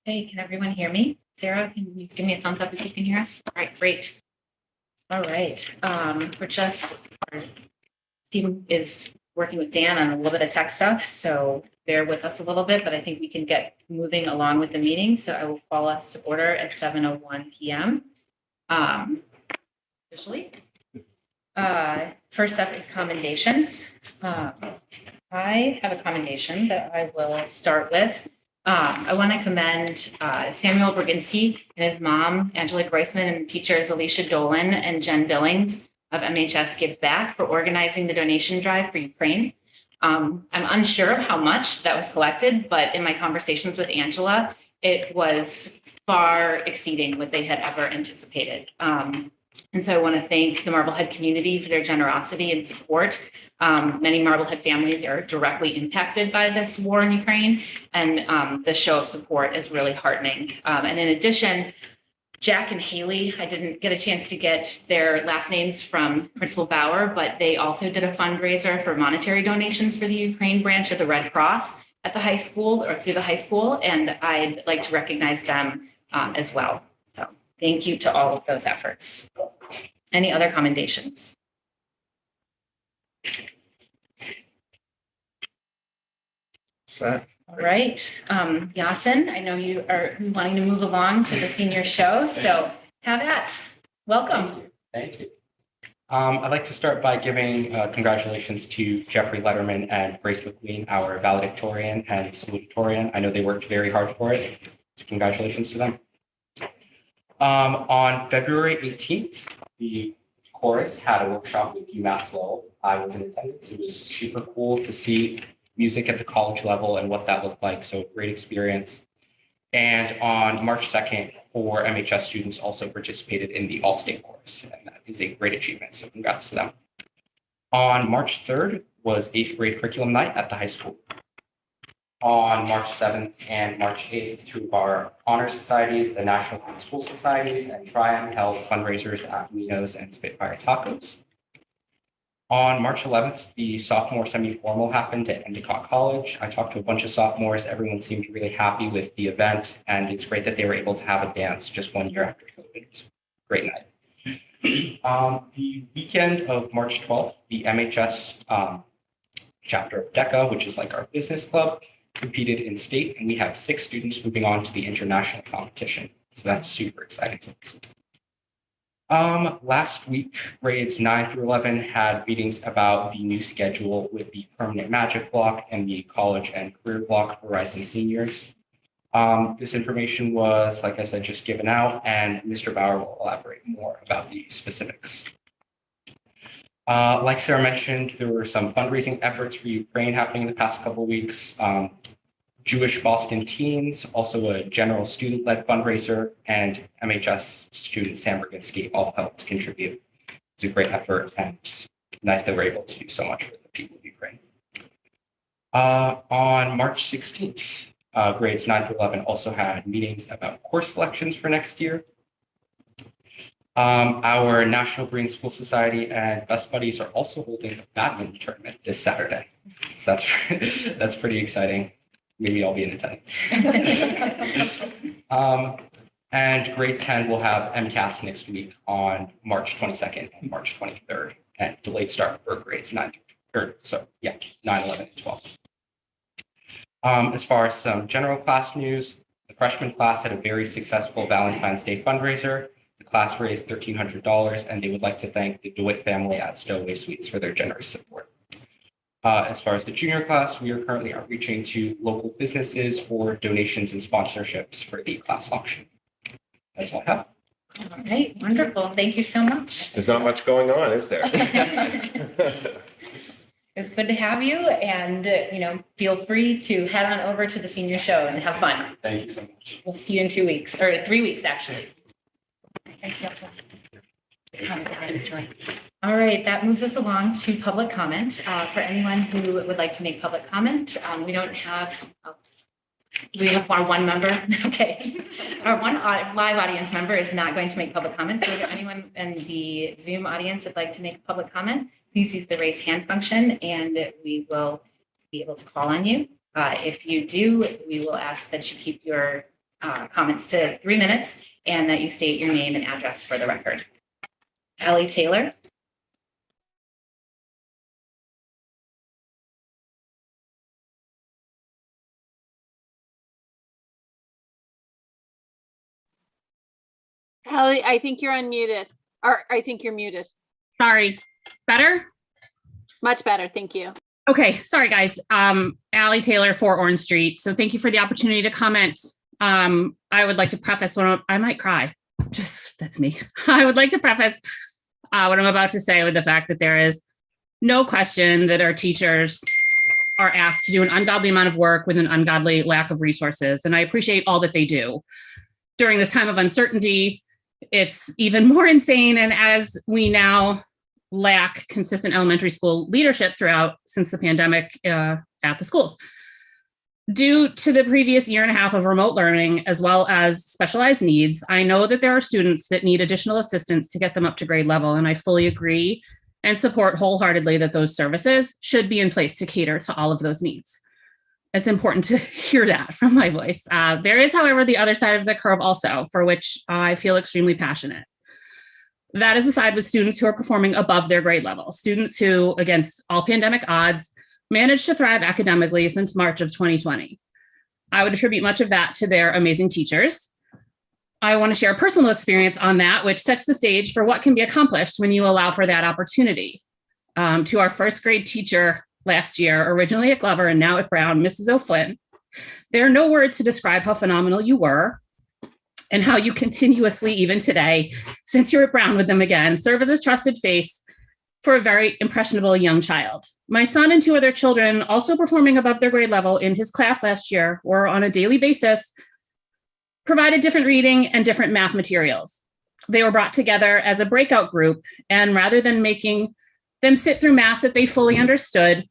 Hey, can everyone hear me? Sarah, can you give me a thumbs up if you can hear us? All right, great. All right. Our team is working with Dan on a little bit of tech stuff, so bear with us a little bit, but I think we can get moving along with the meeting. So I will call us to order at 7:01 p.m. Officially. First up is commendations. I have a commendation that I will start with. I want to commend Samuel Brzezinski and his mom, Angela Groisman, and teachers Alicia Dolan and Jen Billings of MHS Gives Back for organizing the donation drive for Ukraine. I'm unsure of how much that was collected, but in my conversations with Angela, it was far exceeding what they had ever anticipated. And so I want to thank the Marblehead community for their generosity and support. Many Marblehead families are directly impacted by this war in Ukraine, and the show of support is really heartening. And in addition, Jack and Haley, I didn't get a chance to get their last names from Principal Bauer, but they also did a fundraiser for monetary donations for the Ukraine branch of the Red Cross at the high school or through the high school, and I'd like to recognize them as well. So thank you to all of those efforts. Any other commendations? Set. All right. Yasin, I know you are wanting to move along to the senior show, so have at. Welcome. Thank you. I'd like to start by giving congratulations to Jeffrey Letterman and Grace McQueen, our valedictorian and salutatorian. I know they worked very hard for it. So congratulations to them. On February 18th, the chorus had a workshop with UMass Lowell. I was in attendance. It was super cool to see music at the college level and what that looked like. So great experience. And on March 2nd, 4 MHS students also participated in the All-State chorus. And that is a great achievement. So congrats to them. On March 3rd was 8th grade curriculum night at the high school. On March 7th and March 8th, two of our honor societies, the National High School Societies and Triumph, held fundraisers at Minos and Spitfire Tacos. On March 11th, the sophomore semi-formal happened at Endicott College. I talked to a bunch of sophomores. Everyone seemed really happy with the event, and it's great that they were able to have a dance just 1 year after COVID. It was a great night. The weekend of March 12th, the MHS chapter of DECA, which is like our business club, competed in state, and we have 6 students moving on to the international competition. So that's super exciting. Last week, grades 9 through 11 had meetings about the new schedule with the permanent magic block and the college and career block for rising seniors. This information was, like I said, just given out, and Mr. Bauer will elaborate more about the specifics. Like Sarah mentioned, there were some fundraising efforts for Ukraine happening in the past couple of weeks. Jewish Boston Teens, also a general student-led fundraiser, and MHS student Sam Brzezinski all helped contribute. It's a great effort, and it's nice that we're able to do so much for the people of Ukraine. On March 16th, grades 9 through 11 also had meetings about course selections for next year. Our National Green School Society and Best Buddies are also holding a badminton tournament this Saturday. So that's pretty exciting. Maybe I'll be in attendance. And grade 10 will have MCAS next week on March 22nd and March 23rd, and delayed start for grades 9, 11, and 12. As far as some general class news, the freshman class had a very successful Valentine's Day fundraiser. The class raised $1,300, and they would like to thank the DeWitt family at Stowaway Suites for their generous support. As far as the junior class, we are currently outreaching to local businesses for donations and sponsorships for the class auction. That's all I have. All right, wonderful. Thank you so much. There's not much going on, is there? It's good to have you, and feel free to head on over to the senior show and have fun. Thank you so much. We'll see you in 2 weeks, or 3 weeks, actually. Thanks, Nelson. All right, that moves us along to public comment. For anyone who would like to make public comment, we have our one member. Okay, our one live audience member is not going to make public comment. So if anyone in the Zoom audience would like to make a public comment, please use the raise hand function, and we will be able to call on you. If you do, we will ask that you keep your comments to 3 minutes and that you state your name and address for the record. Allie Taylor. Hallie, I think you're unmuted, or I think you're muted. Sorry. Better? Much better. Thank you. Okay. Sorry, guys. Allie Taylor, 4 Orange Street. So thank you for the opportunity to comment. I would like to preface I might cry. That's me. I would like to preface what I'm about to say with the fact that there is no question that our teachers are asked to do an ungodly amount of work with an ungodly lack of resources. And I appreciate all that they do. During this time of uncertainty, it's even more insane. And as we now lack consistent elementary school leadership since the pandemic at the schools. Due to the previous year and a half of remote learning, as well as specialized needs, I know that there are students that need additional assistance to get them up to grade level. And I fully agree and support wholeheartedly that those services should be in place to cater to all of those needs. It's important to hear that from my voice. There is, however, the other side of the curve also, for which I feel extremely passionate. That is the side with students who are performing above their grade level, students who, against all pandemic odds, managed to thrive academically since March of 2020. I would attribute much of that to their amazing teachers. I want to share a personal experience on that, which sets the stage for what can be accomplished when you allow for that opportunity. To our first grade teacher last year, originally at Glover and now at Brown, Mrs. O'Flynn, there are no words to describe how phenomenal you were and how you continuously, even today, since you're at Brown with them again, serve as a trusted face for a very impressionable young child. My son and 2 other children, also performing above their grade level in his class last year, were on a daily basis provided different reading and different math materials. They were brought together as a breakout group, and rather than making them sit through math that they fully understood,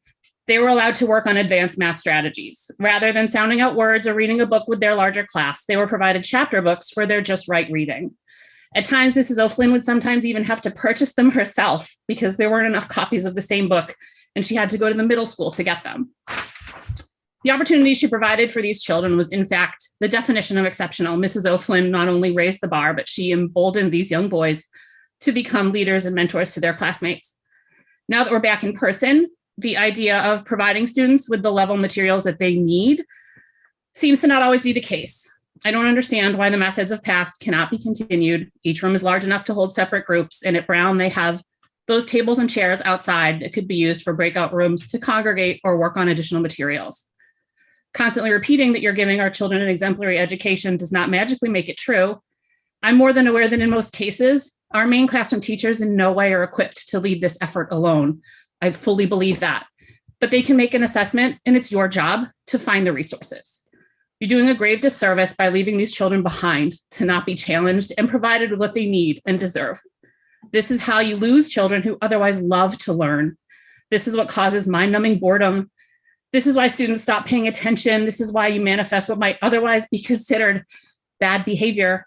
they were allowed to work on advanced math strategies. Rather than sounding out words or reading a book with their larger class, they were provided chapter books for their just right reading. At times, Mrs. O'Flynn would sometimes even have to purchase them herself because there weren't enough copies of the same book, and she had to go to the middle school to get them. The opportunity she provided for these children was, in fact, the definition of exceptional. Mrs. O'Flynn not only raised the bar, but she emboldened these young boys to become leaders and mentors to their classmates. Now that we're back in person, the idea of providing students with the level materials that they need seems to not always be the case. I don't understand why the methods of past cannot be continued. Each room is large enough to hold separate groups, and at Brown, they have those tables and chairs outside that could be used for breakout rooms to congregate or work on additional materials. Constantly repeating that you're giving our children an exemplary education does not magically make it true. I'm more than aware that in most cases, our main classroom teachers in no way are equipped to lead this effort alone. I fully believe that. But they can make an assessment, and it's your job to find the resources. You're doing a grave disservice by leaving these children behind to not be challenged and provided with what they need and deserve. This is how you lose children who otherwise love to learn. This is what causes mind-numbing boredom. This is why students stop paying attention. This is why you manifest what might otherwise be considered bad behavior.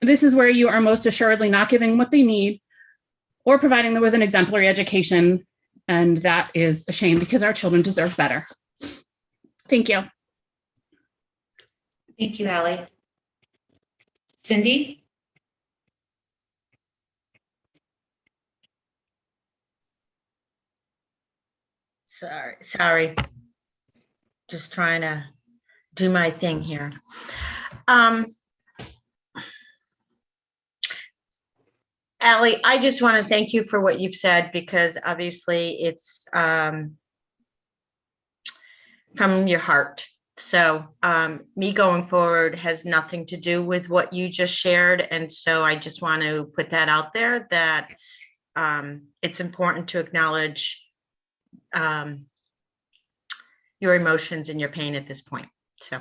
This is where you are most assuredly not giving what they need or providing them with an exemplary education. And that is a shame because our children deserve better. Thank you. Thank you, Allie. Cindy? Sorry. Just trying to do my thing here. Allie, I just want to thank you for what you've said, because obviously it's from your heart. So me going forward has nothing to do with what you just shared. And so I just want to put that out there, that it's important to acknowledge your emotions and your pain at this point. So,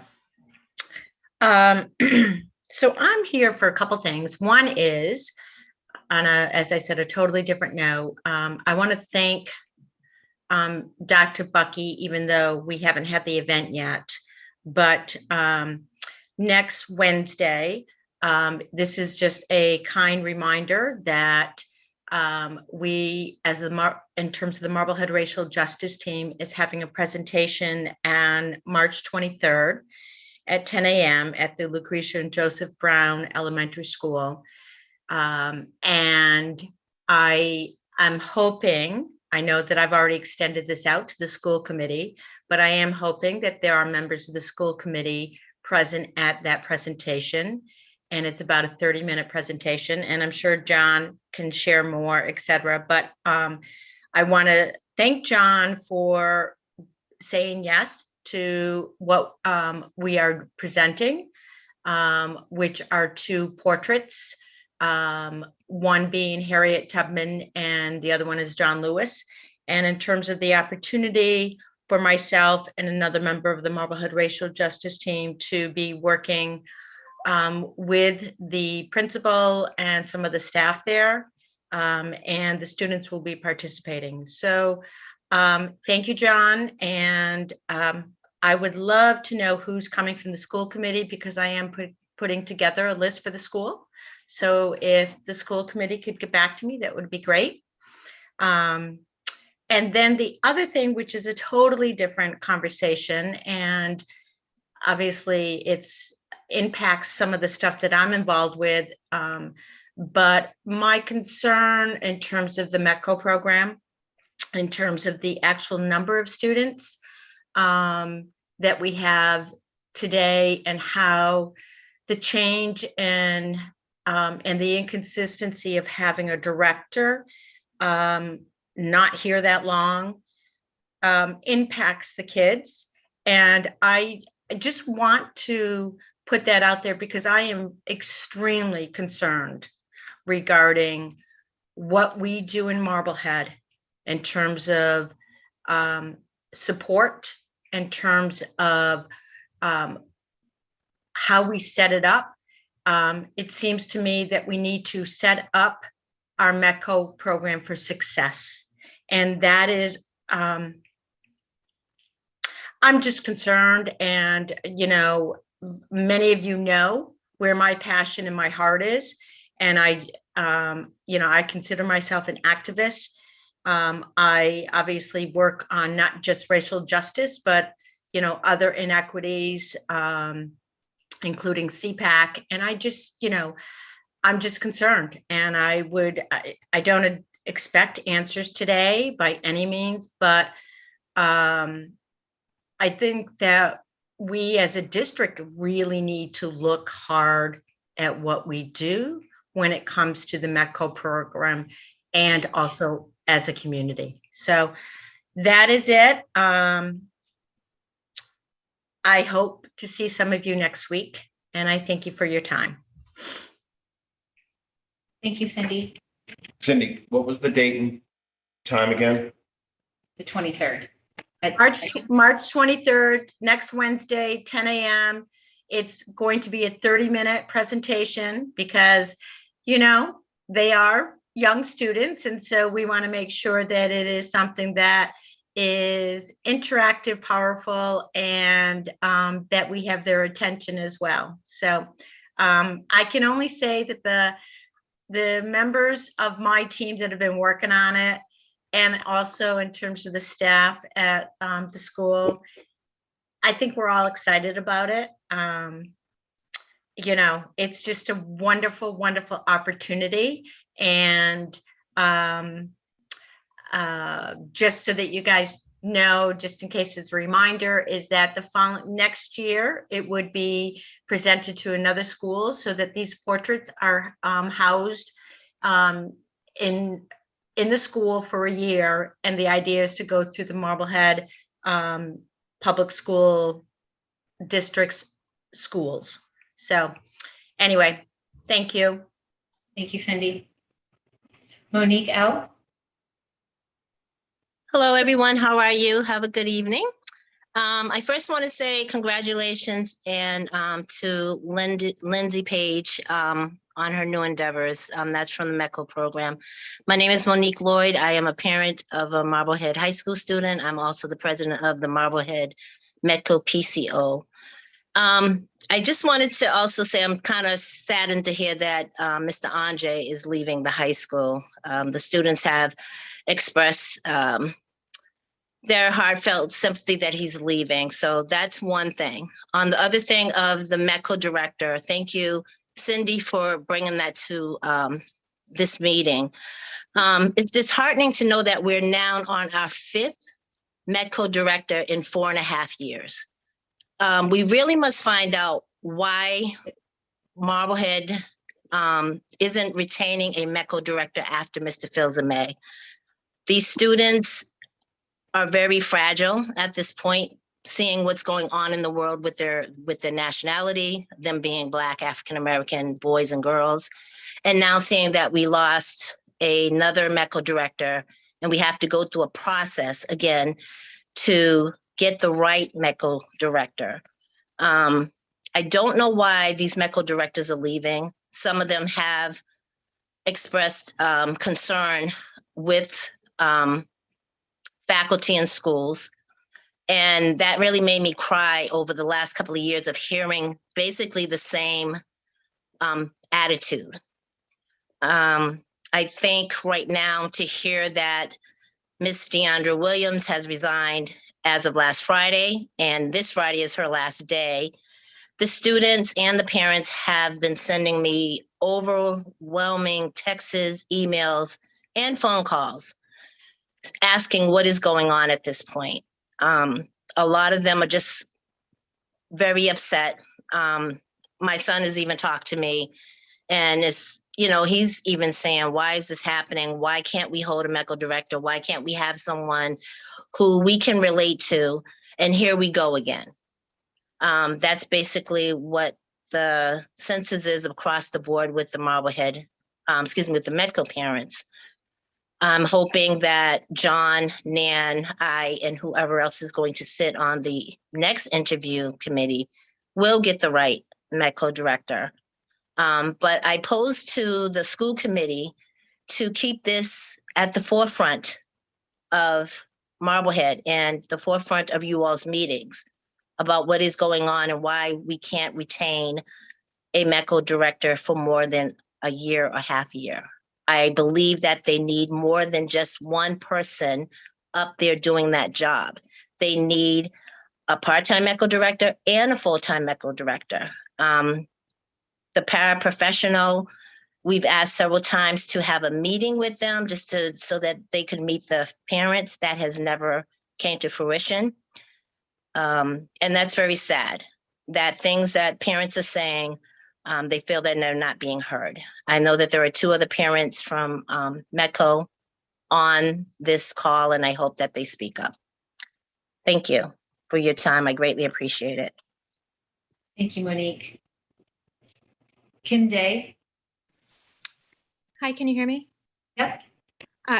so I'm here for a couple things. One is, on as I said, a totally different note. I want to thank Dr. Bucky, even though we haven't had the event yet, but next Wednesday, this is just a kind reminder that we, as in terms of the Marblehead Racial Justice Team, is having a presentation on March 23rd. at 10 a.m. at the Lucretia and Joseph Brown Elementary School. And I'm hoping, I know that I've already extended this out to the school committee, but I am hoping that there are members of the school committee present at that presentation. And it's about a 30-minute presentation, and I'm sure John can share more, et cetera. But I want to thank John for saying yes to what we are presenting, which are 2 portraits, one being Harriet Tubman and the other one is John Lewis. And in terms of the opportunity for myself and another member of the Marblehead Racial Justice Team to be working with the principal and some of the staff there, and the students will be participating. So thank you, John. And I would love to know who's coming from the school committee, because I am putting together a list for the school. So if the school committee could get back to me, that would be great. And then the other thing, which is a totally different conversation, and obviously it's impacts some of the stuff that I'm involved with. But my concern in terms of the METCO program, in terms of the actual number of students that we have today, and how the change and the inconsistency of having a director not here that long impacts the kids. And I just want to put that out there, because I am extremely concerned regarding what we do in Marblehead in terms of support, in terms of how we set it up. It seems to me that we need to set up our METCO program for success. And that is, I'm just concerned. And, you know, many of you know where my passion and my heart is. And I, you know, I consider myself an activist. I obviously work on not just racial justice, but, you know, other inequities, including CPAC. And I just, you know, I'm just concerned. And I don't expect answers today by any means, but I think that we as a district really need to look hard at what we do when it comes to the METCO program, and also as a community. So that is it. I hope to see some of you next week, and I thank you for your time. Thank you, Cindy. Cindy, what was the date and time again? The 23rd. March 23rd, next Wednesday, 10 a.m. It's going to be a 30-minute presentation, because, you know, they are young students. And so we want to make sure that it is something that is interactive, powerful, and that we have their attention as well. So I can only say that the members of my team that have been working on it, and also in terms of the staff at the school, I think we're all excited about it. You know, it's just a wonderful, wonderful opportunity. And just so that you guys know, just in case it's a reminder, is that the following next year, it would be presented to another school, so that these portraits are housed in the school for a year. And the idea is to go through the Marblehead public school districts schools. So anyway, thank you. Thank you, Cindy. Monique L. Hello, everyone. How are you? Have a good evening. I first want to say congratulations and to Lindsay Page on her new endeavors. That's from the METCO program. My name is Monique Lloyd. I am a parent of a Marblehead High School student. I'm also the president of the Marblehead METCO PCO. I just wanted to also say I'm kind of saddened to hear that Mr. Andre is leaving the high school. The students have expressed their heartfelt sympathy that he's leaving. So that's one thing. On the other thing of the METCO director, thank you, Cindy, for bringing that to this meeting. It's disheartening to know that we're now on our 5th METCO director in 4.5 years. We really must find out why Marblehead isn't retaining a METCO director after Mr. Fields May. These students are very fragile at this point, seeing what's going on in the world with their nationality, them being Black African-American boys and girls, and now seeing that we lost another METCO director and we have to go through a process again to get the right METCO director. I don't know why these METCO directors are leaving. Some of them have expressed concern with faculty in schools. And that really made me cry over the last couple of years of hearing basically the same attitude. I think right now to hear that Miss Deandra Williams has resigned as of last Friday, and this Friday is her last day, the students and the parents have been sending me overwhelming texts, emails, and phone calls asking what is going on at this point. A lot of them are just very upset. My son has even talked to me and he's even saying, why is this happening? Why can't we hold a METCO director? Why can't we have someone who we can relate to? And here we go again. That's basically what the census is across the board with the Marblehead, with the METCO parents. I'm hoping that John, Nan, I, and whoever else is going to sit on the next interview committee will get the right METCO director. But I pose to the school committee to keep this at the forefront of Marblehead and the forefront of you all's meetings about what is going on and why we can't retain a METCO director for more than a year or half a year. I believe that they need more than just one person up there doing that job. They need a part-time METCO director and a full-time METCO director. The paraprofessional, we've asked several times to have a meeting with them so that they could meet the parents. That has never came to fruition. And that's very sad, that things that parents are saying, they feel that they're not being heard. I know that there are 2 other parents from METCO on this call, and I hope that they speak up. Thank you for your time. I greatly appreciate it. Thank you, Monique. Kim Day. Hi, can you hear me? Yep.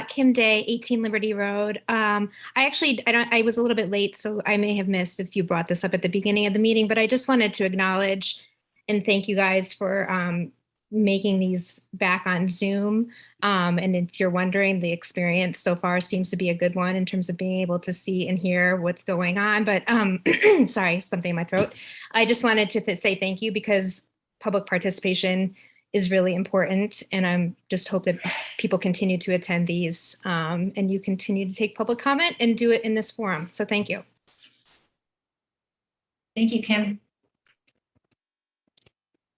Kim Day, 18 Liberty Road. I was a little bit late, so I may have missed if you brought this up at the beginning of the meeting, but I just wanted to acknowledge and thank you guys for making these back on Zoom. And if you're wondering, the experience so far seems to be a good one in terms of being able to see and hear what's going on. But sorry, something in my throat. I just wanted to say thank you because public participation is really important. And I'm just hope that people continue to attend these and you continue to take public comment and do it in this forum. So thank you. Thank you, Kim.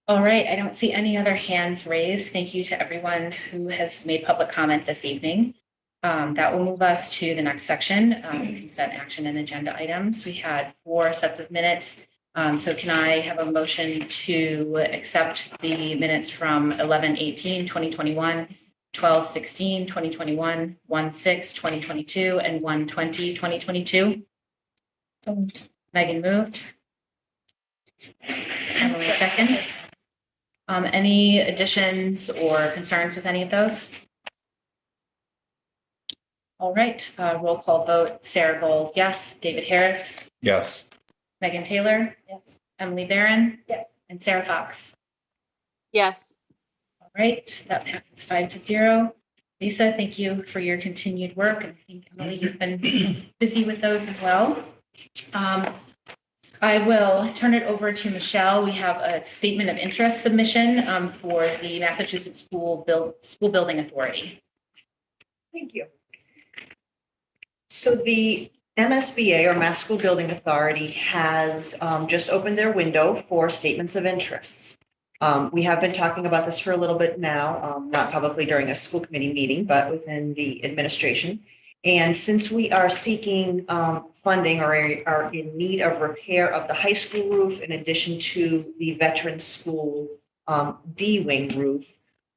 All right, I don't see any other hands raised. Thank you to everyone who has made public comment this evening. That will move us to the next section, consent action and agenda items. We had 4 sets of minutes. So can I have a motion to accept the minutes from 11/18/2021, 12/16/2021, 1/6/2022, and 1/20/2022? So moved. Megan moved. Emily second. Any additions or concerns with any of those? All right, roll call vote. Sarah Gold, yes. David Harris. Yes. Megan Taylor. Yes. Emily Barron. Yes. And Sarah Fox. Yes. All right, that passes 5-0. Lisa, thank you for your continued work. And I think, Emily, you've been busy with those as well. I will turn it over to Michelle. We have a statement of interest submission for the Massachusetts School Building Authority. Thank you. So the MSBA, or Mass School Building Authority, has just opened their window for statements of interests. We have been talking about this for a little bit now, not publicly during a school committee meeting, but within the administration. And since we are seeking funding or are in need of repair of the high school roof, in addition to the veterans school D-wing roof,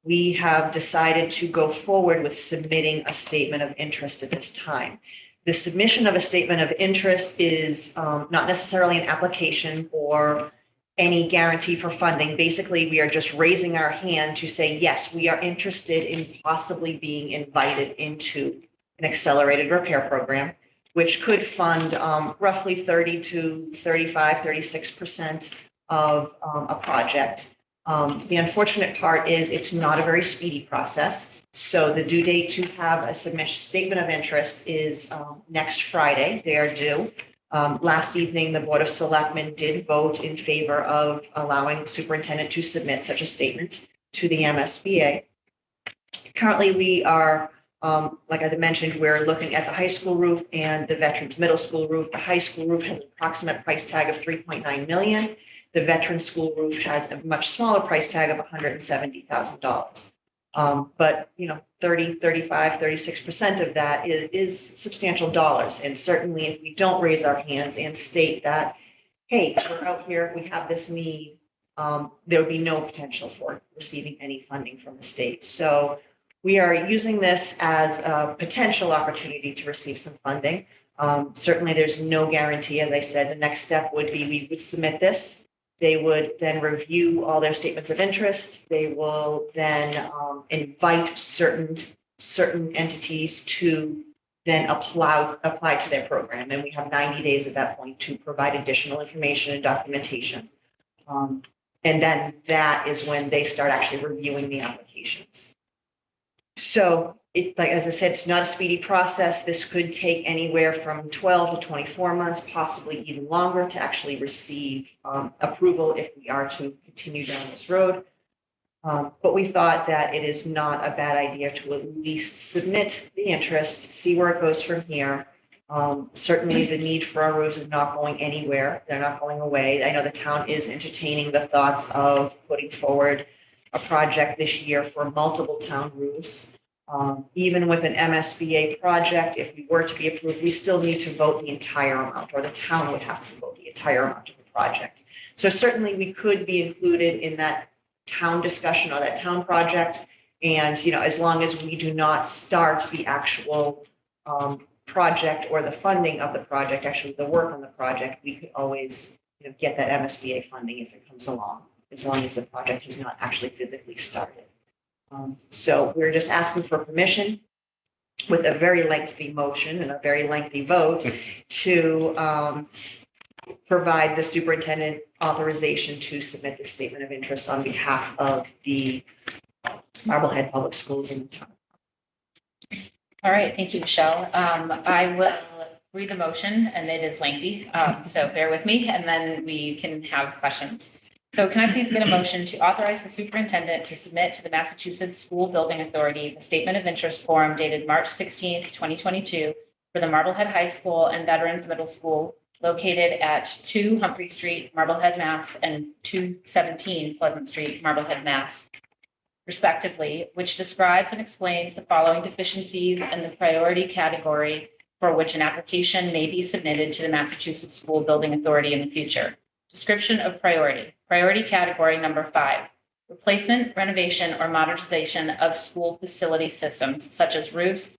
we have decided to go forward with submitting a statement of interest at this time. The submission of a statement of interest is not necessarily an application or any guarantee for funding. Basically, we are just raising our hand to say, yes, we are interested in possibly being invited into an accelerated repair program, which could fund roughly 30 to 35, 36% of a project. The unfortunate part is it's not a very speedy process. So the due date to have a statement of interest is next Friday. They are due. Last evening, the Board of Selectmen did vote in favor of allowing the superintendent to submit such a statement to the MSBA. Currently, we are, like I mentioned, we're looking at the high school roof and the veterans middle school roof. The high school roof has an approximate price tag of $3.9 million. The veterans school roof has a much smaller price tag of $170,000. But, 30, 35, 36% of that is substantial dollars. And certainly if we don't raise our hands and state that, hey, we're out here, we have this need, there would be no potential for receiving any funding from the state. So we are using this as a potential opportunity to receive some funding. Certainly there's no guarantee. As I said, the next step would be we would submit this. They would then review all their statements of interest. They will then invite certain entities to then apply to their program. And we have 90 days at that point to provide additional information and documentation. And then that is when they start actually reviewing the applications. So like, as I said, it's not a speedy process. This could take anywhere from 12 to 24 months, possibly even longer, to actually receive approval if we are to continue down this road. But we thought that it is not a bad idea to at least submit the interest, see where it goes from here. Certainly the need for our roofs is not going anywhere. They're not going away. I know the town is entertaining the thoughts of putting forward a project this year for multiple town roofs. Even with an MSBA project, if we were to be approved, we still need to vote the entire amount, or the town would have to vote the entire amount of the project. So certainly we could be included in that town discussion or that town project. And, as long as we do not start the actual project or the funding of the project, actually the work on the project, we could always get that MSBA funding if it comes along, as long as the project is not actually physically started. So we're just asking for permission with a very lengthy motion and a very lengthy vote to provide the superintendent authorization to submit the statement of interest on behalf of the Marblehead Public Schools in the town. All right, thank you, Michelle. I will read the motion, and it is lengthy, so bear with me, and then we can have questions. So can I please get a motion to authorize the superintendent to submit to the Massachusetts School Building Authority the statement of interest form dated March 16th, 2022 for the Marblehead High School and Veterans Middle School located at 2 Humphrey Street, Marblehead, Mass. And 217 Pleasant Street, Marblehead, Mass. Respectively, which describes and explains the following deficiencies in the priority category for which an application may be submitted to the Massachusetts School Building Authority in the future. Description of priority. Priority category number 5, replacement, renovation, or modernization of school facility systems such as roofs,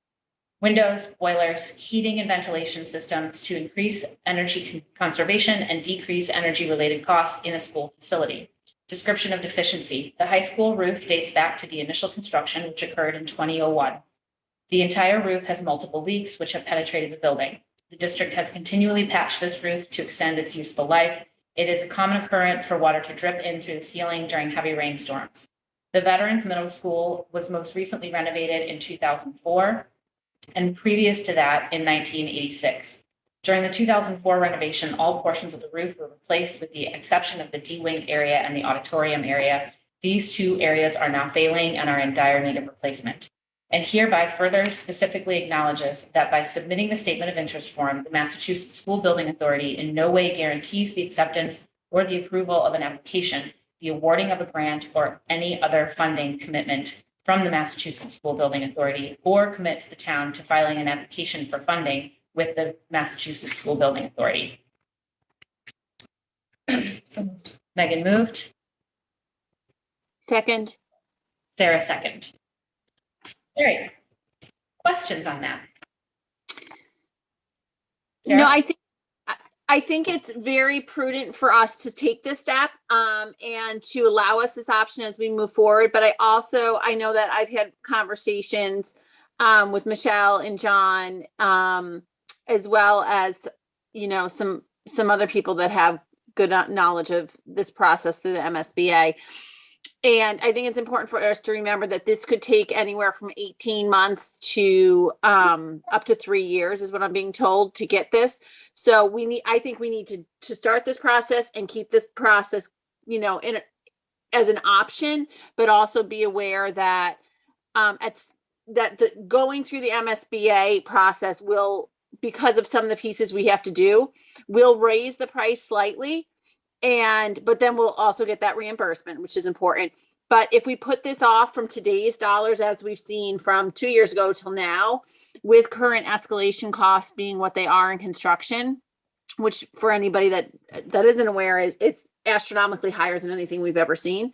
windows, boilers, heating and ventilation systems to increase energy conservation and decrease energy-related costs in a school facility. Description of deficiency. The high school roof dates back to the initial construction, which occurred in 2001. The entire roof has multiple leaks which have penetrated the building. The district has continually patched this roof to extend its useful life. It is a common occurrence for water to drip in through the ceiling during heavy rainstorms. The Veterans Middle School was most recently renovated in 2004 and previous to that in 1986. During the 2004 renovation, all portions of the roof were replaced with the exception of the D-wing area and the auditorium area. These two areas are now failing and are in dire need of replacement. and hereby further specifically acknowledges that by submitting the statement of interest form, the Massachusetts School Building Authority in no way guarantees the acceptance or the approval of an application, the awarding of a grant, or any other funding commitment from the Massachusetts School Building Authority, or commits the town to filing an application for funding with the Massachusetts School Building Authority. So Megan moved, Second. Sarah second. All right. Questions on that? No, Sarah? I think it's very prudent for us to take this step and to allow us this option as we move forward. But I know that I've had conversations with Michelle and John, as well as, some other people that have good knowledge of this process through the MSBA. And I think it's important for us to remember that this could take anywhere from 18 months to up to 3 years is what I'm being told to get this. So I think we need to start this process and keep this process, as an option, but also be aware that going through the MSBA process will, because of some of the pieces we have to do, will raise the price slightly. But then we'll also get that reimbursement, which is important. But if we put this off from today's dollars, as we've seen from 2 years ago till now, with current escalation costs being what they are in construction, which for anybody that isn't aware it's astronomically higher than anything we've ever seen,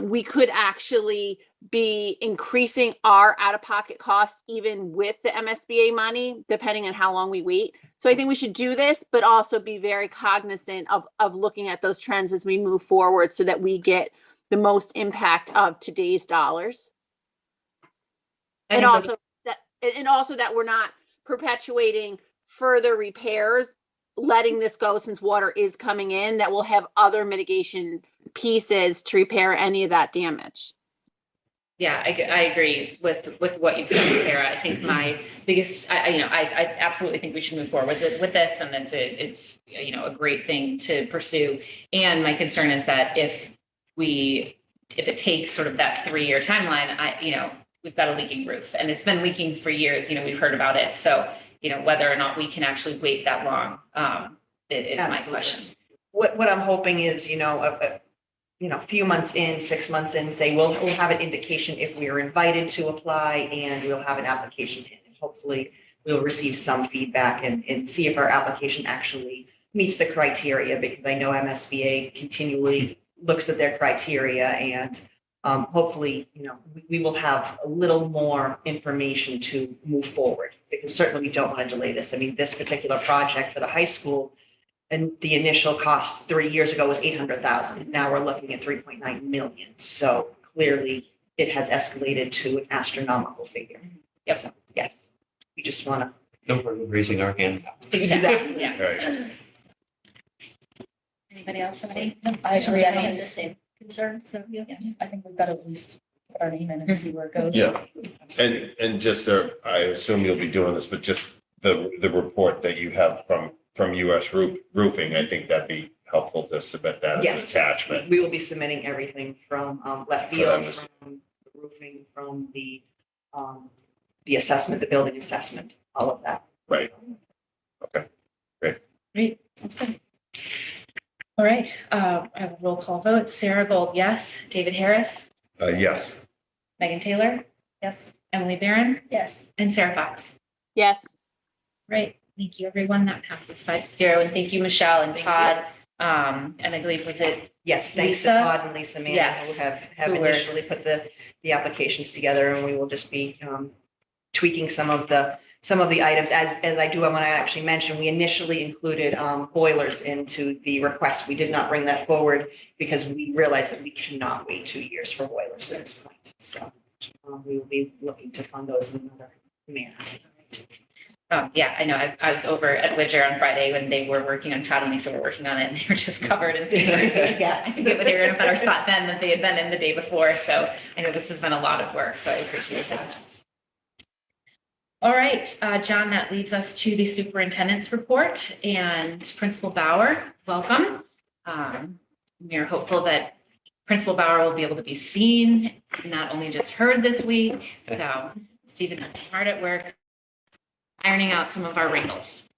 we could actually be increasing our out-of-pocket costs even with the MSBA money, depending on how long we wait. So I think we should do this, but also be very cognizant of looking at those trends as we move forward so that we get the most impact of today's dollars. And also that we're not perpetuating further repairs, letting this go since water is coming in, that will have other mitigation pieces to repair any of that damage. Yeah, I agree with what you said, Sarah. I think my biggest, I absolutely think we should move forward with this, and it's a great thing to pursue. And my concern is that if it takes sort of that 3-year timeline, we've got a leaking roof, and it's been leaking for years. We've heard about it. So, whether or not we can actually wait that long, is my question. What I'm hoping is, a few months in, 6 months in, say, we'll have an indication if we are invited to apply, and we'll have an application in. And hopefully we'll receive some feedback and see if our application actually meets the criteria, because I know MSBA continually looks at their criteria, and hopefully, we will have a little more information to move forward, because certainly we don't want to delay this. I mean, this particular project for the high school, and the initial cost 3 years ago was $800,000. Now we're looking at 3.9 million. So clearly it has escalated to an astronomical figure. Yep. So, yes, we just want to. No, we're raising our hand. Exactly. Yeah. Right. Anybody else? Somebody? I agree. I have the same concern. So yeah, I think we've got to at least put our name in and see where it goes. Yeah. And just I assume you'll be doing this, but just the report that you have from US Roofing, I think that'd be helpful to submit that as Yes. an attachment. We will be submitting everything from left For field, them from the roofing, from the assessment, the building assessment, all of that. Right. Okay. Great. Sounds good. All right. I have a roll call vote. Sarah Gold, yes. David Harris, Yes. Megan Taylor, yes. Emily Barron, Yes. and Sarah Fox. Yes. Great. Thank you, everyone. That passes 5-0. And thank you, Michelle and Thank Todd. And I believe, was it Yes, thanks to Lisa? Todd and Lisa Mann, Yes. who have Who were- initially put the applications together, and we will just be tweaking some of the items. As I do, I want to actually mention, we initially included boilers into the request. We did not bring that forward because we realized that we cannot wait 2 years for boilers at this point. So we will be looking to fund those in another manner. Yeah, I know. I was over at Widger on Friday when they were working on Todd and Lisa were working on it, and they were just covered in papers. Yes. I think they were in a better spot then than they had been in the day before. So I know this has been a lot of work, so I appreciate that. All right, John, that leads us to the superintendent's report, and Principal Bauer, welcome. We're hopeful that Principal Bauer will be able to be seen, not only just heard this week. So Stephen has been hard at work ironing out some of our wrinkles.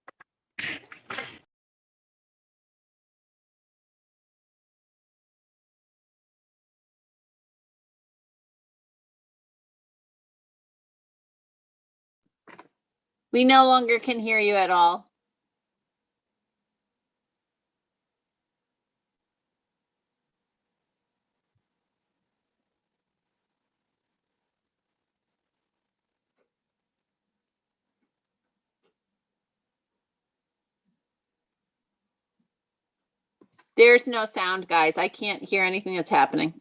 We no longer can hear you at all. There's no sound, guys. I can't hear anything that's happening.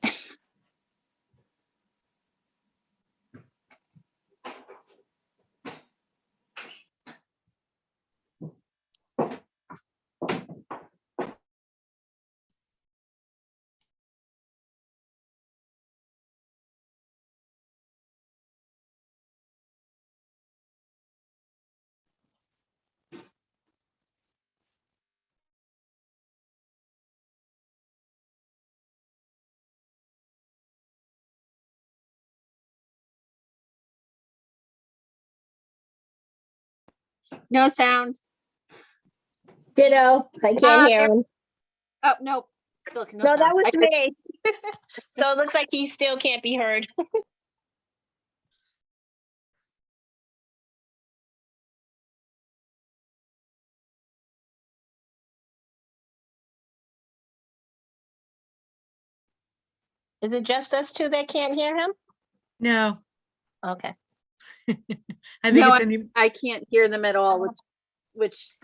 No sound. Ditto. I can't hear him. Oh, no. Still no No, sound. that was me. So it looks like he still can't be heard. Is it just us two that can't hear him? No. Okay. I think No, it's in the, I can't hear them at all, which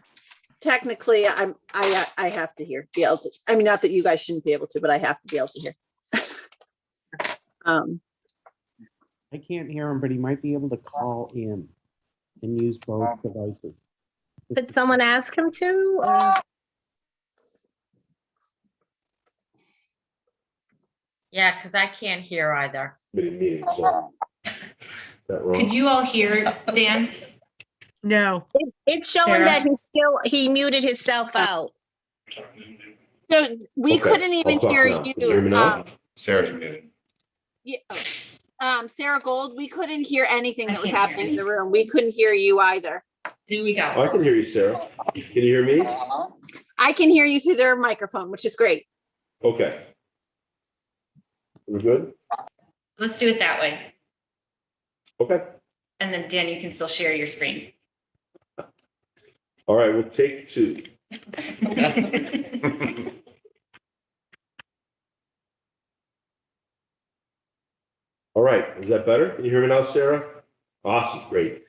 technically I have to hear, be able to. I mean, not that you guys shouldn't be able to, but I have to be able to hear. I can't hear him, but he might be able to call in and use both devices. Could someone ask him to? Or? yeah, because I can't hear either. Meeting, so. Is that wrong? Could you all hear Dan? No. It's showing Sarah? that he muted himself out. So we Okay, couldn't even I'll talk hear now. you. Can you hear me now? Sarah's muted. Yeah, Sarah Gold, we couldn't hear anything I that was can't hear happening in the room. We couldn't hear you either. Here we Oh, go. I can hear you, Sarah. Can you hear me? I can hear you through their microphone, which is great. Okay. We're good? Let's do it that way. Okay. And then Dan, you can still share your screen. All right, we'll take two. All right, is that better? Can you hear me now, Sarah? Awesome, great.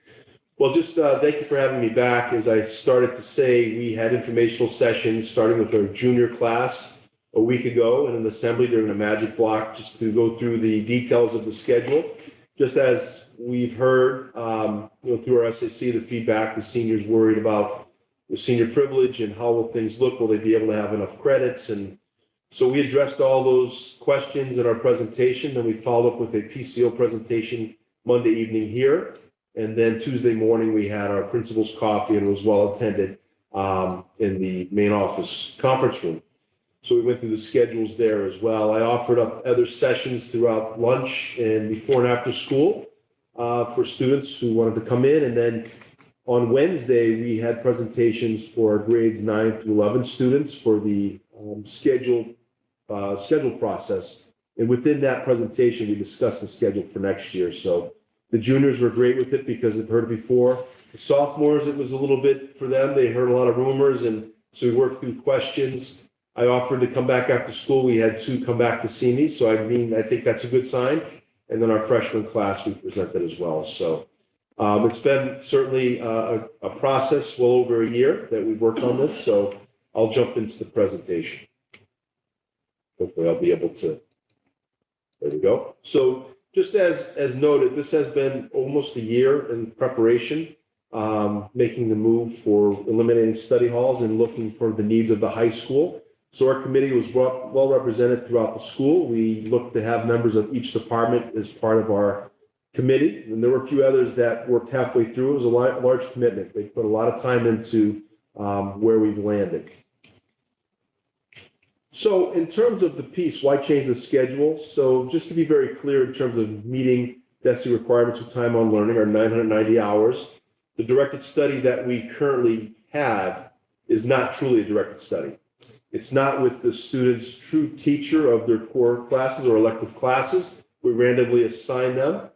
Well, just thank you for having me back. As I started to say, we had informational sessions starting with our junior class a week ago and an assembly during the magic block just to go through the details of the schedule. Just as we've heard, through our SAC, the feedback, the seniors worried about the senior privilege and how will things look? Will they be able to have enough credits? And so we addressed all those questions in our presentation. Then we followed up with a PCO presentation Monday evening here. And then Tuesday morning, we had our principal's coffee and it was well attended in the main office conference room. So we went through the schedules there as well. I offered up other sessions throughout lunch and before and after school for students who wanted to come in. And then on Wednesday, we had presentations for grades 9 through 11 students for the schedule process. And within that presentation, we discussed the schedule for next year. So the juniors were great with it because they've heard it before. The sophomores, it was a little bit for them. They heard a lot of rumors. And so we worked through questions. I offered to come back after school. We had 2 come back to see me. So I think that's a good sign. And then our freshman class, we presented as well. So it's been certainly a process well over a year that we've worked on this. So I'll jump into the presentation. Hopefully I'll be able to. There we go. So just as noted, this has been almost a year in preparation, making the move for eliminating study halls and looking for the needs of the high school. So our committee was well represented throughout the school. We looked to have members of each department as part of our committee. And there were a few others that worked halfway through. It was a large commitment. They put a lot of time into where we've landed. So in terms of the piece, why change the schedule? So just to be very clear in terms of meeting DESE requirements for time on learning are 990 hours. The directed study that we currently have is not truly a directed study. It's not with the student's true teacher of their core classes or elective classes. We randomly assign them.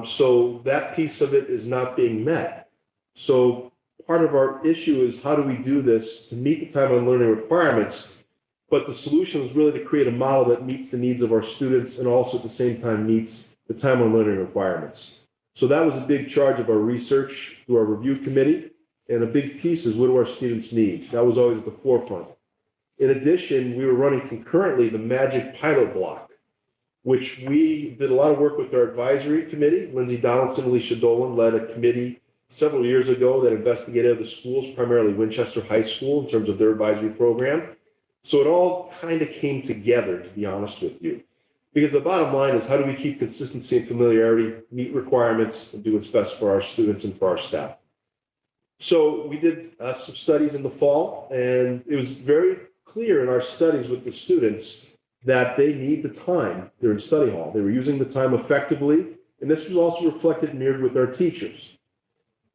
So that piece of it is not being met. So part of our issue is how do we do this to meet the time on learning requirements? But the solution is really to create a model that meets the needs of our students and also at the same time meets the time on learning requirements. So that was a big charge of our research through our review committee. And a big piece is what do our students need? That was always at the forefront. In addition, we were running concurrently the Magic Pilot Block, which we did a lot of work with our advisory committee. Lindsay Donaldson, Alicia Dolan led a committee several years ago that investigated the schools, primarily Winchester High School, in terms of their advisory program. So it all kind of came together, to be honest with you. Because the bottom line is how do we keep consistency and familiarity, meet requirements, and do what's best for our students and for our staff. So we did some studies in the fall, and it was very clear in our studies with the students that they need the time. They're in study hall. They were using the time effectively, and this was also reflected and mirrored with our teachers.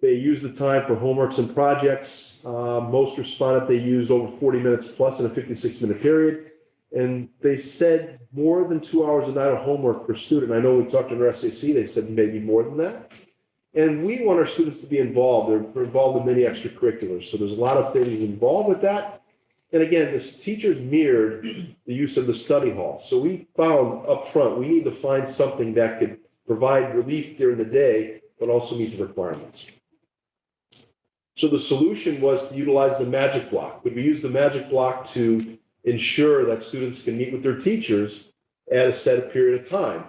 They used the time for homeworks and projects. Most responded they used over 40 minutes plus in a 56-minute period. And they said more than 2 hours a night of homework per student. I know we talked to our SAC, they said maybe more than that. And we want our students to be involved. They're involved in many extracurriculars. So there's a lot of things involved with that. And again, this teachers mirrored the use of the study hall. So we found up front, we need to find something that could provide relief during the day, but also meet the requirements. So the solution was to utilize the Magic Block. Would we use the Magic Block to ensure that students can meet with their teachers at a set period of time?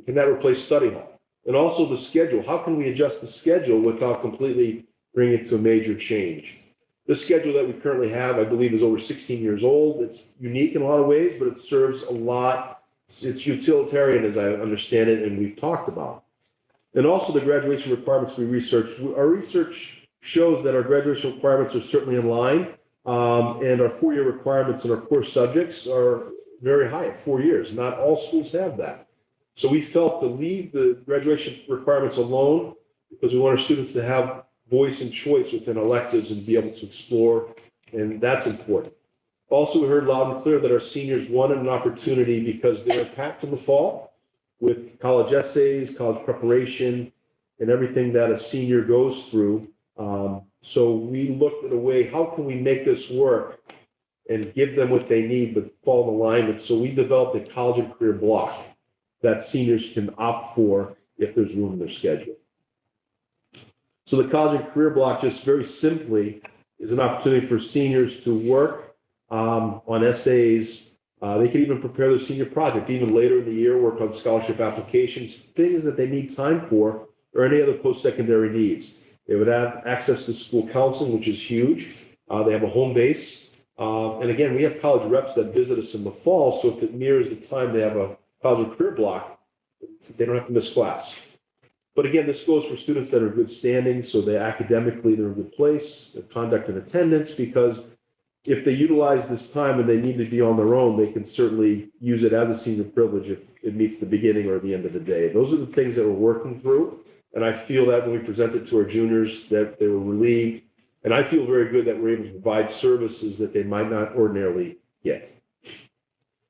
Can that replace study hall? And also the schedule. How can we adjust the schedule without completely bringing it to a major change? The schedule that we currently have, I believe, is over 16 years old. It's unique in a lot of ways, but it serves a lot. It's utilitarian, as I understand it, and we've talked about. And also the graduation requirements we researched. Our research shows that our graduation requirements are certainly in line, and our four-year requirements in our core subjects are very high at 4 years. Not all schools have that. So we felt to leave the graduation requirements alone because we want our students to have voice and choice within electives and be able to explore, and that's important. Also, we heard loud and clear that our seniors wanted an opportunity because they were packed in the fall with college essays, college preparation, and everything that a senior goes through. So we looked at a way, how can we make this work and give them what they need, but fall in alignment? So we developed a college and career block that seniors can opt for if there's room in their schedule. So the college and career block, just very simply, is an opportunity for seniors to work on essays. They can even prepare their senior project, even later in the year, work on scholarship applications, things that they need time for, or any other post-secondary needs. They would have access to school counseling, which is huge. They have a home base. And again, we have college reps that visit us in the fall. So if it mirrors the time they have a college and career block, they don't have to miss class. But again, this goes for students that are in good standing. So they academically, they're in a good place, their conduct and attendance, because if they utilize this time and they need to be on their own, they can certainly use it as a senior privilege if it meets the beginning or the end of the day. Those are the things that we're working through. And I feel that when we present it to our juniors, that they were relieved. And I feel very good that we're able to provide services that they might not ordinarily get.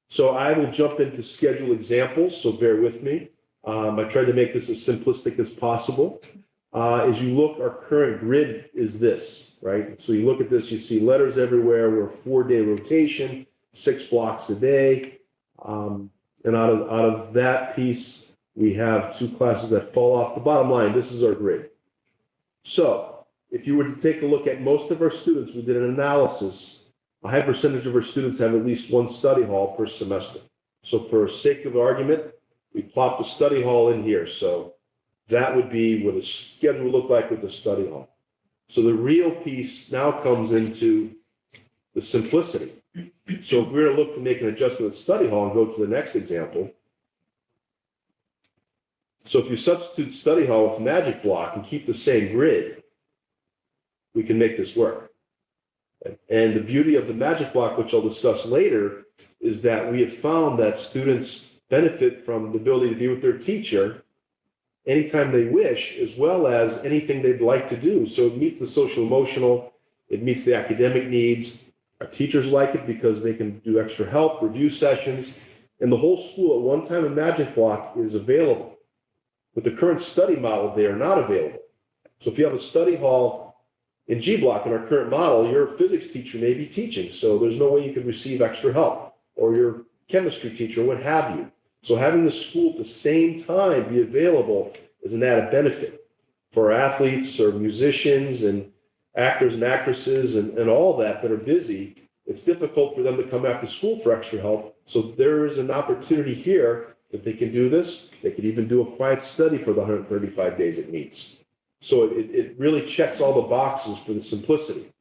So I will jump into schedule examples, so bear with me. I tried to make this as simplistic as possible. As you look, our current grid is this, right? So you look at this, you see letters everywhere. We're a 4-day rotation, 6 blocks a day. And out of that piece, we have 2 classes that fall off. The bottom line, this is our grid. So if you were to take a look at most of our students, we did an analysis. A high percentage of our students have at least 1 study hall per semester. So for sake of argument, we plopped the study hall in here. So that would be what a schedule would look like with the study hall. So the real piece now comes into the simplicity. So if we were to look to make an adjustment at study hall and go to the next example. So if you substitute study hall with Magic Block and keep the same grid, we can make this work. And the beauty of the Magic Block, which I'll discuss later, is that we have found that students benefit from the ability to be with their teacher anytime they wish, as well as anything they'd like to do. So it meets the social emotional, it meets the academic needs. Our teachers like it because they can do extra help, review sessions, and the whole school at one time in Magic Block is available. With the current study model, they are not available. So if you have a study hall in G Block in our current model, your physics teacher may be teaching, so there's no way you could receive extra help, or your chemistry teacher, what have you. So having the school at the same time be available is an added benefit for our athletes or musicians and actors and actresses and all that are busy. It's difficult for them to come after school for extra help. So there is an opportunity here that they can do this. They could even do a quiet study for the 135 days it meets. So it really checks all the boxes for the simplicity.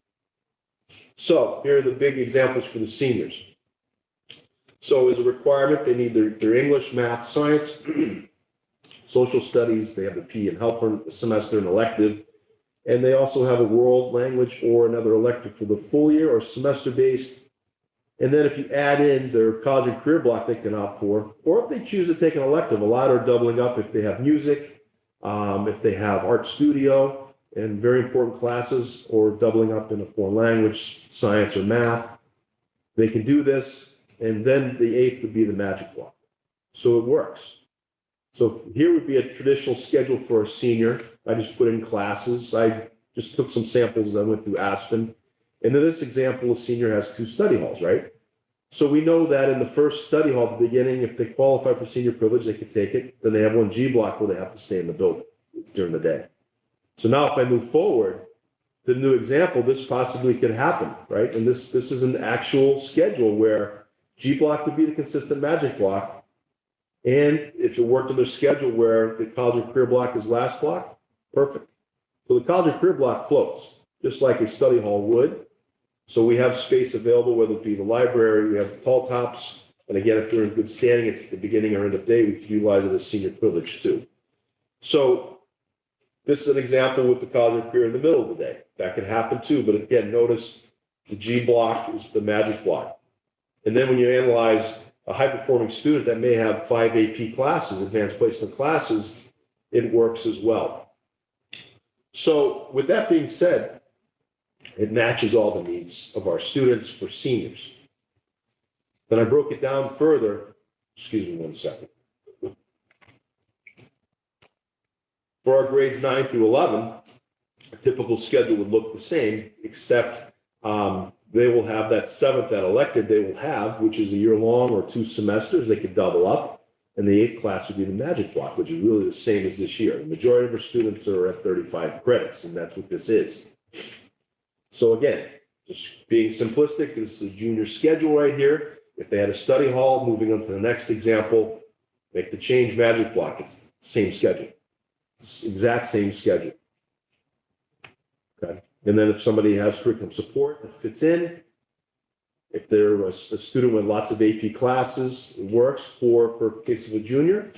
So here are the big examples for the seniors. So as a requirement, they need their English, math, science, social studies. They have the P and health for the semester, an elective. And they also have a world language or another elective for the full year or semester-based. And then if you add in their college and career block, they can opt for, or if they choose to take an elective, a lot are doubling up if they have music, if they have art studio and very important classes, or doubling up in a foreign language, science or math. They can do this. And then the 8th would be the magic block. So it works. So here would be a traditional schedule for a senior. I just put in classes. I just took some samples. I went through Aspen. And in this example, a senior has 2 study halls, right? So we know that in the first study hall at the beginning, if they qualify for senior privilege, they could take it. Then they have 1 G block where they have to stay in the building. It's during the day. So now if I move forward to the new example, this possibly could happen, right? And this is an actual schedule where G block would be the consistent magic block. And if it worked on their schedule where the college and career block is last block, perfect. So the college and career block floats, just like a study hall would. So we have space available, whether it be the library, we have tall tops. And again, if they're in good standing, it's the beginning or end of day, we can utilize it as senior privilege too. So this is an example with the college and career in the middle of the day. That could happen too, but again, notice the G block is the magic block. And then when you analyze a high-performing student that may have 5 AP classes, advanced placement classes, it works as well. So with that being said, it matches all the needs of our students for seniors. Then I broke it down further. Excuse me 1 second. For our grades 9 through 11, a typical schedule would look the same, except they will have that 7th, that elective they will have, which is a year long or 2 semesters. They could double up. And the 8th class would be the magic block, which is really the same as this year. The majority of our students are at 35 credits, and that's what this is. So again, just being simplistic, this is a junior schedule right here. If they had a study hall, moving on to the next example, make the change magic block. It's the same schedule. It's the exact same schedule. Okay. And then if somebody has curriculum support that fits in, if they're a student with lots of AP classes, it works for case of a junior.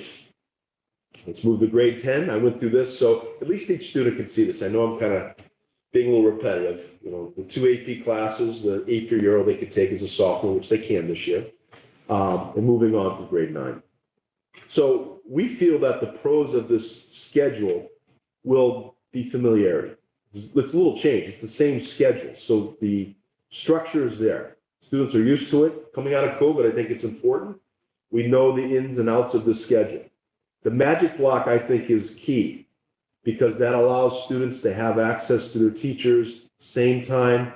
Let's move to grade 10. I went through this, so at least each student can see this. I know I'm kind of being a little repetitive. You know, the 2 AP classes, the AP Euro they could take as a sophomore, which they can this year, and moving on to grade 9. So we feel that the pros of this schedule will be familiarity. It's a little change. It's the same schedule. So the structure is there. Students are used to it. Coming out of COVID, I think it's important. We know the ins and outs of the schedule. The magic block, I think, is key because that allows students to have access to their teachers same time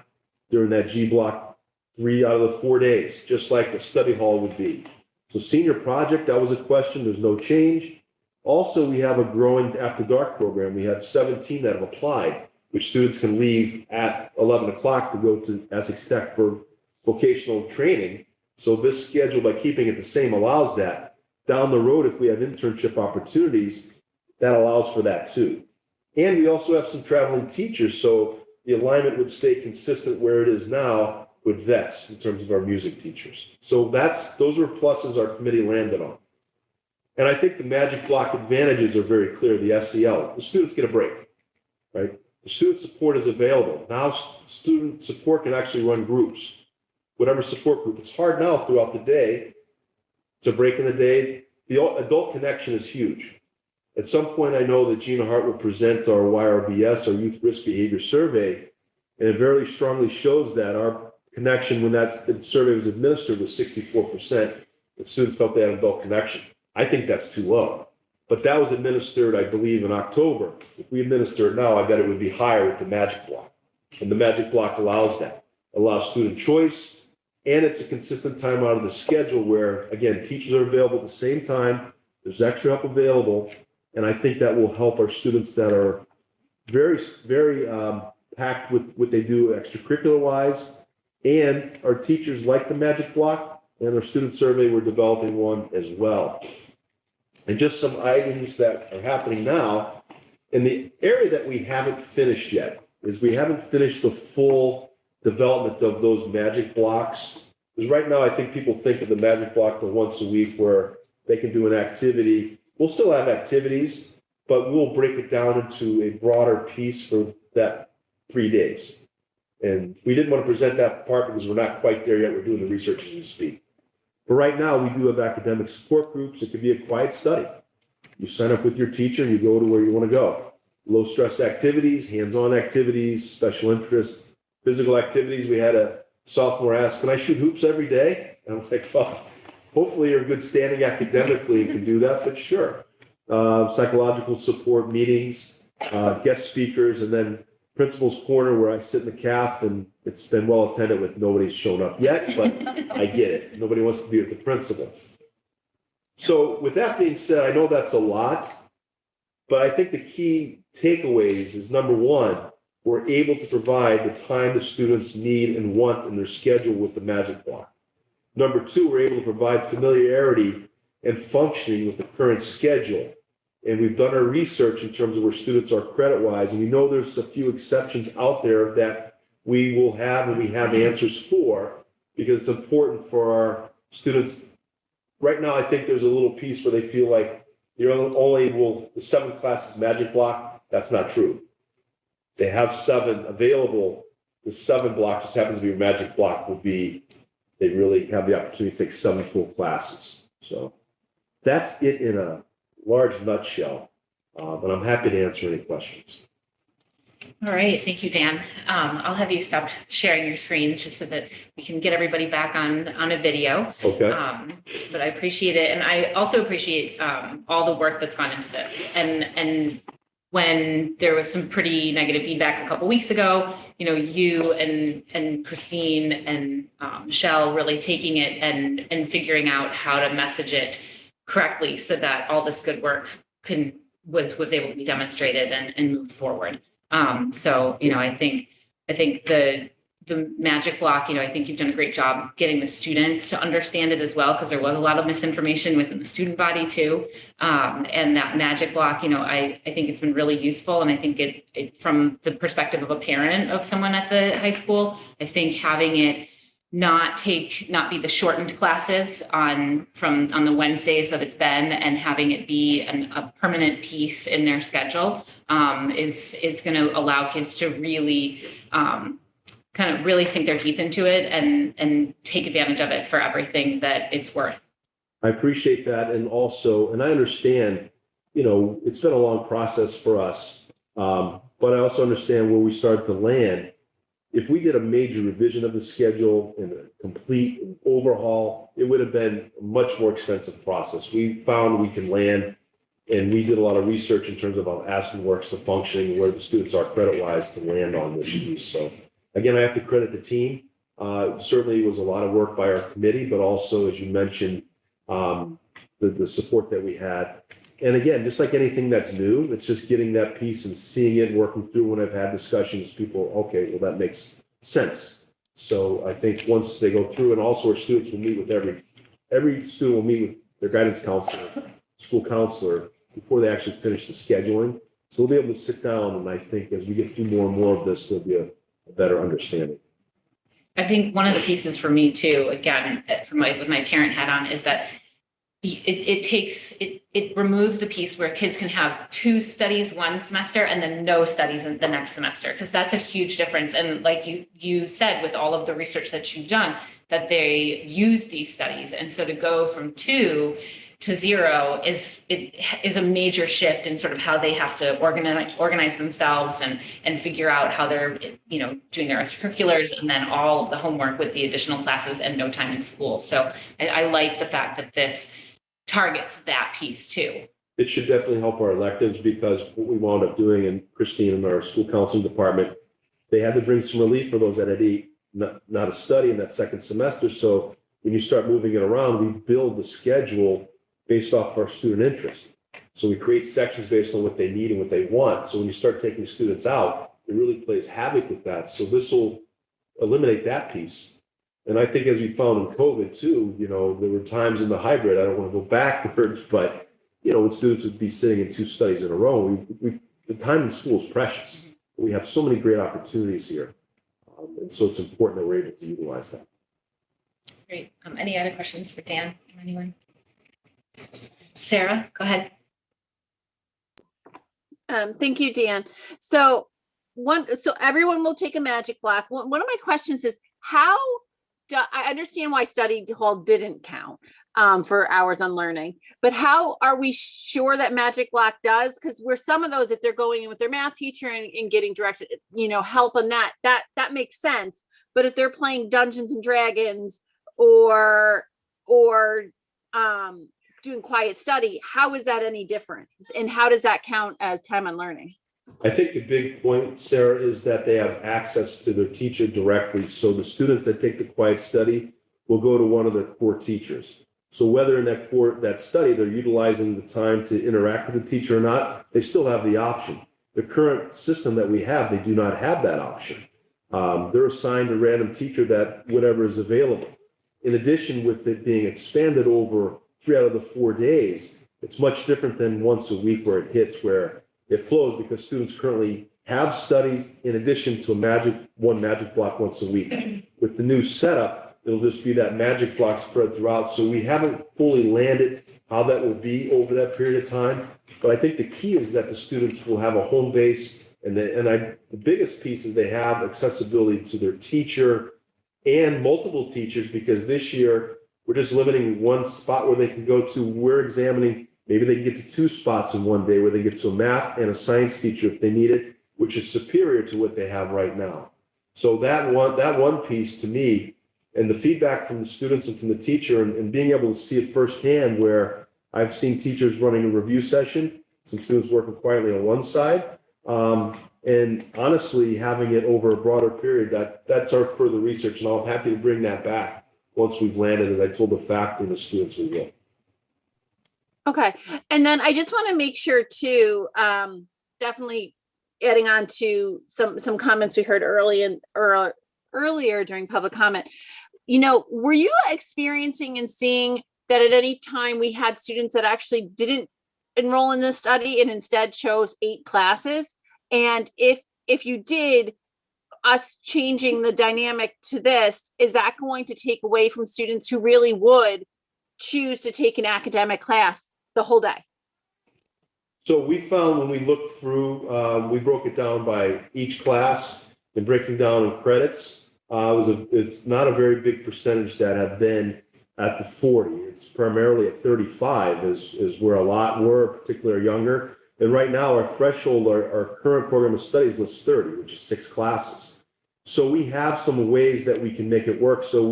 during that G block 3 out of the 4 days, just like the study hall would be. So senior project, that was a question. There's no change. Also, we have a growing after dark program. We have 17 that have applied, which students can leave at 11 o'clock to go to Essex Tech for vocational training. So this schedule, by keeping it the same, allows that. Down the road, if we have internship opportunities, that allows for that too. And we also have some traveling teachers, so the alignment would stay consistent where it is now with vets in terms of our music teachers. So those are pluses our committee landed on. And I think the magic block advantages are very clear, the SEL. The students get a break, right? The student support is available. Now student support can actually run groups, whatever support group. It's hard now throughout the day. It's a break in the day. The adult connection is huge. At some point, I know that Gina Hart will present our YRBS, our Youth Risk Behavior Survey, and it very strongly shows that our connection when that survey was administered was 64%. The students felt they had an adult connection. I think that's too low. But that was administered, I believe, in October. If we administer it now, I bet it would be higher with the Magic Block. And the Magic Block allows that. It allows student choice, and it's a consistent time out of the schedule where, again, teachers are available at the same time. There's extra help available. And I think that will help our students that are very, very packed with what they do extracurricular-wise. And our teachers like the Magic Block, and our student survey, we're developing one as well. And just some items that are happening now. In the area that we haven't finished yet is we haven't finished the full development of those Magic Blocks. Because right now, I think people think of the Magic Block the once a week where they can do an activity. We'll still have activities, but we'll break it down into a broader piece for that 3 days. And we didn't want to present that part because we're not quite there yet. We're doing the research as we speak. But right now, we do have academic support groups. It could be a quiet study. You sign up with your teacher, you go to where you want to go. Low stress activities, hands-on activities, special interest, physical activities. We had a sophomore ask, can I shoot hoops every day? And I'm like, well, hopefully you're good standing academically and can do that, but sure. Psychological support meetings, guest speakers, and then principal's corner where I sit in the caf, and it's been well attended with nobody's shown up yet, but I get it. Nobody wants to be with the principal. So with that being said, I know that's a lot, but I think the key takeaways is number one, we're able to provide the time the students need and want in their schedule with the Magic Block. Number two, we're able to provide familiarity and functioning with the current schedule. And we've done our research in terms of where students are credit-wise, and we know there's a few exceptions out there that we will have and we have answers for, because it's important for our students. Right now, I think there's a little piece where they feel like they're only the 7 classes Magic Block. That's not true. They have 7 available. The 7 block just happens to be a Magic Block would be, they really have the opportunity to take 7 full classes. So that's it in a large nutshell, but I'm happy to answer any questions. All right, thank you, Dan. I'll have you stop sharing your screen just so that we can get everybody back on a video. Okay. But I appreciate it, and I also appreciate all the work that's gone into this. And when there was some pretty negative feedback a couple weeks ago, you and Christine and Michelle really taking it and figuring out how to message it correctly so that all this good work was able to be demonstrated and moved forward. So, I think the Magic Block, I think you've done a great job getting the students to understand it as well, because there was a lot of misinformation within the student body too. And that Magic Block, I think it's been really useful. And I think it from the perspective of a parent of someone at the high school, I think having it not be the shortened classes on the Wednesdays that it's been, and having it be a permanent piece in their schedule is going to allow kids to really kind of really sink their teeth into it and take advantage of it for everything that it's worth. I appreciate that. And also, and I understand, it's been a long process for us, but I also understand where we started to land. If we did a major revision of the schedule and a complete overhaul, it would have been a much more extensive process. We found we can land, and we did a lot of research in terms of how Aspen works, the functioning, where the students are credit-wise to land on this piece. So again, I have to credit the team. Certainly it was a lot of work by our committee, but also, as you mentioned, the support that we had. And again, just like anything that's new, it's just getting that piece and seeing it, working through. When I've had discussions, people, okay, well, that makes sense. So I think once they go through, and also our students will meet with every student will meet with their guidance counselor, school counselor, before they actually finish the scheduling. So we'll be able to sit down, and I think as we get through more and more of this, there'll be a better understanding. I think one of the pieces for me too, again, with my parent hat on, is that it removes the piece where kids can have 2 studies one semester and then no studies in the next semester, because that's a huge difference. And like you said, with all of the research that you've done, that they use these studies. And so to go from 2 to 0 is a major shift in sort of how they have to organize themselves and figure out how they're, doing their extracurriculars and then all of the homework with the additional classes and no time in school. So I like the fact that this targets that piece too. It should definitely help our electives, because what we wound up doing, and Christine in our school counseling department, they had to bring some relief for those that had not a study in that second semester. So when you start moving it around, we build the schedule based off our student interest. So we create sections based on what they need and what they want. So when you start taking students out, it really plays havoc with that. So this will eliminate that piece. And I think, as we found in COVID too, there were times in the hybrid, I don't want to go backwards, but when students would be sitting in 2 studies in a row, the time in school is precious. We have so many great opportunities here. And so it's important that we're able to utilize that. Great. Any other questions for Dan from anyone? Sarah, go ahead. Thank you, Dan. So everyone will take a magic block. One of my questions is, I understand why study hall didn't count for hours on learning, but how are we sure that magic block does? Because we're some of those, if they're going in with their math teacher and getting directed, help on that makes sense. But if they're playing Dungeons and Dragons or doing quiet study, how is that any different? And how does that count as time on learning? I think the big point, Sarah, is that they have access to their teacher directly. So the students that take the quiet study will go to one of their core teachers. So whether in that study they're utilizing the time to interact with the teacher or not, they still have the option. The current system that we have, they do not have that option. They're assigned a random teacher that whatever is available. In addition, with it being expanded over 3 out of the 4 days, it's much different than once a week where it hits, where it flows, because students currently have studies in addition to one magic block once a week. With the new setup, it'll just be that magic block spread throughout. So we haven't fully landed how that will be over that period of time. But I think the key is that the students will have a home base, and the biggest piece is they have accessibility to their teacher and multiple teachers, because this year we're just limiting one spot where they can go to. We're examining, maybe they can get to 2 spots in one day where they get to a math and a science teacher if they need it, which is superior to what they have right now. So that one piece to me, and the feedback from the students and from the teacher, and being able to see it firsthand, where I've seen teachers running a review session, some students working quietly on one side, and honestly having it over a broader period, that's our further research, and I'm happy to bring that back once we've landed. As I told the faculty and the students, we will. Okay. And then I just want to make sure too, definitely adding on to some comments we heard earlier during public comment. Were you experiencing and seeing that at any time we had students that actually didn't enroll in this study and instead chose 8 classes? And if you did, us changing the dynamic to this, is that going to take away from students who really would choose to take an academic class the whole day? So we found, when we looked through, we broke it down by each class and breaking down in credits. It's not a very big percentage that have been at the 40. It's primarily at 35 is where a lot were, particularly younger. And right now our threshold, our current program of studies lists 30, which is 6 classes. So we have some ways that we can make it work. So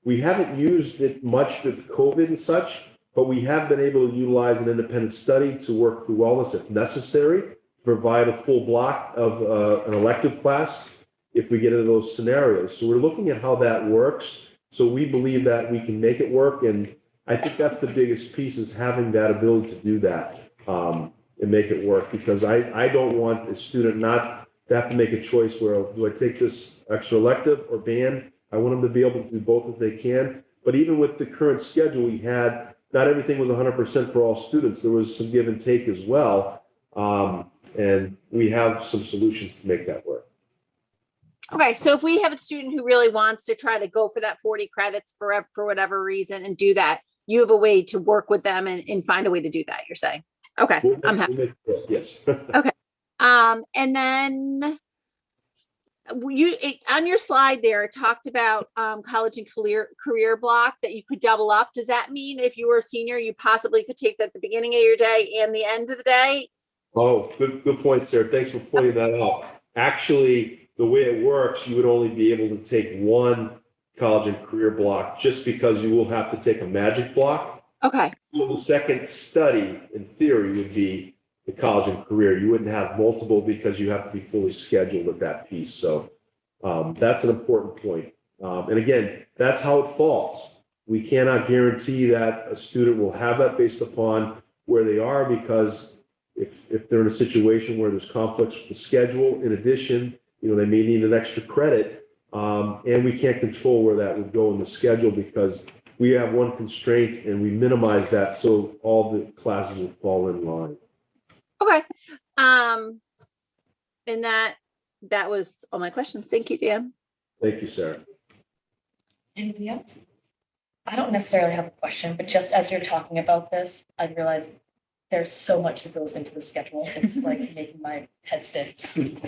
we haven't used it much with COVID and such, but we have been able to utilize an independent study to work through wellness if necessary, to provide a full block of an elective class if we get into those scenarios. So we're looking at how that works. So we believe that we can make it work. And I think that's the biggest piece, is having that ability to do that and make it work, because I don't want a student not to have to make a choice where, do I take this extra elective or band? I want them to be able to do both if they can. But even with the current schedule we had, not everything was 100% for all students. There was some give and take as well. And we have some solutions to make that work. Okay, so if we have a student who really wants to try to go for that 40 credits for whatever reason and do that, you have a way to work with them and find a way to do that, you're saying? Okay, I'm happy. Yes. Okay. And then on your slide there, it talked about college and career block that you could double up. Does that mean if you were a senior, you possibly could take that at the beginning of your day and the end of the day? Oh, good point, Sarah. Thanks for pointing that out. Actually, the way it works, you would only be able to take one college and career block just because you will have to take a magic block. Okay. So the second study, in theory, would be the college and career. You wouldn't have multiple because you have to be fully scheduled at that piece. So that's an important point. And again, that's how it falls. We cannot guarantee that a student will have that based upon where they are, because if they're in a situation where there's conflicts with the schedule, in addition, they may need an extra credit, and we can't control where that would go in the schedule because we have one constraint and we minimize that so all the classes will fall in line. Okay. And that was all my questions. Thank you, Dan. Thank you, Sarah. Anybody else? I don't necessarily have a question, but just as you're talking about this, I realized there's so much that goes into the schedule. It's like making my head spin.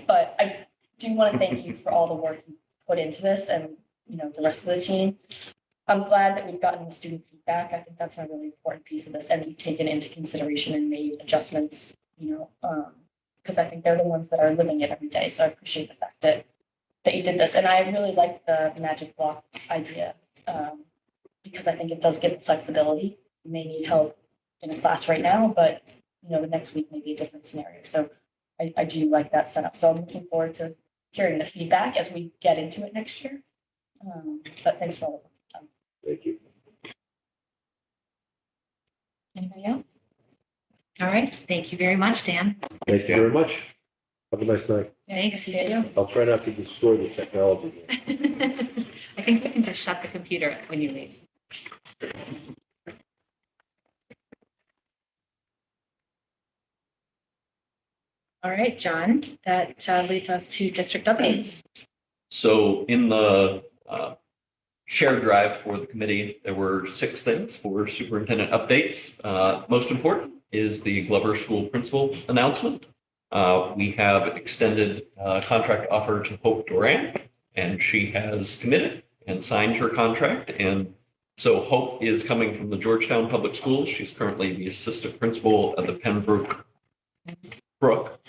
But I do want to thank you for all the work you put into this and, the rest of the team. I'm glad that we've gotten the student feedback. I think that's a really important piece of this, and you've taken into consideration and made adjustments, because I think they're the ones that are living it every day. So I appreciate the fact that you did this. And I really like the magic block idea, because I think it does give flexibility. You may need help in a class right now, but the next week may be a different scenario. So I do like that setup. So I'm looking forward to hearing the feedback as we get into it next year. But thanks for all the work you've done. Thank you. Anybody else? All right. Thank you very much, Dan. Thank you very much. Have a nice night. Thanks, you too. I'll try not to destroy the technology. I think we can just shut the computer when you leave. All right, John, that leads us to district updates. So in the shared drive for the committee, there were 6 things for superintendent updates. Most important is the Glover School principal announcement. We have extended contract offer to Hope Duran, and she has committed and signed her contract. And so Hope is coming from the Georgetown Public Schools. She's currently the assistant principal at the Pembroke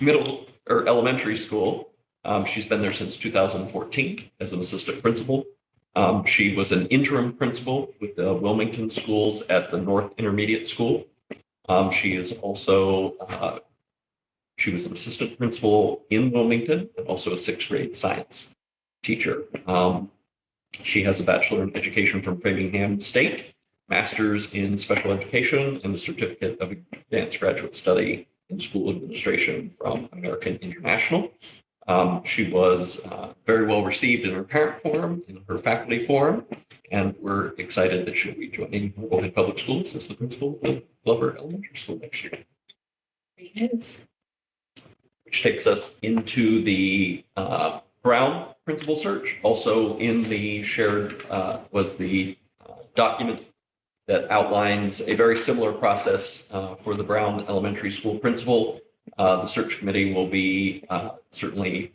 Middle or Elementary School. She's been there since 2014 as an assistant principal. She was an interim principal with the Wilmington schools at the North Intermediate School. She is also, she was an assistant principal in Wilmington and also a 6th grade science teacher. She has a Bachelor in Education from Framingham State, Master's in Special Education, and a Certificate of Advanced Graduate Study in School Administration from American International. She was very well received in her parent forum, in her faculty forum, and we're excited that she'll be joining Wilmington Public Schools as the principal of Glover Elementary School next year. Great news. Which takes us into the Brown principal search. Also in the shared was the document that outlines a very similar process for the Brown Elementary School principal. The search committee will be certainly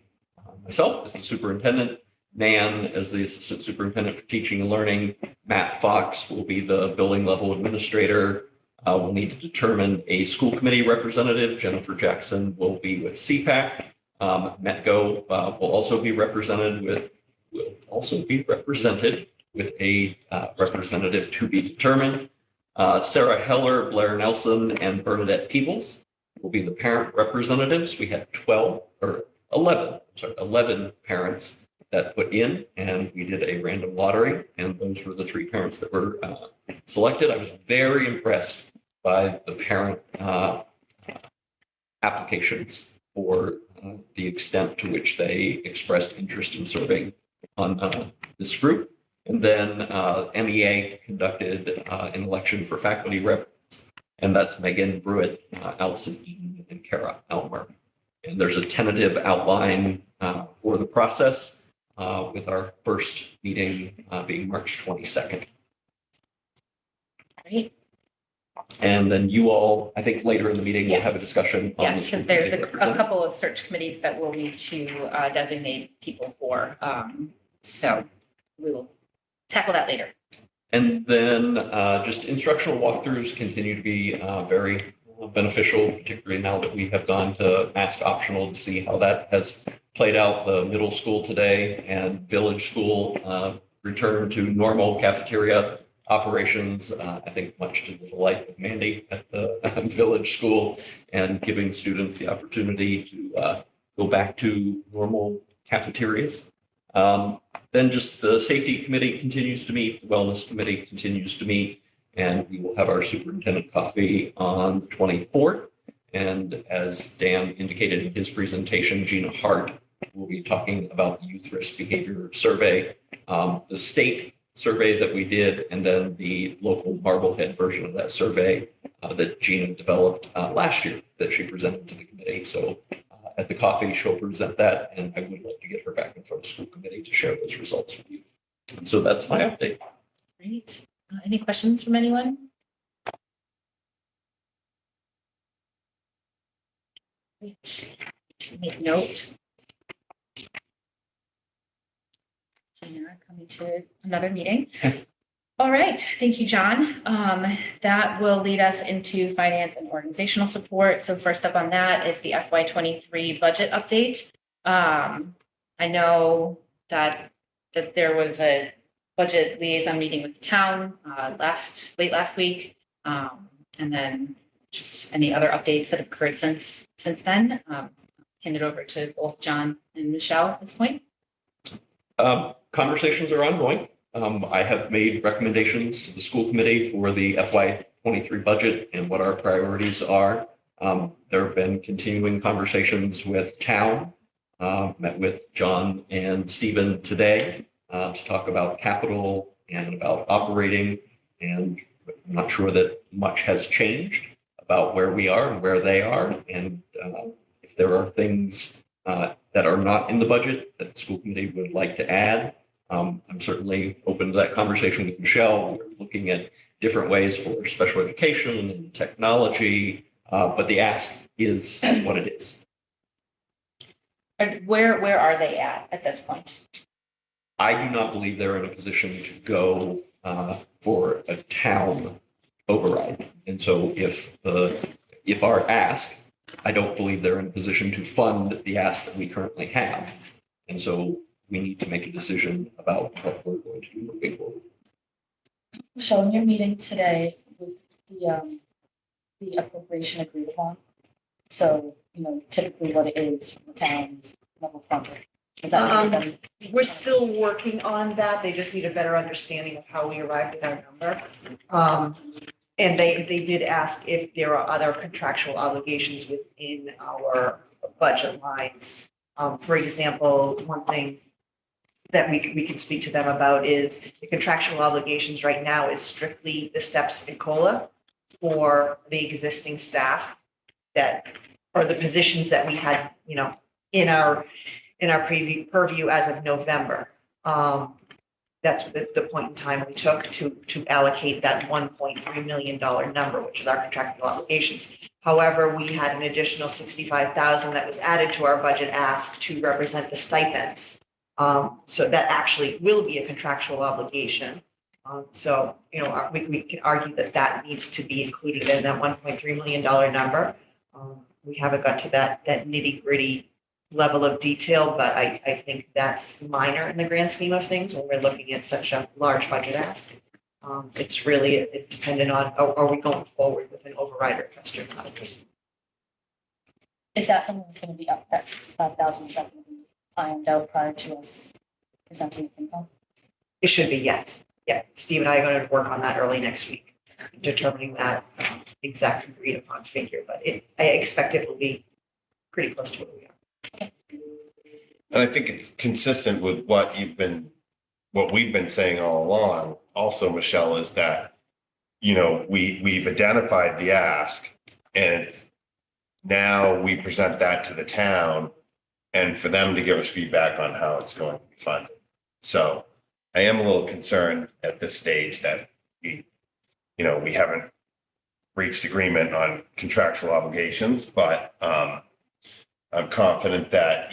myself as the superintendent, Nan as the assistant superintendent for teaching and learning, Matt Fox will be the building level administrator. We'll need to determine a school committee representative. Jennifer Jackson will be with CPAC. METCO will also be represented with a representative to be determined. Sarah Heller, Blair Nelson, and Bernadette Peebles will be the parent representatives. We had 11 parents that put in, and we did a random lottery, and those were the 3 parents that were selected. I was very impressed by the parent applications for the extent to which they expressed interest in serving on this group. And then MEA conducted an election for faculty reps, and that's Megan Brewitt, Allison Eaton, and Kara Elmer. And there's a tentative outline for the process with our first meeting being March 22nd. Great. And then you all, I think later in the meeting, we'll have a Yes. discussion on the Yes, school because there's committee a representative. couple of search committees that we'll need to designate people for. So we will tackle that later. And then just instructional walkthroughs continue to be very beneficial, particularly now that we have gone to mask optional to see how that has played out. The middle school today and village school return to normal cafeteria operations, I think much to the delight of Mandy at the village school, and giving students the opportunity to go back to normal cafeterias. Then just the safety committee continues to meet, the wellness committee continues to meet, and we will have our superintendent coffee on the 24th. And as Dan indicated in his presentation, Gina Hart will be talking about the youth risk behavior survey, the state survey that we did, and then the local Marblehead version of that survey that Gina developed last year that she presented to the committee. So at the coffee, she'll present that, and I would like to get her back in front of the school committee to share those results with you. And so that's my update. Great. Any questions from anyone? Great. Make note. Gina coming to another meeting. All right, thank you, John. That will lead us into finance and organizational support. So first up on that is the FY23 budget update. I know that there was a budget liaison meeting with the town late last week, and then just any other updates that have occurred since then. Hand it over to both John and Michelle at this point. Conversations are ongoing. I have made recommendations to the school committee for the FY23 budget and what our priorities are. There have been continuing conversations with town. Met with John and Stephen today to talk about capital and about operating. And I'm not sure that much has changed about where we are and where they are. And if there are things that are not in the budget that the school committee would like to add, I'm certainly open to that conversation with Michelle. We're looking at different ways for special education and technology, but the ask is what it is. And where are they at this point? I do not believe they're in a position to go for a town override. And so if our ask, I don't believe they're in a position to fund the ask that we currently have. And so we need to make a decision about what we're going to do moving forward. Michelle, in your meeting today, was the appropriation agreed upon? So, typically what it is from the town's level funds. Is that We're still working on that. They just need a better understanding of how we arrived at our number. And they did ask if there are other contractual obligations within our budget lines. For example, one thing that we can speak to them about is the contractual obligations right now is strictly the steps in COLA for the existing staff that, or the positions that we had, in our purview as of November. That's the point in time we took to allocate that $1.3 million number, which is our contractual obligations. However, we had an additional $65,000 that was added to our budget ask to represent the stipends. So that actually will be a contractual obligation. So, we can argue that needs to be included in that $1.3 million number. We haven't got to that nitty gritty level of detail, but I think that's minor in the grand scheme of things when we're looking at such a large budget ask. It's really dependent on, are we going forward with an override request or not? Is that something that's going to be up, that 65,000, is that going to be ironed out prior to us presenting income? It should be, yes. Yeah, Steve and I are going to work on that early next week, determining that exact agreed upon figure, but I expect it will be pretty close to where we are. And I think it's consistent with what we've been saying all along. Also, Michelle, is that, we've identified the ask and now we present that to the town and for them to give us feedback on how it's going to be funded. So I am a little concerned at this stage that we haven't reached agreement on contractual obligations, but I'm confident that,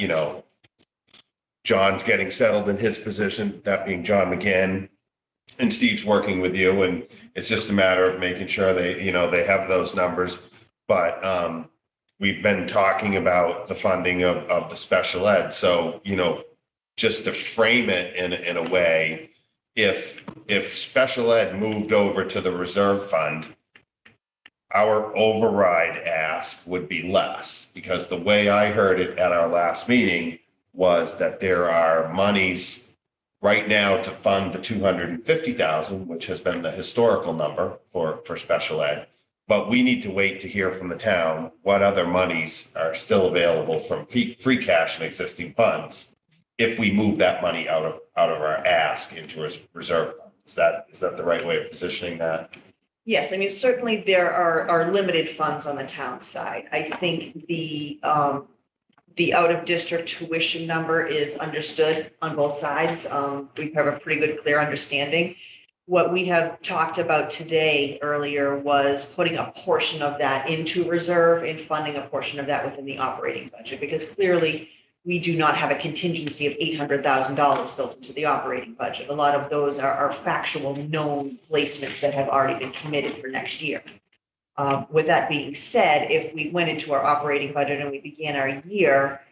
John's getting settled in his position, that being John McGinn, and Steve's working with you, and it's just a matter of making sure they have those numbers. But we've been talking about the funding of the special ed. So, just to frame it in a way, if special ed moved over to the reserve fund, our override ask would be less, because the way I heard it at our last meeting was that there are monies right now to fund the 250,000, which has been the historical number for special ed. But we need to wait to hear from the town what other monies are still available from free cash and existing funds if we move that money out of our ask into a reserve fund. Is that the right way of positioning that? Yes, I mean, certainly there are limited funds on the town side. I think the out-of-district tuition number is understood on both sides. We have a pretty good, clear understanding. What we have talked about today earlier was putting a portion of that into reserve and funding a portion of that within the operating budget, because clearly we do not have a contingency of $800,000 built into the operating budget. A lot of those are factual known placements that have already been committed for next year. With that being said, if we went into our operating budget and we began our year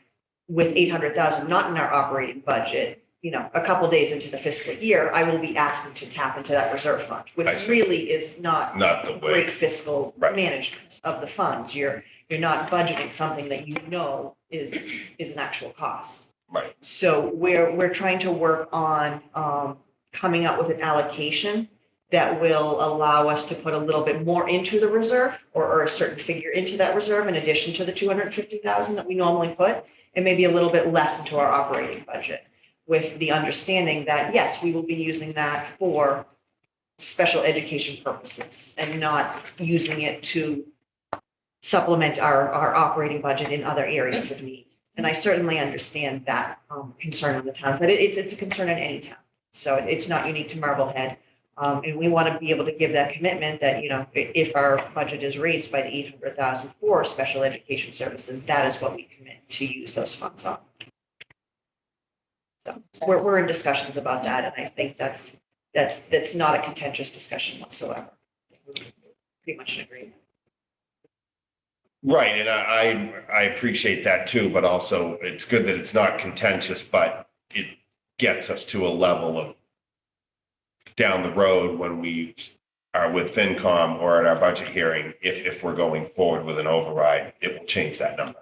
with $800,000 not in our operating budget, a couple of days into the fiscal year, I will be asking to tap into that reserve fund, which really is not the way. Great fiscal management of the funds. You're not budgeting something that is an actual cost. Right. So we're trying to work on coming up with an allocation that will allow us to put a little bit more into the reserve or a certain figure into that reserve in addition to the 250,000 that we normally put, and maybe a little bit less into our operating budget, with the understanding that, yes, we will be using that for special education purposes and not using it to supplement our operating budget in other areas of need. And I certainly understand that concern on the town side. It's a concern in any town. So it's not unique to Marblehead. And we want to be able to give that commitment that, if our budget is raised by the 800,000 for special education services, that is what we commit to use those funds on. So we're in discussions about that. And I think that's not a contentious discussion whatsoever. We're pretty much in agreement. Right, and I appreciate that too, but also it's good that it's not contentious, but it gets us to a level of down the road when we are with FinCom or at our budget hearing, if we're going forward with an override, it will change that number.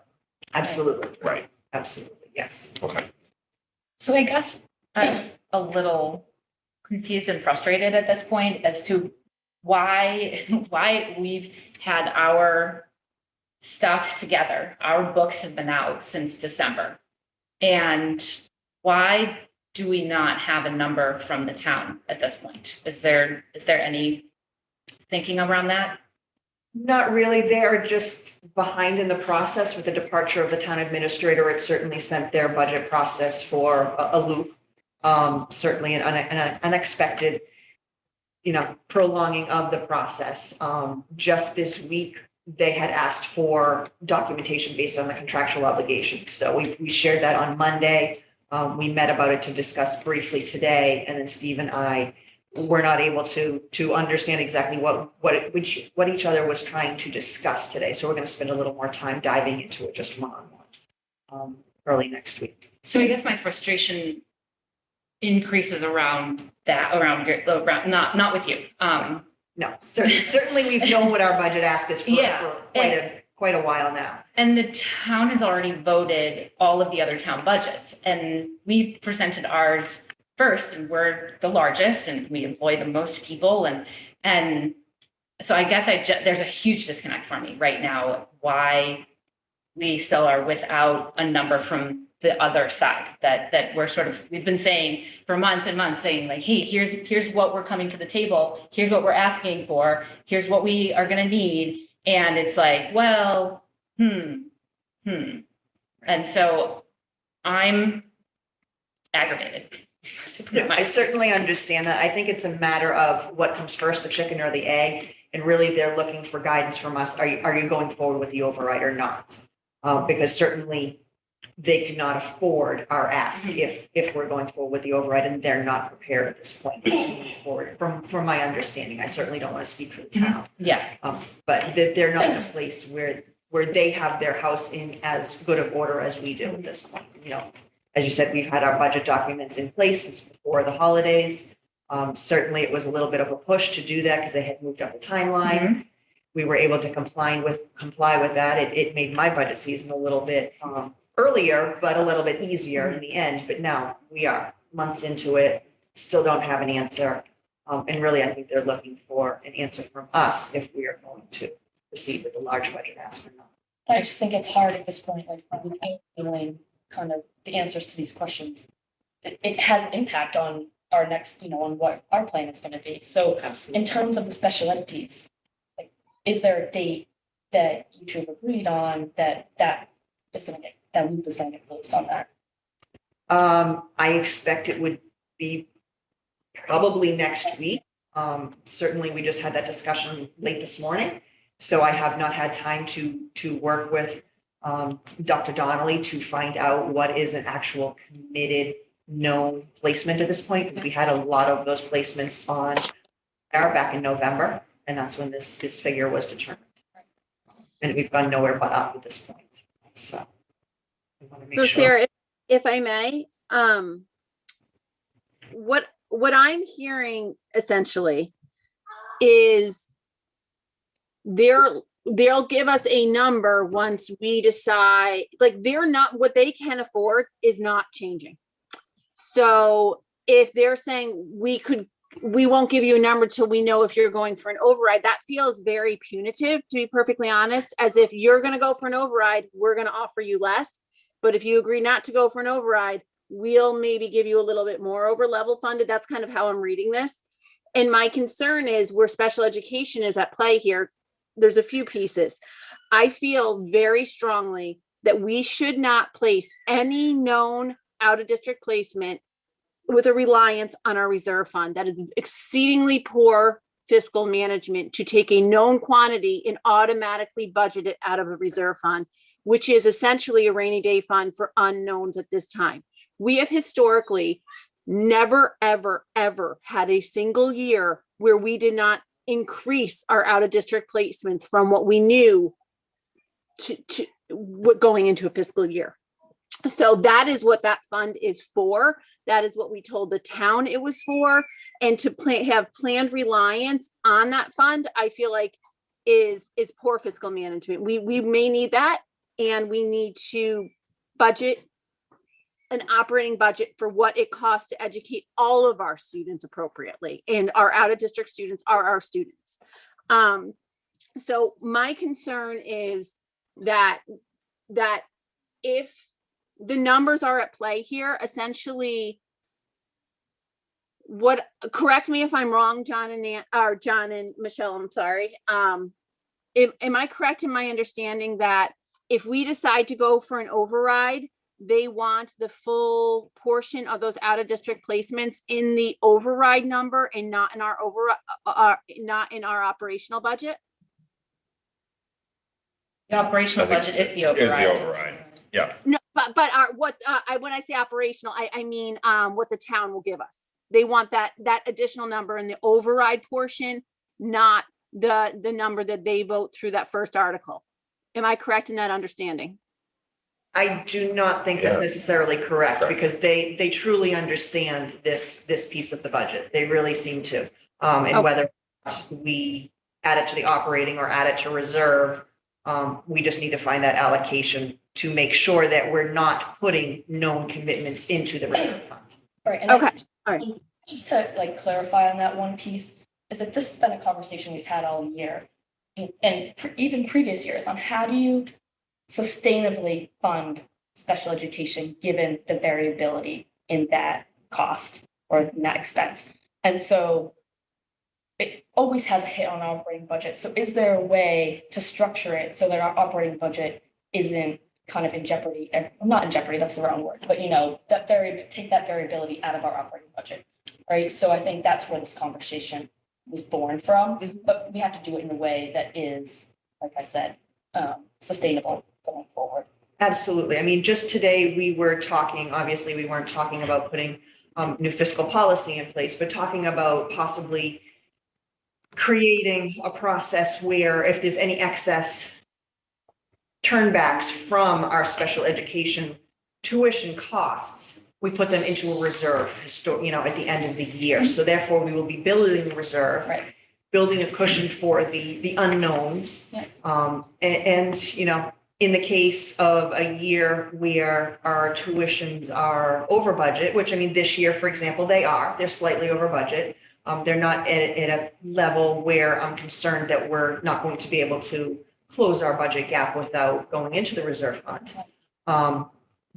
Absolutely. Right. Absolutely, yes. Okay. So I guess I'm a little confused and frustrated at this point as to why we've had our stuff together. Our books have been out since December. And why do we not have a number from the town at this point? Is there any thinking around that? Not really. They are just behind in the process with the departure of the town administrator. It certainly sent their budget process for a loop. Certainly an unexpected, prolonging of the process. Just this week, they had asked for documentation based on the contractual obligations. So we shared that on Monday. We met about it to discuss briefly today, and then Steve and I were not able to understand exactly what each other was trying to discuss today. So we're going to spend a little more time diving into it just one-on-one early next week. So I guess my frustration increases around that, around not with you. No, certainly we've known what our budget ask is for quite a while now. And the town has already voted all of the other town budgets, and we presented ours first, and we're the largest, and we employ the most people, and so I guess there's a huge disconnect for me right now why we still are without a number from the other side that we've been saying for months and months, saying like, hey, here's what we're coming to the table, here's what we're asking for, here's what we are going to need, and it's like, well, and so I'm aggravated. I certainly understand that. I think it's a matter of what comes first, the chicken or the egg. And really, they're looking for guidance from us. Are you going forward with the override or not? Because certainly they cannot afford our ask if we're going forward with the override, and they're not prepared at this point to move forward. From my understanding, I certainly don't want to speak for the town. Yeah. But they're not in a place where they have their house in as good of order as we do at this point. You know, as you said, we've had our budget documents in place since before the holidays. Certainly, it was a little bit of a push to do that because they had moved up the timeline. We were able to comply with that. It made my budget season a little bit earlier, but a little bit easier in the end. But now we are months into it, still don't have an answer. And really, I think they're looking for an answer from us if we are going to proceed with the large budget ask or not. I just think it's hard at this point, like knowing kind of the answers to these questions. It has an impact on our next, on what our plan is going to be. So Absolutely. in terms of the special ed piece, like, is there a date that you two have agreed on that loop is going to get closed on that? I expect it would be probably next week. Certainly, we just had that discussion late this morning. So I have not had time to work with Dr. Donnelly to find out what is an actual committed known placement at this point, because we had a lot of those placements on back in November, and that's when this figure was determined. And we've gone nowhere but up at this point. So we want to make So sure. Sarah, if I may, what I'm hearing essentially is they'll give us a number once we decide, like, they're not, what they can afford is not changing. So if they're saying we won't give you a number till we know if you're going for an override, that feels very punitive, to be perfectly honest, as if you're going to go for an override, we're going to offer you less. But if you agree not to go for an override, we'll maybe give you a little bit more over level funded. That's kind of how I'm reading this. And my concern is where special education is at play here. There's a few pieces. I feel very strongly that we should not place any known out of district placement with a reliance on our reserve fund. That is exceedingly poor fiscal management to take a known quantity and automatically budget it out of a reserve fund, which is essentially a rainy day fund for unknowns at this time. We have historically never, ever, ever had a single year where we did not increase our out of district placements from what we knew to what going into a fiscal year. So that is what that fund is for. That is what we told the town it was for. And to have planned reliance on that fund, I feel like is poor fiscal management. We may need that, and we need to budget an operating budget for what it costs to educate all of our students appropriately. And our out of district students are our students. So my concern is that if the numbers are at play here, essentially, correct me if I'm wrong, John and Michelle, I'm sorry. Am I correct in my understanding that if we decide to go for an override, they want the full portion of those out of district placements in the override number and not in our not in our operational budget? The operational budget is the override. Is the override. Yeah. No, but when I say operational, I mean what the town will give us. They want that additional number in the override portion, not the number that they vote through that first article. Am I correct in that understanding? I do not think that's necessarily correct, because they truly understand this piece of the budget. They really seem to. And whether we add it to the operating or add it to reserve, we just need to find that allocation to make sure that we're not putting known commitments into the reserve fund. Right. And Okay. All right. Just to clarify on that one piece, is that this has been a conversation we've had all year, and even previous years, on how do you sustainably fund special education given the variability in that cost or in that expense. And so it always has a hit on our operating budget. So is there a way to structure it so that our operating budget isn't kind of in jeopardy? Not in jeopardy, that's the wrong word, but take that variability out of our operating budget, right? So I think that's where this conversation was born from, Mhm. but we have to do it in a way that is, like I said, sustainable going forward. Absolutely. I mean, just today, we were talking, obviously, we weren't talking about putting new fiscal policy in place, but talking about possibly creating a process where if there's any excess turnbacks from our special education tuition costs, we put them into a reserve, at the end of the year. So therefore, we will be building a reserve, Right. building a cushion for the unknowns. Yeah. And, in the case of a year where our tuitions are over budget, which I mean, this year, for example, they're slightly over budget. They're not at a level where I'm concerned that we're not going to be able to close our budget gap without going into the reserve fund.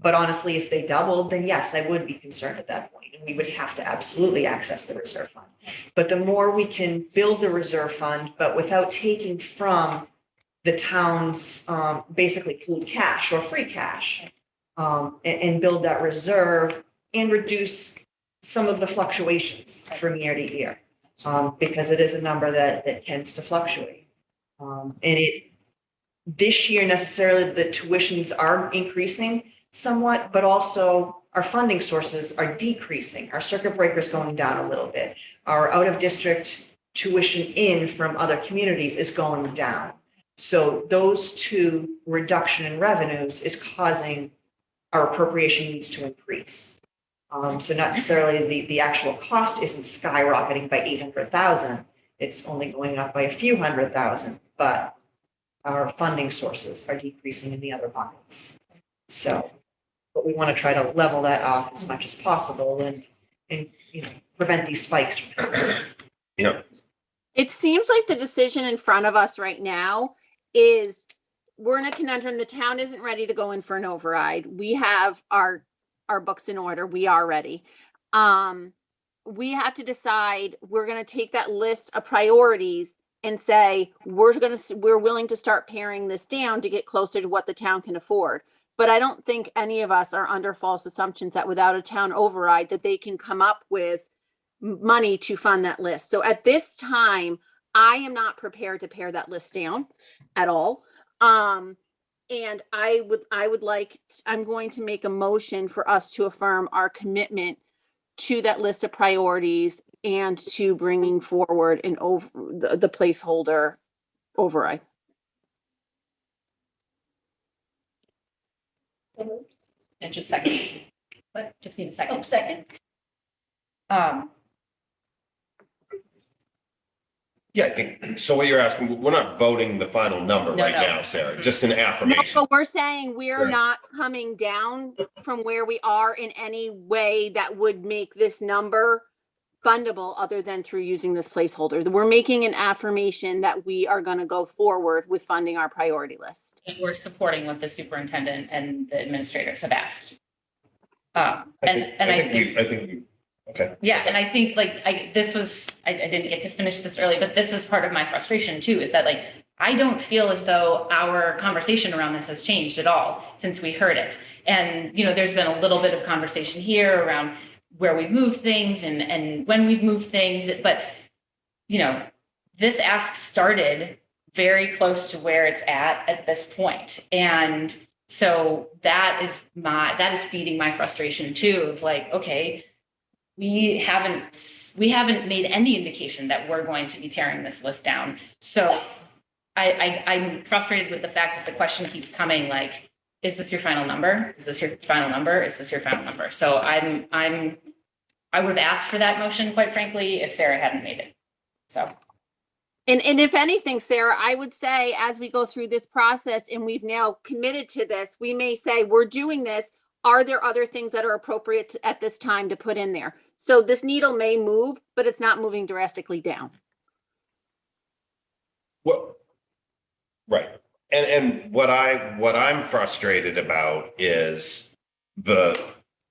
But honestly, if they doubled, then yes, I would be concerned at that point, and we would have to absolutely access the reserve fund. But the more we can build the reserve fund, but without taking from the town's basically pooled cash or free cash, and build that reserve and reduce some of the fluctuations from year to year, because it is a number that tends to fluctuate. This year necessarily, the tuitions are increasing somewhat, but also our funding sources are decreasing. Our circuit breaker is going down a little bit. Our out-of-district tuition in from other communities is going down. So those two reduction in revenues is causing our appropriation needs to increase. So not necessarily the actual cost isn't skyrocketing by 800,000. It's only going up by a few $100,000, but our funding sources are decreasing in the other buckets. So, but we want to try to level that off as much as possible and prevent these spikes. Yeah. It seems like the decision in front of us right now is we're in a conundrum. The town isn't ready to go in for an override. We have our books in order. We are ready. We have to decide, we're going to take that list of priorities and say, we're willing to start paring this down to get closer to what the town can afford. But I don't think any of us are under false assumptions that without a town override, that they can come up with money to fund that list. So at this time, I am not prepared to pare that list down at all. And I'm going to make a motion for us to affirm our commitment to that list of priorities and to bringing forward the placeholder override. And just second. But just need a second. Oh, second. Yeah, I think, so what you're asking, we're not voting the final number No, right no. now, Sarah, just an No, affirmation. but we're saying we're Right. not coming down from where we are in any way that would make this number fundable other than through using this placeholder. We're making an affirmation that we are going to go forward with funding our priority list. And we're supporting what the superintendent and the administrators have asked. I think, okay. Yeah, and I think I didn't get to finish this early, but this is part of my frustration too, is that I don't feel as though our conversation around this has changed at all since we heard it. And, there's been a little bit of conversation here around where we've moved things and when we've moved things, but, this ask started very close to where it's at this point. And so that is feeding my frustration too, of okay, we haven't made any indication that we're going to be paring this list down. So I'm frustrated with the fact that the question keeps coming, is this your final number? Is this your final number? Is this your final number? So I would have asked for that motion, quite frankly, if Sarah hadn't made it. So. And if anything, Sarah, I would say as we go through this process and we've now committed to this, we may say we're doing this. Are there other things that are appropriate at this time to put in there? So this needle may move, but it's not moving drastically down. Well, right. And what I'm frustrated about is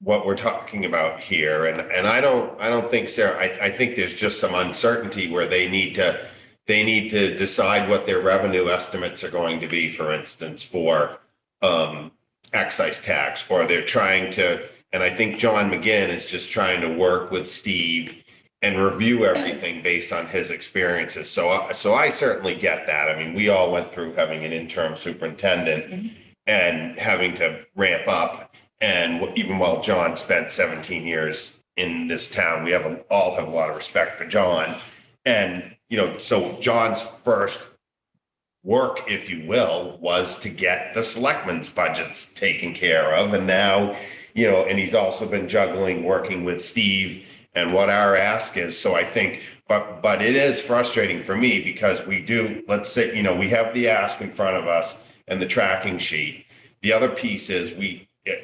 what we're talking about here. And I don't think, Sarah, I think there's just some uncertainty where they need to decide what their revenue estimates are going to be, for instance, for excise tax, or they're trying to, and I think John McGinn is just trying to work with Steve and review everything based on his experiences. So I certainly get that. I mean, we all went through having an interim superintendent and having to ramp up. And even while John spent 17 years in this town, we all have a lot of respect for John. And, so John's first work, if you will, was to get the selectmen's budgets taken care of. And now, and he's also been juggling, working with Steve and what our ask is. So I think, but it is frustrating for me because let's say, we have the ask in front of us and the tracking sheet. The other piece is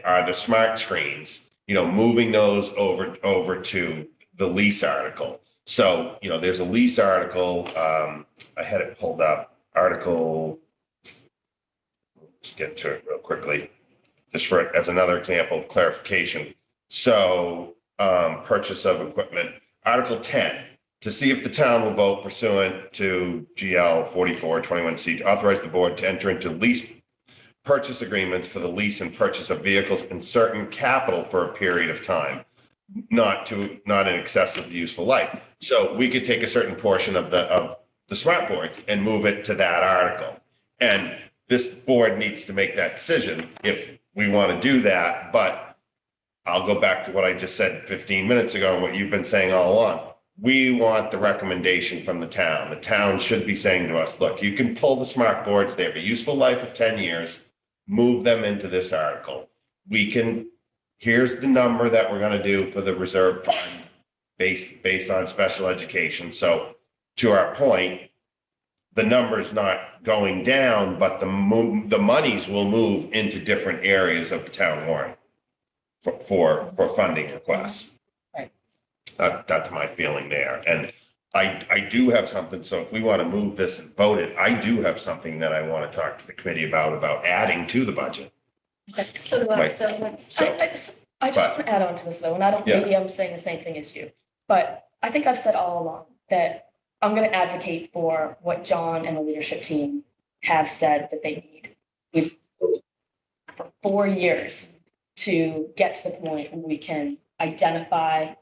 are the smart screens, moving those over to the lease article. So, there's a lease article, I had it pulled up, article, let's get to it real quickly, just as another example of clarification. So, purchase of equipment, Article 10, to see if the town will vote pursuant to GL 4421C to authorize the board to enter into lease purchase agreements for the lease and purchase of vehicles and certain capital for a period of time, not in excess of the useful life. So we could take a certain portion of the smart boards and move it to that article. And this board needs to make that decision if we want to do that. But I'll go back to what I just said 15 minutes ago and what you've been saying all along. We want the recommendation from the town. The town should be saying to us, look, you can pull the smart boards. They have a useful life of 10 years. Move them into this article. Here's the number that we're going to do for the reserve fund based on special education. So to our point, the number's not going down, but the monies will move into different areas of the town warrant for funding requests. Right. That's my feeling there. And I do have something. So if we want to move this and vote it, I do have something that I want to talk to the committee about adding to the budget. So do I. Right. So I just want to add on to this though, and maybe I'm saying the same thing as you, but I think I've said all along that I'm going to advocate for what John and the leadership team have said that they need. We've for 4 years to get to the point where we can identify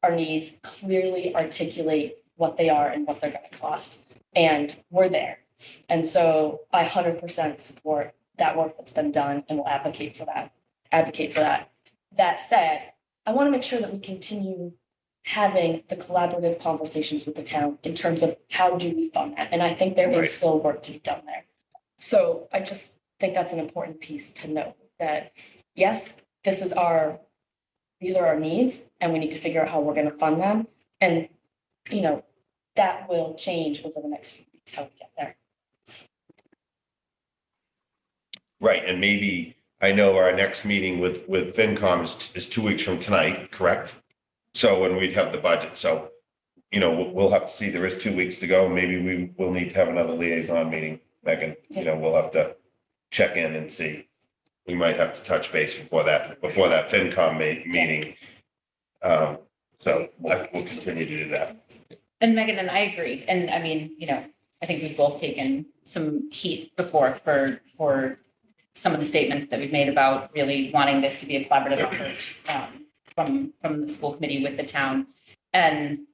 our needs, clearly articulate what they are and what they're going to cost. And we're there. And so I 100% support that work that's been done and will advocate for that. That said, I want to make sure that we continue having the collaborative conversations with the town in terms of how do we fund that. And I think there is still work to be done there. So I just think that's an important piece to know that, yes, these are our needs and we need to figure out how we're going to fund them. And, that will change over the next few weeks, how we get there. Right. And maybe I know our next meeting with FinCom is 2 weeks from tonight, correct? So when we'd have the budget. So, we'll have to see. There is 2 weeks to go. Maybe we will need to have another liaison meeting, Megan. We'll have to check in and see. We might have to touch base before that FinCom meeting. So we'll continue to do that. And Megan and I agree. And I mean, I think we've both taken some heat before for some of the statements that we've made about really wanting this to be a collaborative effort from the school committee with the town. And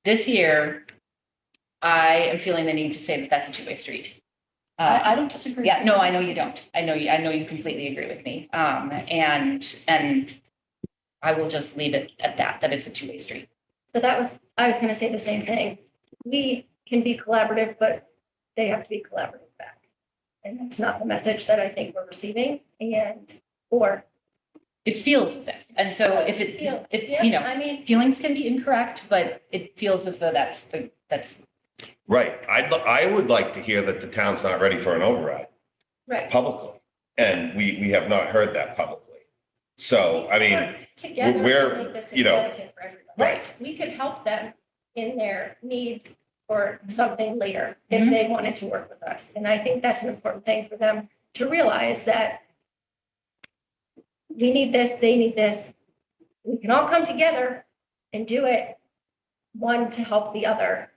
this year, I am feeling the need to say that that's a two-way street. I don't disagree. Yeah, no, I know you don't. I know you completely agree with me. And I will just leave it at that it's a two-way street. So I was going to say the same thing. We can be collaborative, but they have to be collaborative back. And that's not the message that I think we're receiving. Or it feels as if, and so if I mean, feelings can be incorrect, but it feels as though that's right. I would like to hear that the town's not ready for an override. Right. Publicly. And we have not heard that publicly. So, I mean, together we're, make this benefit for everybody. Right. We could help them in their need for something later if they wanted to work with us. And I think that's an important thing for them to realize that we need this, they need this. We can all come together and do it, one to help the other,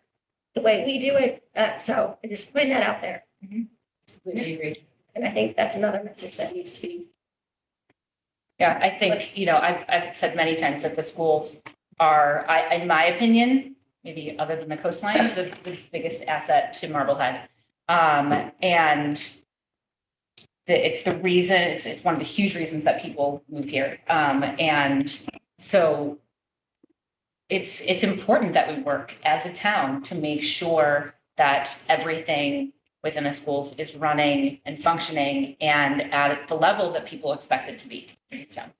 the way we do it. So I just putting that out there. Completely agreed. And I think that's another message that needs to be. Yeah, I think, I've said many times that the schools are, in my opinion, maybe other than the coastline, the biggest asset to Marblehead. And it's the reason, it's one of the huge reasons that people move here. And so it's important that we work as a town to make sure that everything within the schools is running and functioning and at the level that people expect it to be in the town.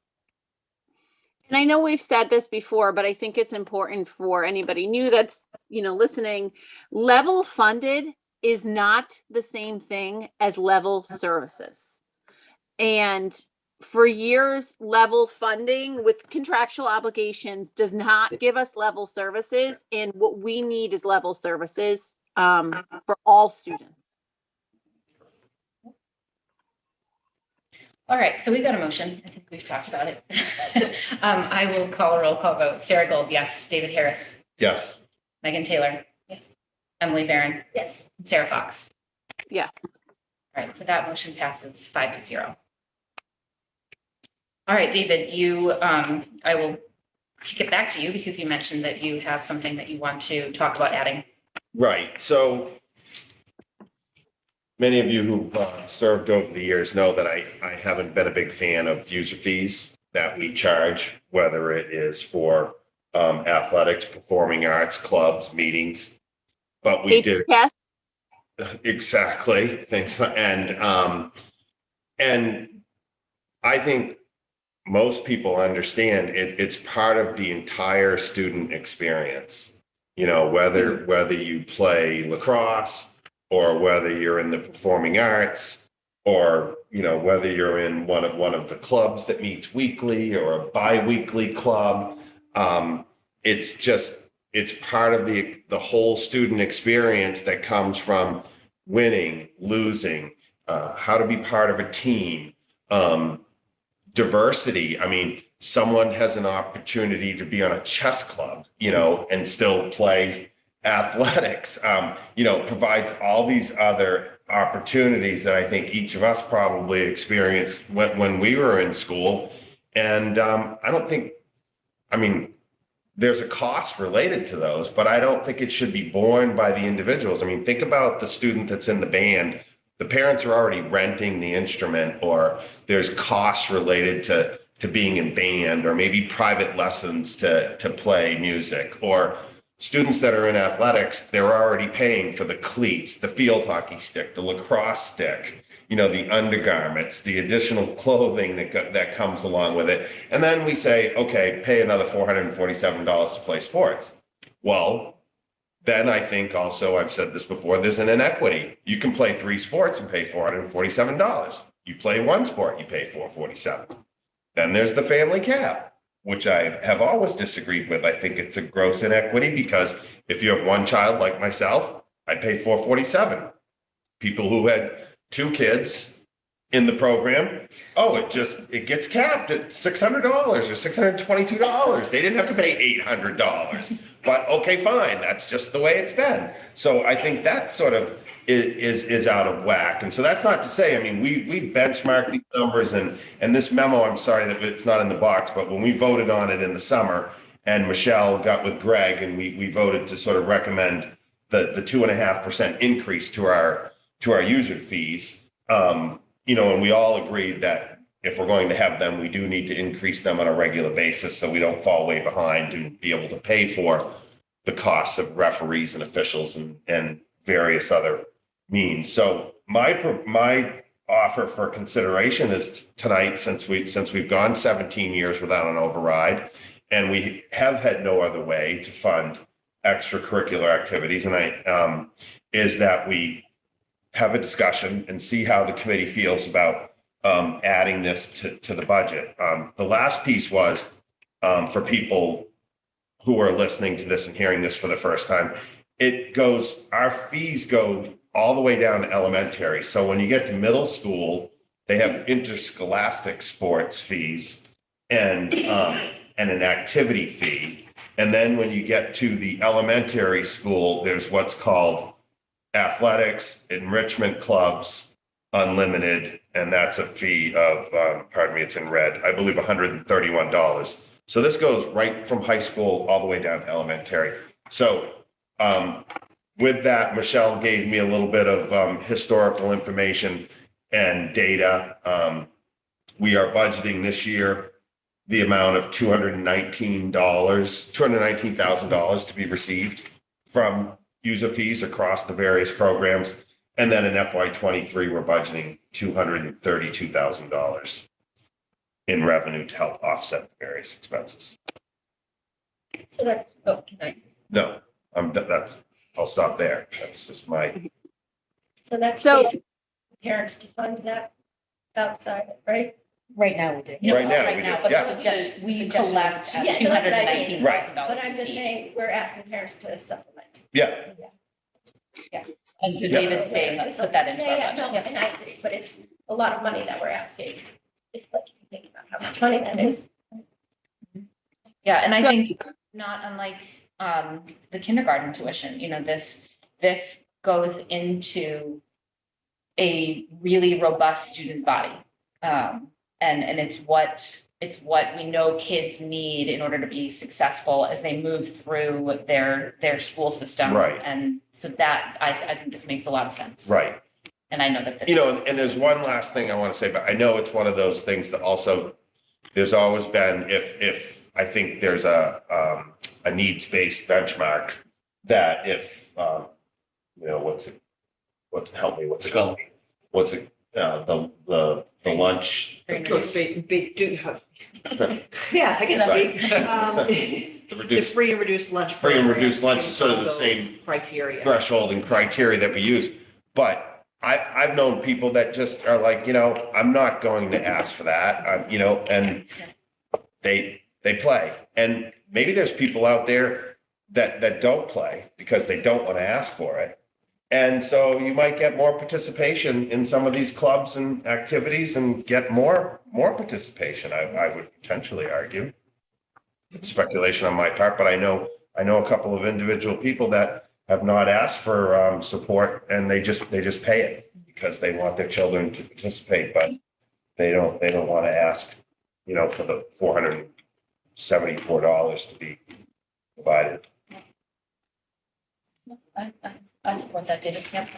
And I know we've said this before, but I think it's important for anybody new that's, listening. Level funded is not the same thing as level services. And for years, level funding with contractual obligations does not give us level services. And what we need is level services for all students. All right, so we've got a motion. I think we've talked about it. I will call a roll call vote. Sarah Gold, yes. David Harris. Yes. Megan Taylor. Yes. Emily Barron. Yes. Sarah Fox. Yes. All right, so that motion passes 5-0. All right, David, I will kick it back to you because you mentioned that you have something that you want to talk about adding. Right. So many of you who've served over the years know that I haven't been a big fan of user fees that we charge, whether it is for athletics, performing arts, clubs, meetings. But we did. Yes. Exactly. Thanks. And I think most people understand it's part of the entire student experience, whether you play lacrosse or whether you're in the performing arts or, whether you're in one of the clubs that meets weekly or a bi-weekly club. It's part of the whole student experience that comes from winning, losing, how to be part of a team, diversity. I mean, someone has an opportunity to be on a chess club, and still play athletics, provides all these other opportunities that I think each of us probably experienced when we were in school. And there's a cost related to those, but I don't think it should be borne by the individuals. I mean, think about the student that's in the band. The parents are already renting the instrument, or there's costs related to being in band, or maybe private lessons to play music, or students that are in athletics, they're already paying for the cleats, the field hockey stick, the lacrosse stick, the undergarments, the additional clothing that comes along with it. And then we say, okay, pay another $447 to play sports. Well, then I think also, I've said this before, there's an inequity. You can play 3 sports and pay $447. You play 1 sport, you pay $447. Then there's the family cap, which I have always disagreed with. I think it's a gross inequity because if you have 1 child like myself, I pay $447. People who had 2 kids in the program, it gets capped at $600 or $622. They didn't have to pay $800, but okay, fine. That's just the way it's been. So I think that sort of is out of whack. And so that's not to say, we benchmark these numbers and this memo, I'm sorry that it's not in the box, but when we voted on it in the summer and Michelle got with Greg and we voted to sort of recommend the 2.5% increase to our user fees, and we all agreed that if we're going to have them, we do need to increase them on a regular basis so we don't fall way behind and be able to pay for the costs of referees and officials and various other means. So my offer for consideration is tonight, since we've gone 17 years without an override, and we have had no other way to fund extracurricular activities, and is that we have a discussion and see how the committee feels about adding this to the budget. The last piece was for people who are listening to this and hearing this for the first time, our fees go all the way down to elementary. So when you get to middle school, they have interscholastic sports fees and an activity fee. And then when you get to the elementary school, there's what's called athletics, enrichment clubs, unlimited, and that's a fee of, it's in red, I believe $131. So this goes right from high school all the way down to elementary. So with that, Michelle gave me a little bit of historical information and data. We are budgeting this year the amount of $219,000 to be received from user fees across the various programs. And then in FY23, we're budgeting $232,000 in revenue to help offset the various expenses. So that's, oh, nice. No, I'll stop there. That's just my. So that's So- basically parents to fund that outside, right? Right now we do. Right now we do, But yeah. we collect Yeah, $219,000. so that's what I mean. Right. But I'm just saying, we're asking parents to supplement. Yeah, And so David's saying, let's put that into our Yeah, no, budget. and I agree, but it's a lot of money that we're asking. If like you think about how much money that is. Yeah, and I So- think not unlike the kindergarten tuition, this goes into a really robust student body. And it's what we know kids need in order to be successful as they move through their school system. Right. And so that I think this makes a lot of sense. right. And I know that this You know, is- and there's one last thing I want to say, but I know it's one of those things that also, there's always been, if I think there's a needs-based benchmark that if, help me, what's it called? What's it, the lunch? Yeah, I can Right. see. The The reduced free and reduced lunch. Free and program reduced lunch is sort of the those same criteria. threshold and criteria that we use. But I've known people that just are like, I'm not going to ask for that, and they play. And maybe there's people out there that don't play because they don't want to ask for it. And so you might get more participation in some of these clubs and activities and get more participation, I would potentially argue. It's speculation on my part, but I know a couple of individual people that have not asked for support, and they just pay it because they want their children to participate, but they don't want to ask, for the $474 to be provided. I support that, David. Yep.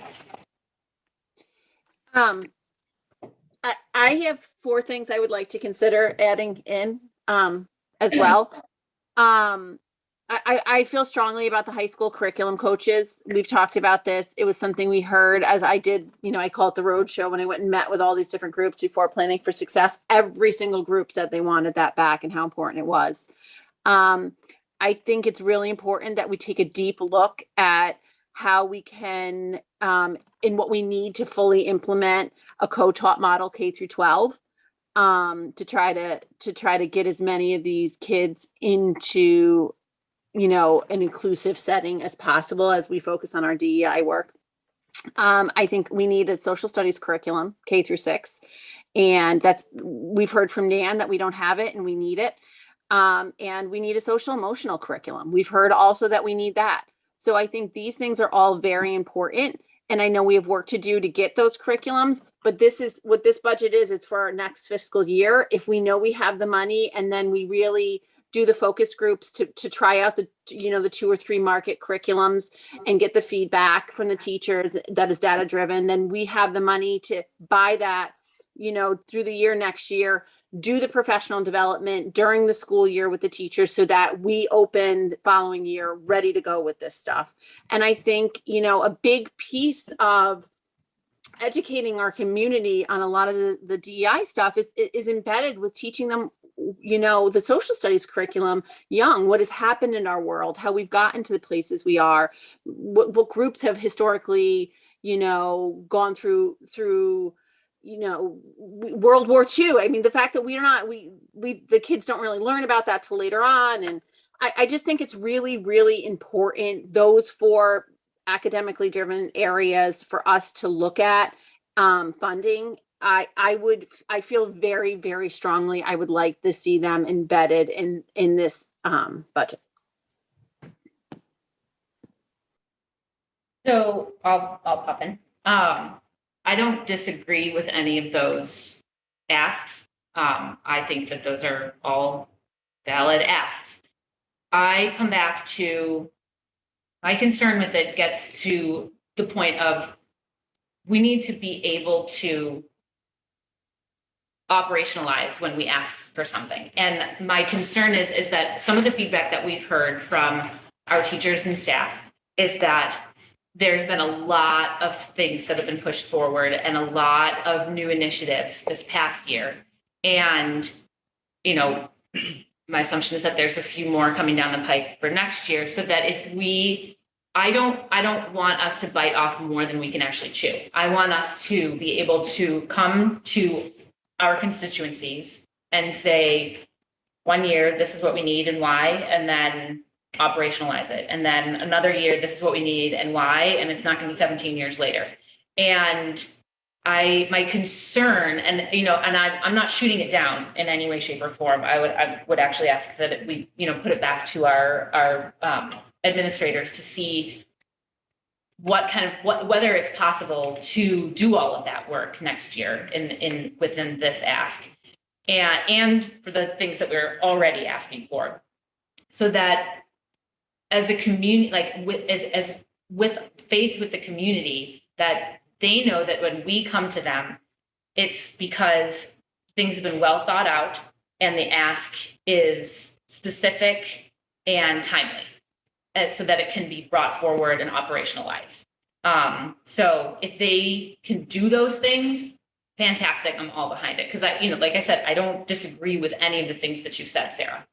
I have 4 things I would like to consider adding in as well. I feel strongly about the high school curriculum coaches. We've talked about this. It was something we heard as I did, I call it the road show when I went and met with all these different groups before planning for success. Every single group said they wanted that back and how important it was. I think it's really important that we take a deep look at how we can, in what we need to fully implement a co-taught model K through 12, to try to get as many of these kids into, an inclusive setting as possible as we focus on our DEI work. I think we need a social studies curriculum K through 6, and we've heard from Nan that we don't have it and we need it. And we need a social emotional curriculum. We've heard also that we need that. So I think these things are all very important. And I know we have work to do to get those curriculums, but this is what this budget is. It's for our next fiscal year. If we know we have the money and then we really do the focus groups to try out the 2 or 3 market curriculums and get the feedback from the teachers that is data driven, then we have the money to buy that, through the year next year, do the professional development during the school year with the teachers so that we open the following year ready to go with this stuff. And I think, a big piece of educating our community on a lot of the DEI stuff is embedded with teaching them, the social studies curriculum young, what has happened in our world, how we've gotten to the places we are, what groups have historically, gone through World War II. I mean, the fact that the kids don't really learn about that till later on. And I just think it's really, really important, those 4 academically driven areas for us to look at funding. I feel very, very strongly, I would like to see them embedded in this budget. So I'll pop in. I don't disagree with any of those asks. I think that those are all valid asks. I come back to my concern with it gets to the point of we need to be able to operationalize when we ask for something. And my concern is that some of the feedback that we've heard from our teachers and staff is that there's been a lot of things that have been pushed forward and a lot of new initiatives this past year. And, you know, my assumption is that there's a few more coming down the pike for next year, so that if I don't want us to bite off more than we can actually chew. I want us to be able to come to our constituencies and say, 1 year, this is what we need and why, and then operationalize it. And then another year, this is what we need and why, and it's not going to be 17 years later. And my concern, and I'm not shooting it down in any way, shape, or form. I would actually ask that we, put it back to our administrators to see whether it's possible to do all of that work next year within this ask, and for the things that we're already asking for, so that as a community, with faith with the community, that they know that when we come to them, it's because things have been well thought out and the ask is specific and timely, so that it can be brought forward and operationalized. So if they can do those things, fantastic, I'm all behind it. Because like I said, I don't disagree with any of the things that you said, Sarah.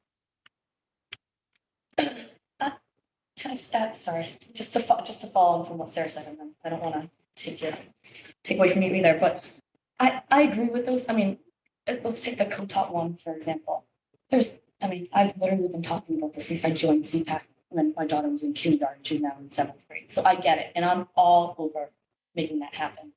Can I just add, sorry, just to follow on from what Sarah said, and then I don't want to take away from you either, but I agree with those. I mean, let's take the co-taught one, for example. I've literally been talking about this since I joined CPAC when my daughter was in kindergarten. She's now in 7th grade. So I get it. And I'm all over making that happen.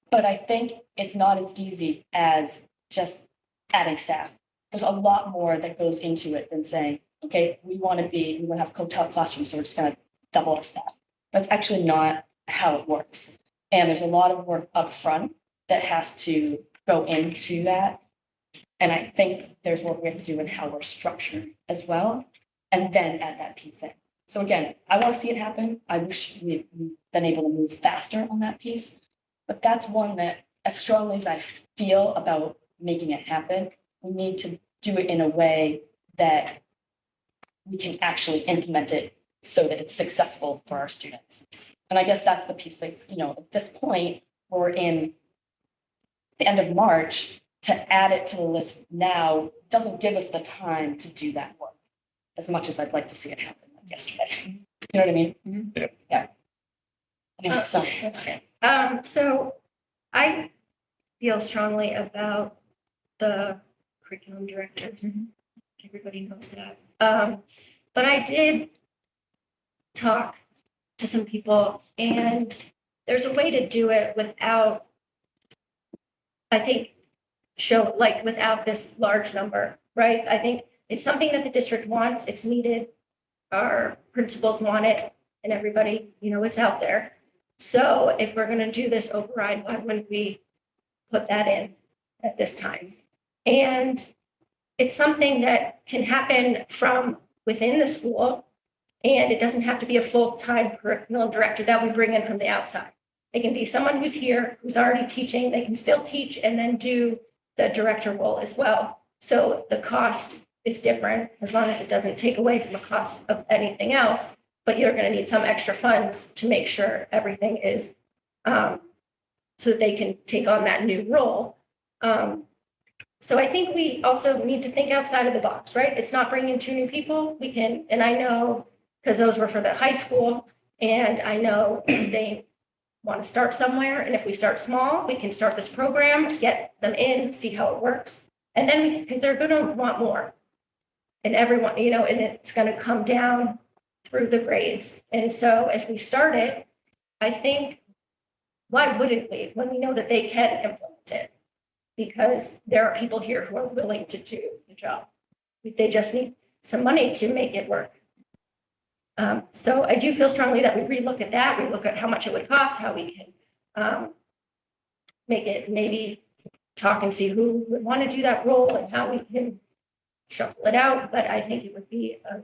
But I think it's not as easy as just adding staff. There's a lot more that goes into it than saying, okay, we want to have co-taught classrooms, so we're just going to double our staff. That's actually not how it works. And there's a lot of work up front that has to go into that. And I think there's work we have to do in how we're structured as well, and then add that piece in. So again, I want to see it happen. I wish we'd been able to move faster on that piece, but that's one that, as strongly as I feel about making it happen, we need to do it in a way that we can actually implement it so that it's successful for our students. And I guess that's the piece that's, at this point, we're in the end of March, to add it to the list now doesn't give us the time to do that work as much as I'd like to see it happen like yesterday. You know what I mean? Mm-hmm. Yeah. Anyway, sorry. Okay. So I feel strongly about the curriculum directors. Mm-hmm. Everybody knows that. But I did talk to some people, and there's a way to do it without, I think, without this large number, right? I think it's something that the district wants, it's needed, our principals want it, and everybody, it's out there. So if we're gonna do this override, why wouldn't we put that in at this time? And it's something that can happen from within the school, and it doesn't have to be a full-time curriculum director that we bring in from the outside. It can be someone who's here, who's already teaching, they can still teach and then do the director role as well. So the cost is different, as long as it doesn't take away from the cost of anything else, but you're going to need some extra funds to make sure everything is so that they can take on that new role. So I think we also need to think outside of the box, right? It's not bringing 2 new people. We can, and I know, because those were for the high school, and I know they want to start somewhere. And if we start small, we can start this program, get them in, see how it works. And then because they're going to want more. And everyone, and it's going to come down through the grades. And so if we start it, I think, why wouldn't we, when we know that they can implement it? Because there are people here who are willing to do the job. They just need some money to make it work. So I do feel strongly that we relook at that, we look at how much it would cost, how we can make it, maybe talk and see who would want to do that role and how we can shuffle it out, but I think it would be a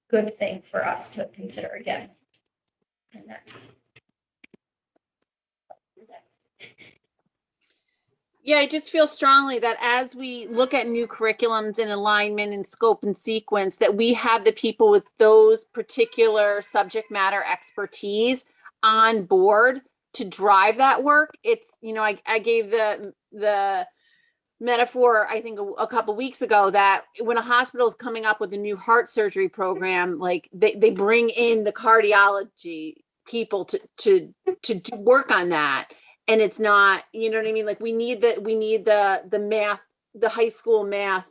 good thing for us to consider again. And that's. Yeah, I just feel strongly that as we look at new curriculums and alignment and scope and sequence, that we have the people with those particular subject matter expertise on board to drive that work. It's, you know, I gave the metaphor, I think a couple weeks ago, that when a hospital is coming up with a new heart surgery program, like they bring in the cardiology people to work on that. And it's not, you know what I mean? Like we need the math, the high school math,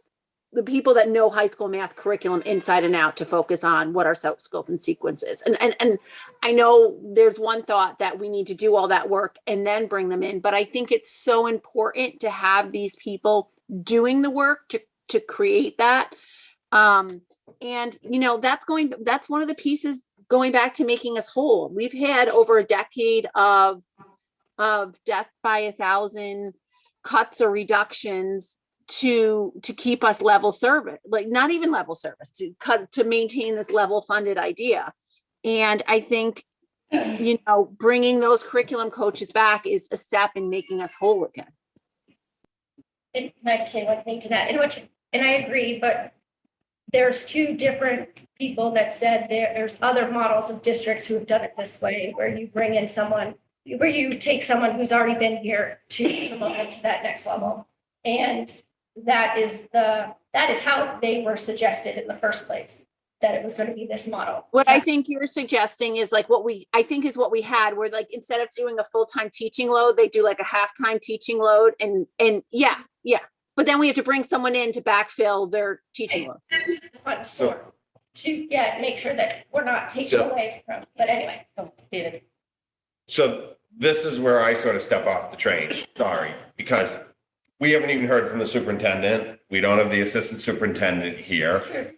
the people that know high school math curriculum inside and out to focus on what our scope and sequence is. And I know there's one thought that we need to do all that work and then bring them in, but I think it's so important to have these people doing the work to create that. And you know, that's one of the pieces going back to making us whole. We've had over a decade of death by 1,000 cuts or reductions to keep us level service, like not even level service, to maintain this level funded idea. And I think, you know, bringing those curriculum coaches back is a step in making us whole again. And can I just say one thing to that? And I agree, but there's two different people that said there's other models of districts who have done it this way, where you bring in someone, where you take someone who's already been here to promote them to that next level. And that is how they were suggested in the first place, that it was going to be this model. What I think you're suggesting is like what we had, where like instead of doing a full-time teaching load, they do like a half-time teaching load, and yeah. But then we have to bring someone in to backfill their teaching load. To make sure that we're not taking away from, but anyway, David. So this is where I sort of step off the train, sorry, because we haven't even heard from the superintendent. We don't have the assistant superintendent here.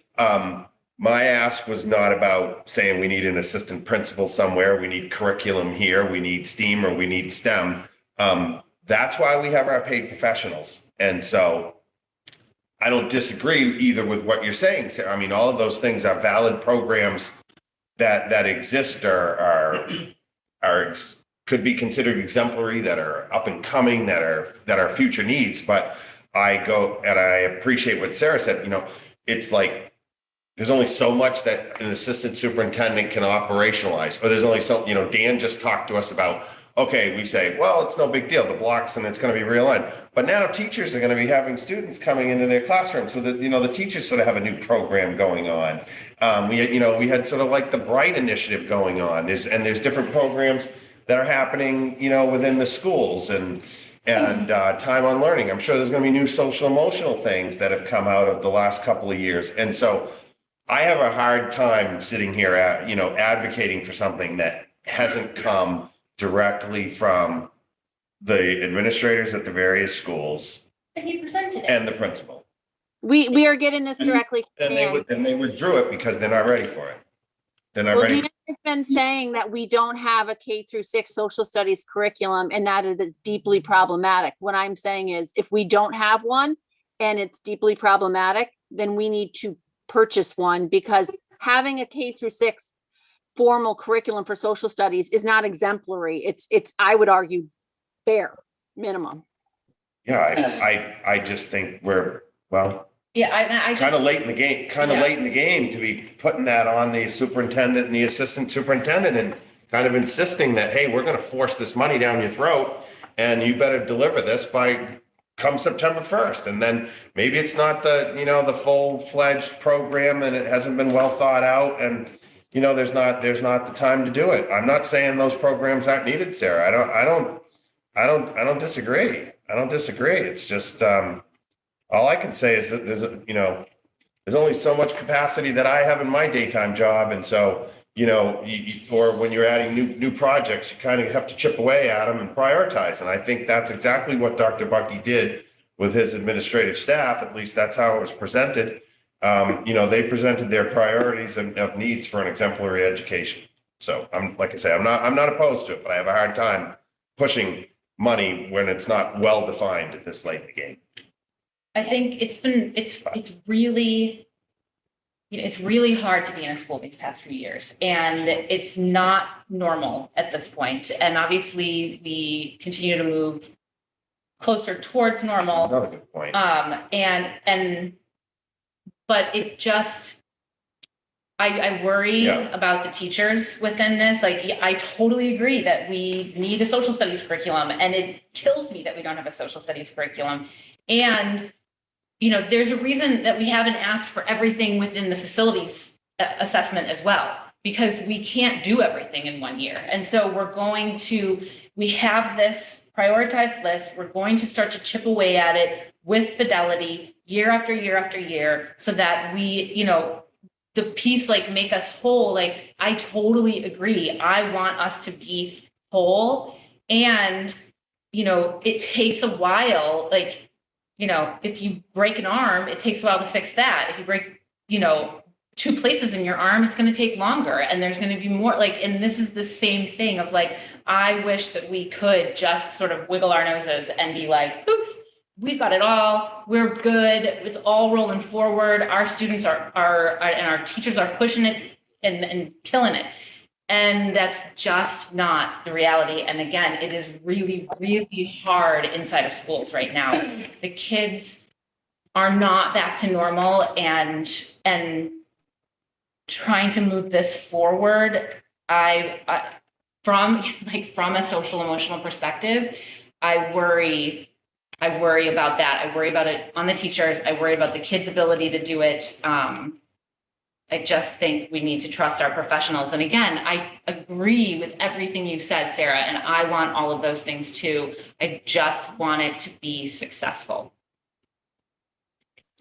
My ask was not about saying we need an assistant principal somewhere, we need curriculum here, we need STEAM or we need STEM. That's why we have our paid professionals. And so I don't disagree either with what you're saying, Sarah. I mean, all of those things are valid programs that exist, are could be considered exemplary, that are up and coming, that are future needs. But I appreciate what Sarah said. You know, it's like there's only so much that an assistant superintendent can operationalize, or there's only so, you know, Dan just talked to us about, okay, we say, well, it's no big deal, the blocks, and it's going to be realigned. But now teachers are going to be having students coming into their classroom, so that, you know, the teachers sort of have a new program going on. We had sort of like the Bright initiative going on. There's different programs that are happening, you know, within the schools, and time on learning. I'm sure there's going to be new social emotional things that have come out of the last couple of years. And so I have a hard time sitting here advocating for something that hasn't come directly from the administrators at the various schools And you presented it. and the principal. We are getting this directly. And they withdrew it because they're not ready for it. They're not ready. Dan has been saying that we don't have a K-6 social studies curriculum, and that it is deeply problematic. What I'm saying is, if we don't have one and it's deeply problematic, then we need to purchase one, because having a K-6 formal curriculum for social studies is not exemplary. It's I would argue bare minimum. Yeah, I just think we're, well, I kind of late in the game to be putting that on the superintendent and the assistant superintendent, and kind of insisting that, hey, we're going to force this money down your throat and you better deliver this by come September 1st. And then maybe it's not the full-fledged program, and it hasn't been well thought out, and there's not the time to do it. I'm not saying those programs aren't needed, Sarah. I don't disagree. It's just all I can say is that there's only so much capacity that I have in my daytime job, and so or when you're adding new projects, you kind of have to chip away at them and prioritize. And I think that's exactly what Dr. Bucky did with his administrative staff. At least that's how it was presented. They presented their priorities of needs for an exemplary education. So I'm not opposed to it, but I have a hard time pushing money when it's not well defined at this late in the game. I think it's really, it's really hard to be in a school these past few years, and it's not normal at this point. And obviously we continue to move closer towards normal. Another good point. But it just, I worry Yeah. about the teachers within this. Like, I totally agree that we need a social studies curriculum, and it kills me that we don't have a social studies curriculum. And, there's a reason that we haven't asked for everything within the facilities assessment as well, because we can't do everything in 1 year. And so we have this prioritized list. We're going to start to chip away at it with fidelity year after year after year, so that we, the piece, like, make us whole. Like, I totally agree. I want us to be whole. And, it takes a while. Like, if you break an arm, it takes a while to fix that. If you break, 2 places in your arm, it's going to take longer. And there's going to be more, like, and this is the same thing of, like, I wish that we could just sort of wiggle our noses and be like, poof, we've got it all. We're good. It's all rolling forward. Our students are and our teachers are pushing it and killing it. And that's just not the reality. And again, it is really, really hard inside of schools right now. The kids are not back to normal, and trying to move this forward, from a social emotional perspective, I worry about that. I worry about it on the teachers. I worry about the kids' ability to do it. I just think we need to trust our professionals. And again, I agree with everything you've said, Sarah, and I want all of those things too. I just want it to be successful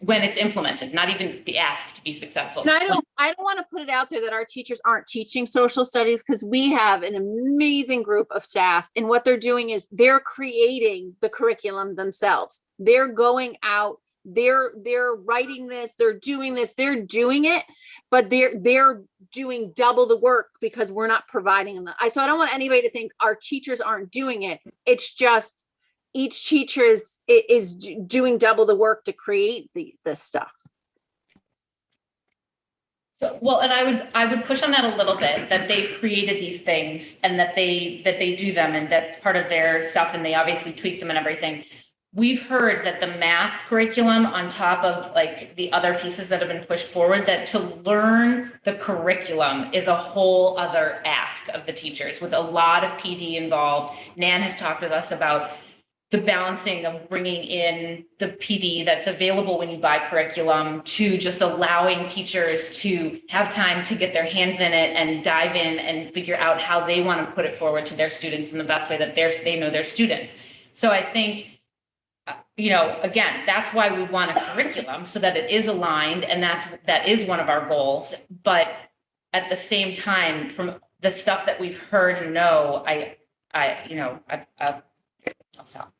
when it's implemented, not even be asked to be successful. And I don't want to put it out there that our teachers aren't teaching social studies, because we have an amazing group of staff, and what they're doing is they're creating the curriculum themselves. They're going out, they're writing this, they're doing it, but they're doing double the work because we're not providing them. So I don't want anybody to think our teachers aren't doing it. It's just each teacher is doing double the work to create this stuff. So, well, and I would push on that a little bit, that they've created these things and that they do them, and that's part of their stuff, and they obviously tweak them and everything. We've heard that the math curriculum, on top of, like, the other pieces that have been pushed forward, that to learn the curriculum is a whole other ask of the teachers, with a lot of PD involved. Nan has talked with us about the balancing of bringing in the PD that's available when you buy curriculum, to just allowing teachers to have time to get their hands in it and dive in and figure out how they want to put it forward to their students in the best way that they know their students. So I think, again, that's why we want a curriculum, so that it is aligned, and that is one of our goals. But at the same time, from the stuff that we've heard and know, I'll stop.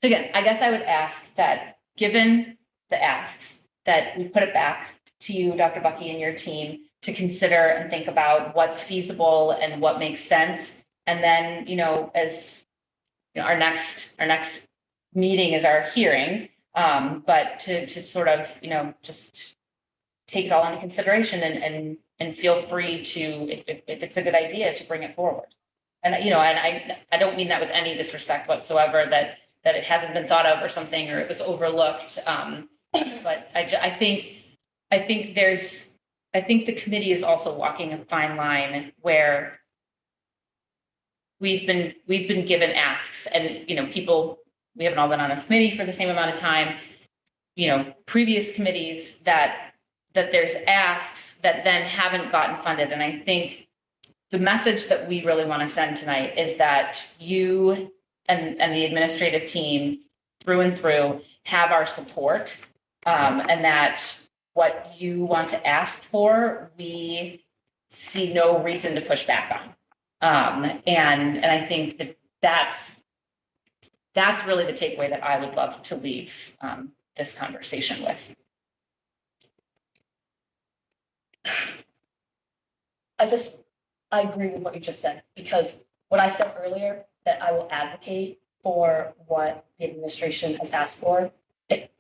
So again, I guess I would ask that, given the asks, that we put it back to you, Dr. Bucky, and your team to consider and think about what's feasible and what makes sense. And then, as our next meeting is our hearing, but to sort of, just take it all into consideration and feel free to, if it's a good idea, to bring it forward. And, and I don't mean that with any disrespect whatsoever, that it hasn't been thought of or something, or it was overlooked. But I think the committee is also walking a fine line where we've been given asks, and, we haven't all been on this committee for the same amount of time, previous committees that there's asks that then haven't gotten funded. And I think the message that we really want to send tonight is that you and the administrative team through and through have our support, and that what you want to ask for, we see no reason to push back on. And I think that's really the takeaway that I would love to leave this conversation with. I agree with what you just said, because when I said earlier that I will advocate for what the administration has asked for. It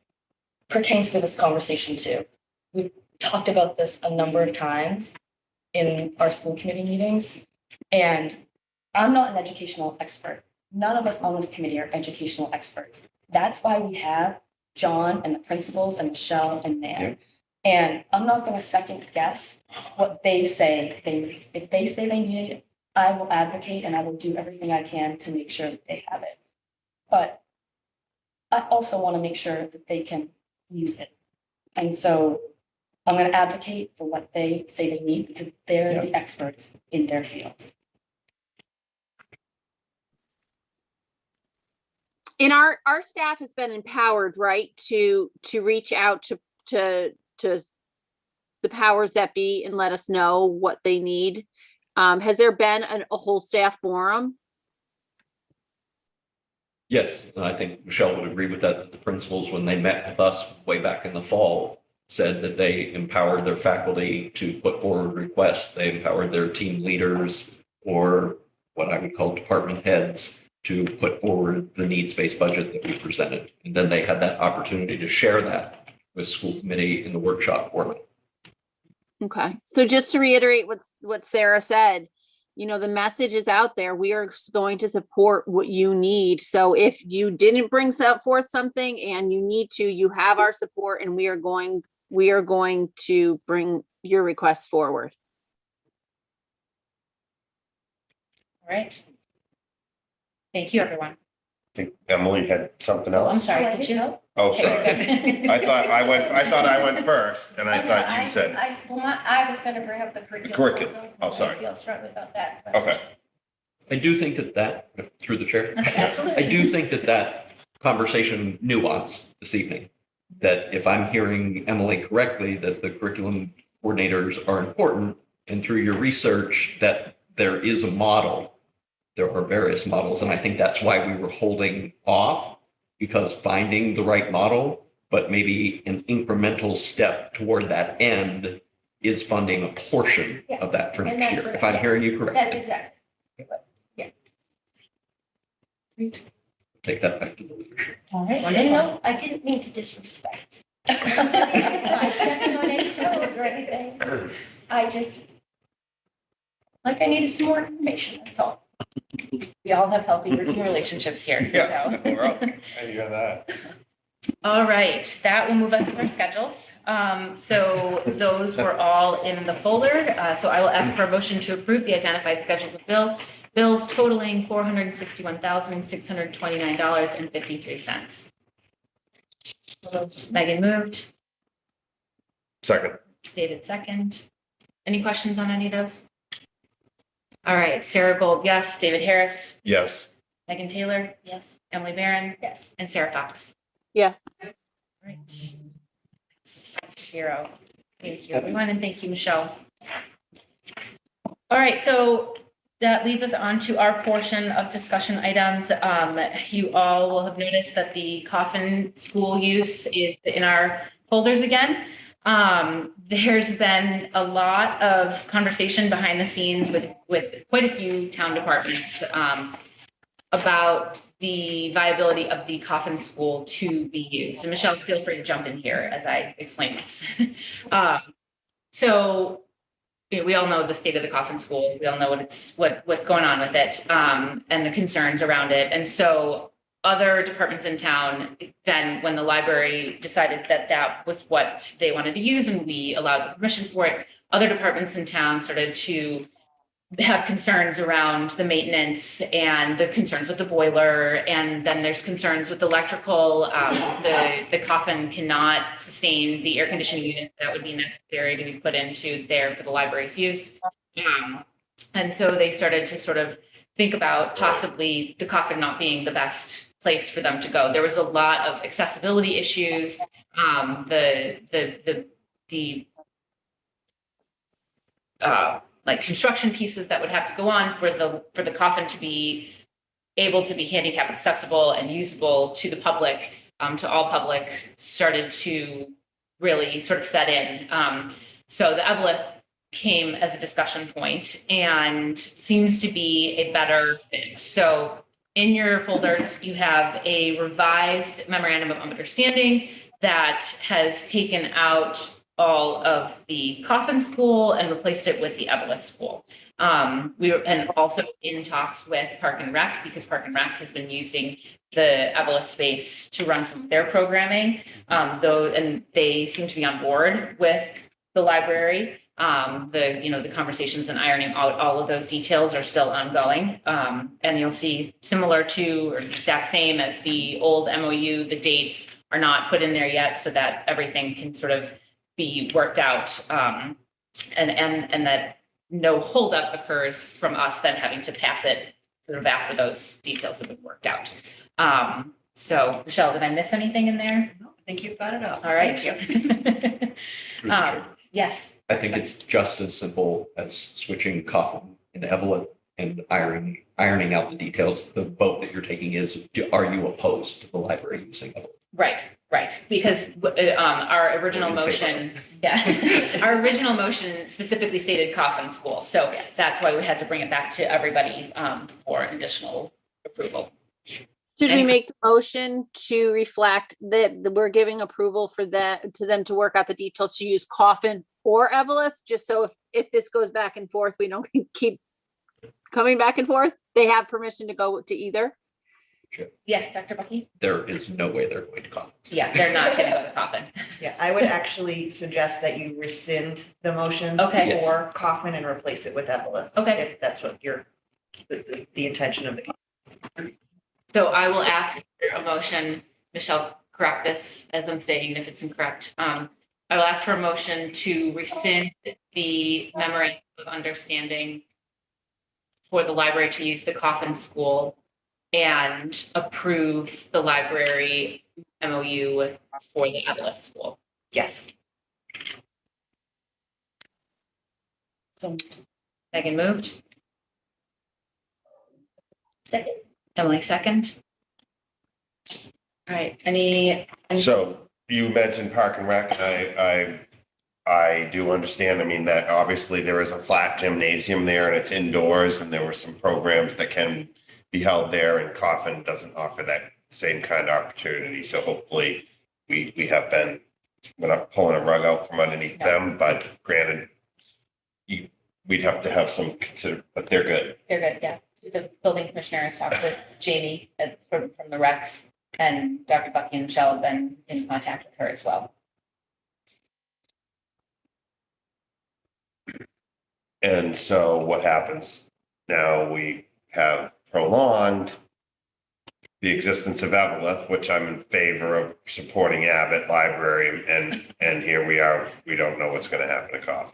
pertains to this conversation too. We've talked about this a number of times in our school committee meetings, and I'm not an educational expert. None of us on this committee are educational experts. That's why we have John and the principals and Michelle and Nan. And I'm not going to second guess what they say they need. If they say they need it, I will advocate and I will do everything I can to make sure that they have it. But I also want to make sure that they can use it. And so I'm going to advocate for what they say they need because they're the experts in their field. And our staff has been empowered, right, to reach out to the powers that be and let us know what they need. Has there been a whole staff forum? Yes, and I think Michelle would agree with that. The principals, when they met with us way back in the fall, said that they empowered their faculty to put forward requests. They empowered their team leaders or what I would call department heads to put forward the needs-based budget that we presented. And then they had that opportunity to share that with school committee in the workshop format. Okay, so just to reiterate what Sarah said, you know, the message is out there. We are going to support what you need. So if you didn't bring forth something and you need to, you have our support, and we are going to bring your requests forward. All right. Thank you, everyone. I think Emily had something Oh, else. I'm sorry. Did you? Oh, sorry. I thought I went first, and I thought you said. I was gonna bring up the curriculum. Curriculum. Oh, sorry. I feel strongly about that. but- Okay. I do think that through the chair, Absolutely. I do think that conversation nuance this evening, that if I'm hearing Emily correctly, that the curriculum coordinators are important, and through your research that there is a model, there are various models, and I think that's why we were holding off, because finding the right model, but maybe an incremental step toward that end is funding a portion of that for And next that's year, what- if I'm yes, hearing you correctly. That's exactly. Take that back to the leadership. All right. And no, I didn't mean to disrespect. I stepping on any toes or anything. I just, like I needed some more information, that's all. We all have healthy working relationships here. Yeah, So. we're up. I hear that. All right, that will move us to our schedules. So those were all in the folder. So I will ask for a motion to approve the identified schedules of bills totaling $461,629.53. Megan moved, Second. David second. Any questions on any of those? All right, Sarah Gold, yes. David Harris, Yes. Megan Taylor, Yes. Emily Barron, Yes. and Sarah Fox. Yes. Right. 5-0. Thank you, everyone, and thank you, Michelle. All right, so that leads us on to our portion of discussion items. You all will have noticed that the Coffin School use is in our folders again. There's been a lot of conversation behind the scenes with quite a few town departments about the viability of the Coffin School to be used. And Michelle, feel free to jump in here as I explain this. So you know, we all know the state of the Coffin School. We all know what's going on with it and the concerns around it. And so other departments in town, then when the library decided that that was what they wanted to use and we allowed the permission for it, other departments in town started to have concerns around the maintenance and the concerns with the boiler. And then there's concerns with electrical. The Coffin cannot sustain the air conditioning unit that would be necessary to be put into there for the library's use. And so they started to sort of think about possibly the Coffin not being the best place for them to go. There was a lot of accessibility issues. Like construction pieces that would have to go on for the Coffin to be able to be handicap accessible and usable to the public, to all public, started to really sort of set in. So the Evelith came as a discussion point and seems to be a better fit. So in your folders, you have a revised memorandum of understanding that has taken out all of the Coffin School and replaced it with the Evelyn School. We were, and also in talks with Park and Rec, because Park and Rec has been using the Evelyn space to run some of their programming, and they seem to be on board with the library. The conversations and ironing out all of those details are still ongoing. And you'll see similar to, or the exact same as the old MOU, the dates are not put in there yet so that everything can sort of be worked out. And that no holdup occurs from us then having to pass it sort of after those details have been worked out. So Michelle, did I miss anything in there? No, I think you've got it up. All right. Thank you. Yes. I think it's just as simple as switching Coffin and Evelyn and ironing out the details. The vote that you're taking is, are you opposed to the library using Evelyn? Right. Because our original motion, our original motion specifically stated Coffin School. So that's why we had to bring it back to everybody for additional approval. Should we make the motion to reflect that we're giving approval for that, to them to work out the details to use Coffin or Evelyn, just so if this goes back and forth, we don't keep coming back and forth? They have permission to go to either? Sure. Yeah, Dr. Bucky? There is no way they're going to Coffin. Yeah, they're not going to go to Coffin. Yeah, I would actually suggest that you rescind the motion Okay. for Coffin and replace it with Evelyn. Okay. If that's what the intention of the. So I will ask for a motion, Michelle, correct this as I'm saying if it's incorrect. I will ask for a motion to rescind the memorandum of understanding for the library to use the Coffin School and approve the library MOU for the Evelyn School. Yes. So Megan moved. Second. Emily second. All right, any So you mentioned Park and Rec, and I do understand. I mean, that obviously there is a flat gymnasium there and it's indoors, and there were some programs that can be held there, and Coffin doesn't offer that same kind of opportunity. So hopefully we have been, we're not pulling a rug out from underneath them, but granted, we'd have to have some consider, but they're good. They're good, yeah. The building commissioner has talked with Jamie from the Recs, and Dr. Bucky and Michelle have been in contact with her as well. And so what happens now? We have prolonged the existence of Evelyn, which I'm in favor of supporting Abbott Library, and here we are. We don't know what's going to happen to Coffin.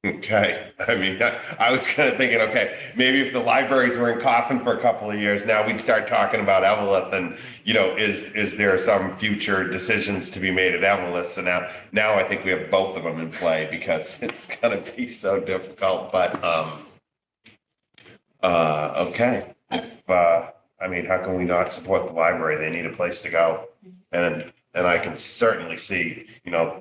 Okay, I mean, I was kind of thinking, okay, maybe if the libraries were in Coffin for a couple of years, now we'd start talking about Evelyn, and is there some future decisions to be made at Evelyn? So now I think we have both of them in play, because it's going to be so difficult. But okay, I mean, how can we not support the library? They need a place to go, and I can certainly see,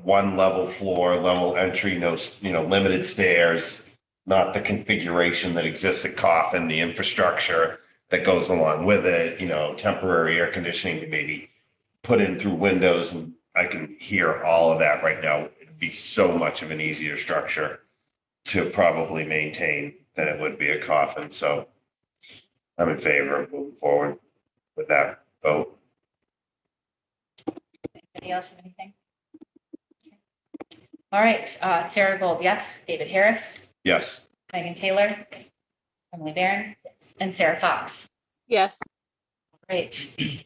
one level floor, level entry, no, limited stairs, not the configuration that exists at Coffin, the infrastructure that goes along with it, temporary air conditioning to maybe put in through windows. And I can hear all of that right now. It'd be so much of an easier structure to probably maintain than it would be a Coffin. So I'm in favor of moving forward with that vote. Anybody else have anything? All right, Sarah Gold, yes. David Harris, Yes. Megan Taylor, Emily Barron, yes. And Sarah Fox. Yes. Great.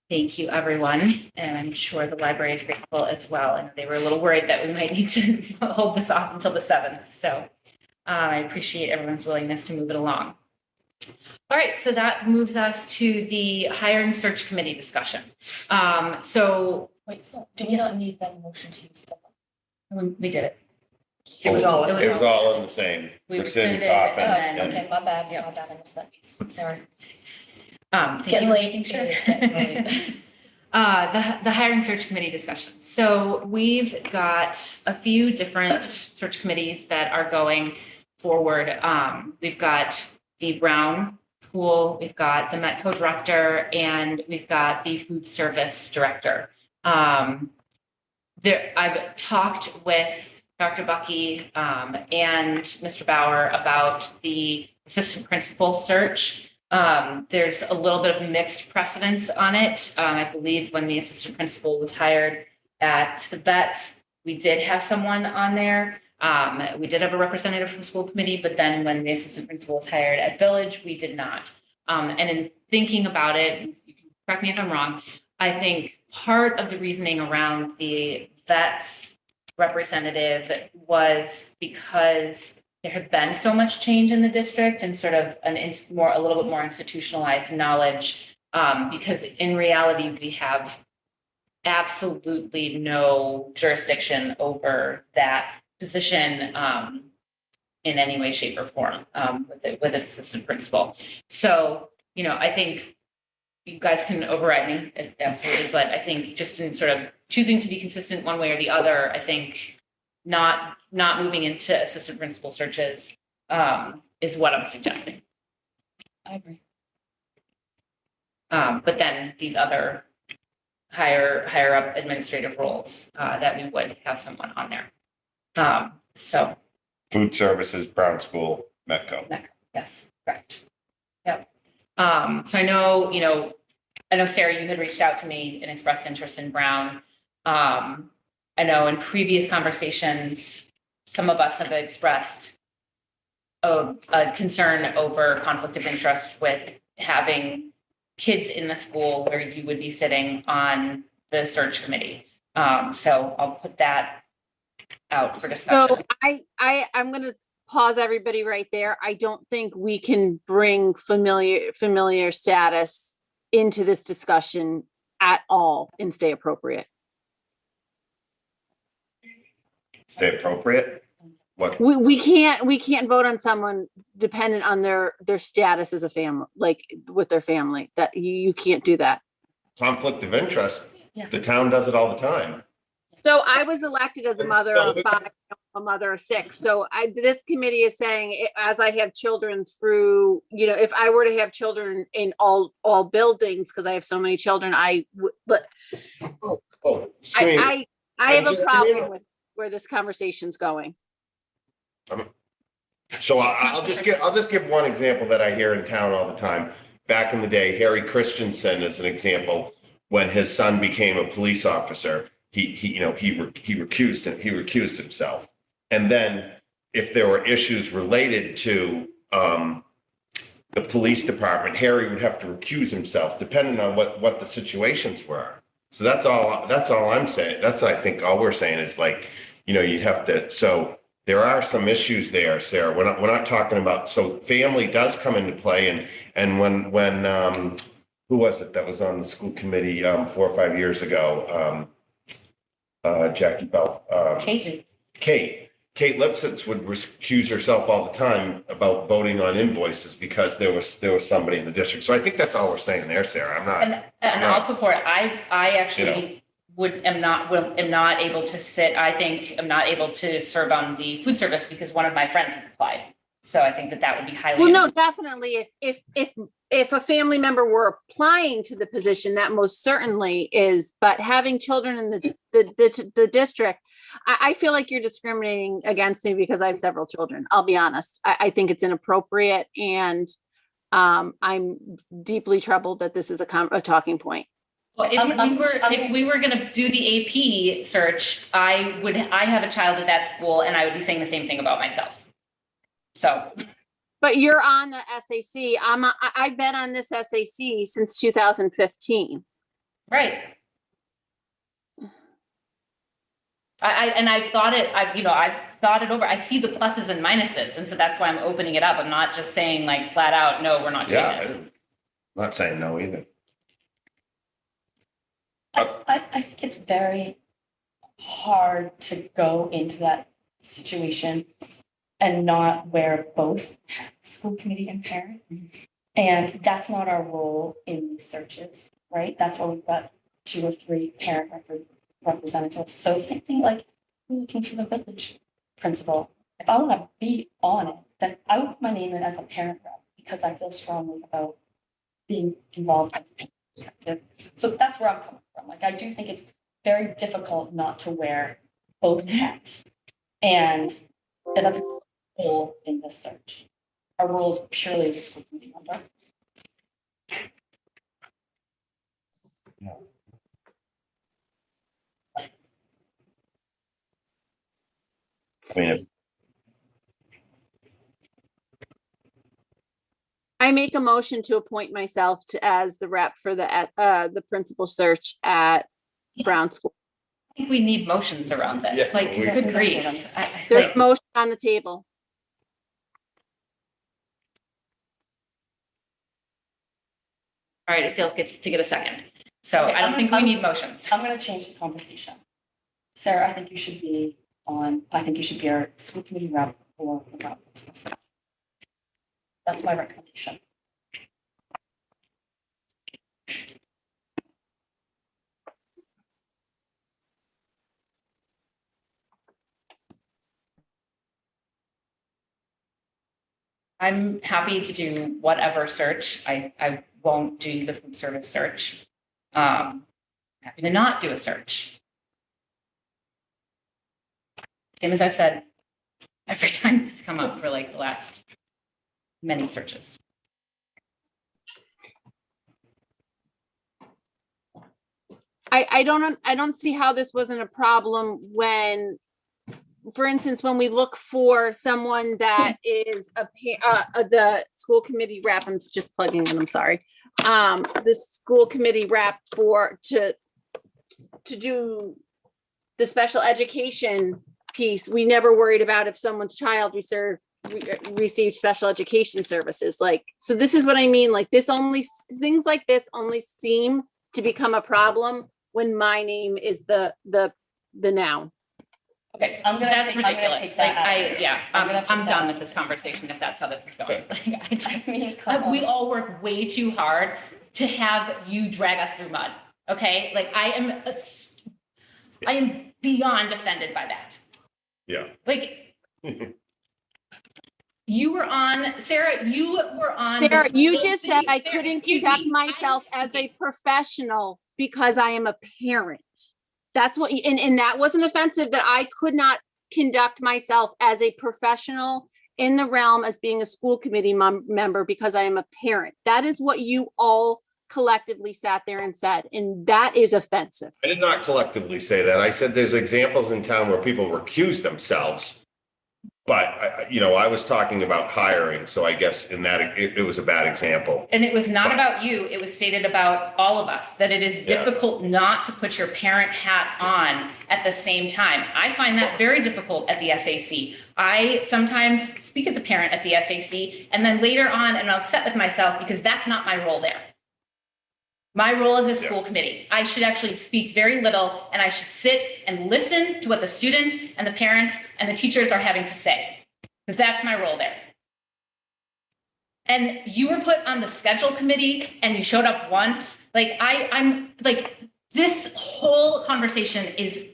Thank you, everyone. And I'm sure the library is grateful as well. And they were a little worried that we might need to hold this off until the 7th. So I appreciate everyone's willingness to move it along. All right, so that moves us to the hiring search committee discussion. Wait, so do we not need that motion to use that? We did it. It was all. It was all in the same. We Rescind rescinded, Coffin. and then- Okay, my bad, I missed that piece. Sorry. Thank you Getting for late. making sure. The hiring search committee discussion. So we've got a few different search committees that are going forward. We've got the Brown School, we've got the Metco director, and we've got the food service director. I've talked with Dr. Bucky and Mr. Bauer about the assistant principal search. There's a little bit of mixed precedence on it. I believe when the assistant principal was hired at the Vets, we did have someone on there. We did have a representative from school committee, but then when the assistant principal was hired at Village, we did not. And in thinking about it, you can correct me if I'm wrong, I think part of the reasoning around the Vets representative was because there had been so much change in the district and sort of a little bit more institutionalized knowledge. Because in reality, we have absolutely no jurisdiction over that position in any way, shape, or form with assistant principal. So, I think you guys can override me, absolutely, but I think just in sort of choosing to be consistent one way or the other, I think not moving into assistant principal searches is what I'm suggesting. I agree. But then these other higher up administrative roles that we would have someone on there. So Food services, Brown School, Metco. yes, correct. Yep. So I know, Sarah, you had reached out to me and expressed interest in Brown. I know in previous conversations, some of us have expressed a concern over conflict of interest with having kids in the school where you would be sitting on the search committee. So I'll put that out for discussion. So I'm going to pause everybody right there. I don't think we can bring familiar status into this discussion at all and stay appropriate. Stay appropriate? What? We can't vote on someone dependent on their status as a family, like with their family. That you can't do that. Conflict of interest. The town does it all the time. So I was elected as a mother of 5, a mother of 6. So this committee is saying, as I have children through, if I were to have children in all buildings, because I have so many children, I have a problem with where this conversation's going. So I'll just give one example that I hear in town all the time. Back in the day, Harry Christensen is an example. When his son became a police officer, he recused himself. And then if there were issues related to the police department, Harry would have to recuse himself depending on what the situations were. So that's all I'm saying. That's, I think, all we're saying is you'd have to, so there are some issues there, Sarah. We're not talking about, so family does come into play. And when who was it that was on the school committee 4 or 5 years ago? Jackie Bell. Kate Lipsitz would recuse herself all the time about voting on invoices because there was somebody in the district. So I think that's all we're saying there, Sarah. I'll put forward, I actually am not able to sit. I think I'm not able to serve on the food service because one of my friends has applied. So I think that would be highly. Well, no, definitely. If a family member were applying to the position, that most certainly is. But having children in the district, I feel like you're discriminating against me because I have several children. I'll be honest. I think it's inappropriate, and I'm deeply troubled that this is a talking point. Well, if we were going to do the AP search, I have a child at that school, and I would be saying the same thing about myself. So. But you're on the SAC. I've been on this SAC since 2015. Right. I've thought it over. I see the pluses and minuses, and so that's why I'm opening it up. I'm not just saying flat out, no, we're not doing this. I'm not saying no either. I think it's very hard to go into that situation and not wear both school committee and parent. And that's not our role in these searches, right? That's why we've got 2 or 3 parent representatives. So same thing, we're looking for the village principal. If I want to be on it, then I would put my name in as a parent rep because I feel strongly about being involved as a perspective. So that's where I'm coming from. Like, I do think it's very difficult not to wear both hats. And that's a goal in this search. Our role is purely as a school committee member. I mean, I make a motion to appoint myself to as the rep for the principal search at Brown School. I think we need motions around this. Yeah, Like, good grief. There's Like, a motion on the table. all right, it feels good to get a second. So Okay, I don't think we need motions. I'm going to change the conversation. Sarah, I think you should be our school committee rep for the Brown business. That's my recommendation. I'm happy to do whatever search. I won't do the food service search. Happy to not do a search. Same as I've said every time this has come up for like the last many searches. I don't see how this wasn't a problem when, for instance, when we look for someone that is the school committee rep, I'm just plugging in, I'm sorry. The school committee rep to do the special education piece, we never worried about if someone's child received special education services. Like, so this is what I mean. Like things like this only seem to become a problem when my name is the noun. Okay, That's ridiculous. take that out. I'm done with this conversation if that's how this is going. Like, I just come we on. all work way too hard to have you drag us through mud. Okay, like I am beyond offended by that. yeah. Like you were on, Sarah. You were on. Sarah, the you school just said I committee- couldn't excuse conduct me, myself as a professional because I am a parent. That's what, and that wasn't offensive, that I could not conduct myself as a professional in the realm as being a school committee member because I am a parent. That is what you all collectively sat there and said, and that is offensive. I did not collectively say that. I said there's examples in town where people recuse themselves. But I was talking about hiring, so I guess in that it was a bad example. And it was not about you. It was stated about all of us, that it is difficult not to put your parent hat on at the same time. I find that very difficult at the SAC. I sometimes speak as a parent at the SAC, and then later on, I'm upset with myself because that's not my role there. My role is a school committee. I should actually speak very little, and I should sit and listen to what the students and the parents and the teachers are having to say, because that's my role there. And you were put on the schedule committee and you showed up once. Like I'm like, this whole conversation is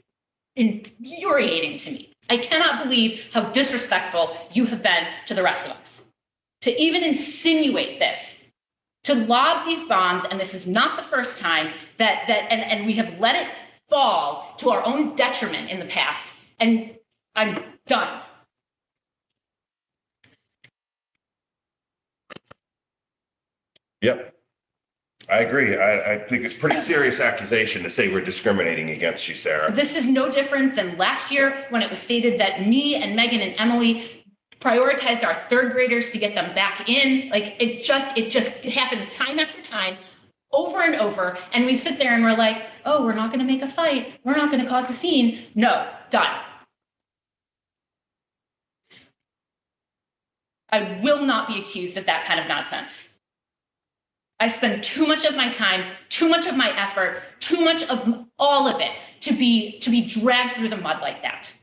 infuriating to me. I cannot believe how disrespectful you have been to the rest of us. To even insinuate this, to lob these bombs, and this is not the first time and we have let it fall to our own detriment in the past, and I'm done. Yep. I agree. I think it's a pretty serious accusation to say we're discriminating against you, Sarah. This is no different than last year when it was stated that me and Megan and Emily prioritized our third graders to get them back in. Like it just happens time after time, over and over. And we sit there and we're like, oh, we're not going to make a fight. We're not going to cause a scene. No, done. I will not be accused of that kind of nonsense. I spend too much of my time, too much of my effort, too much of all of it to be dragged through the mud like that.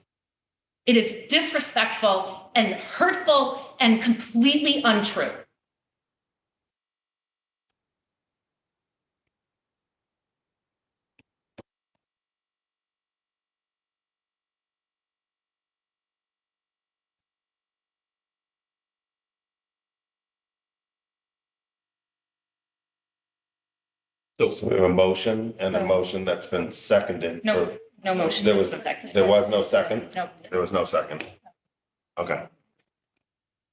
It is disrespectful and hurtful and completely untrue. So we have a motion and a So- motion that's been seconded. No, for- no motion. There was, Second. there was no second? Nope. There was no second. Okay.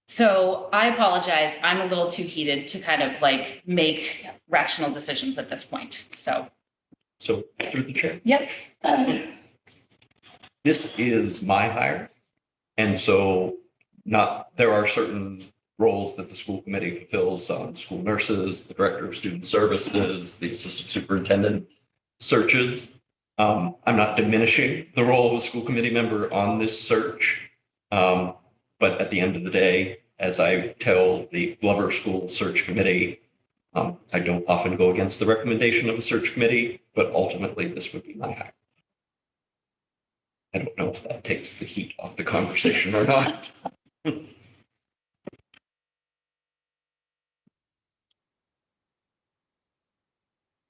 So I apologize. I'm a little too heated to kind of like make rational decisions at this point. So, through the chair, yep. this is my hire. And so there are certain roles that the school committee fulfills on school nurses, the director of student services, the assistant superintendent searches. I'm not diminishing the role of a school committee member on this search. But at the end of the day, as I tell the Glover School Search Committee, I don't often go against the recommendation of a search committee, but ultimately this would be my hire. I don't know if that takes the heat off the conversation or not.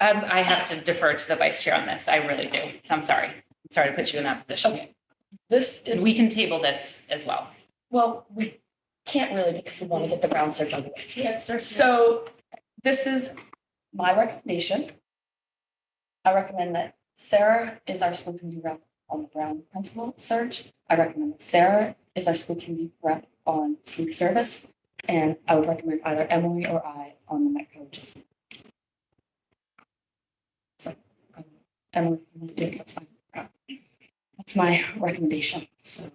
I have to defer to the vice chair on this. I really do. So I'm sorry. I'm sorry to put you in that position. Okay. This is, We can table this as well. well, we can't really because we want to get the ground search underway. Yeah, So this is my recommendation. I recommend that Sarah is our school committee rep on the Brown principal search. I recommend that Sarah is our school committee rep on food service. And I would recommend either Emily or I on the Metco just. So Emily, you want to do it? That's fine. That's my recommendation. So.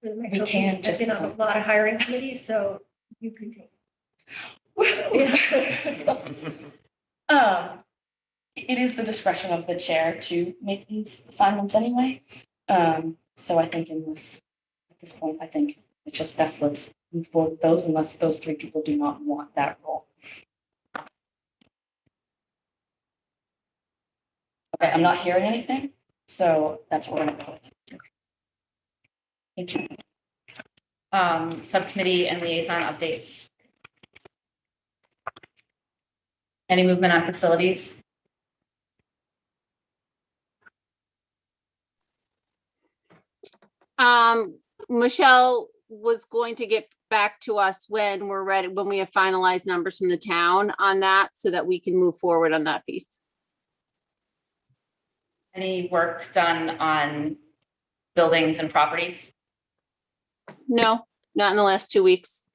We can I've just been on a decide. lot of hiring committees, so you can take. It is the discretion of the chair to make these assignments anyway. So I think at this point, I think it's just best let's move forward with those unless those three people do not want that role. Okay, I'm not hearing anything, so that's what we're gonna go with. Thank you. Subcommittee and liaison updates. Any movement on facilities? Michelle was going to get back to us when we're ready, when we have finalized numbers from the town on that, so that we can move forward on that piece. Any work done on buildings and properties? No, not in the last 2 weeks.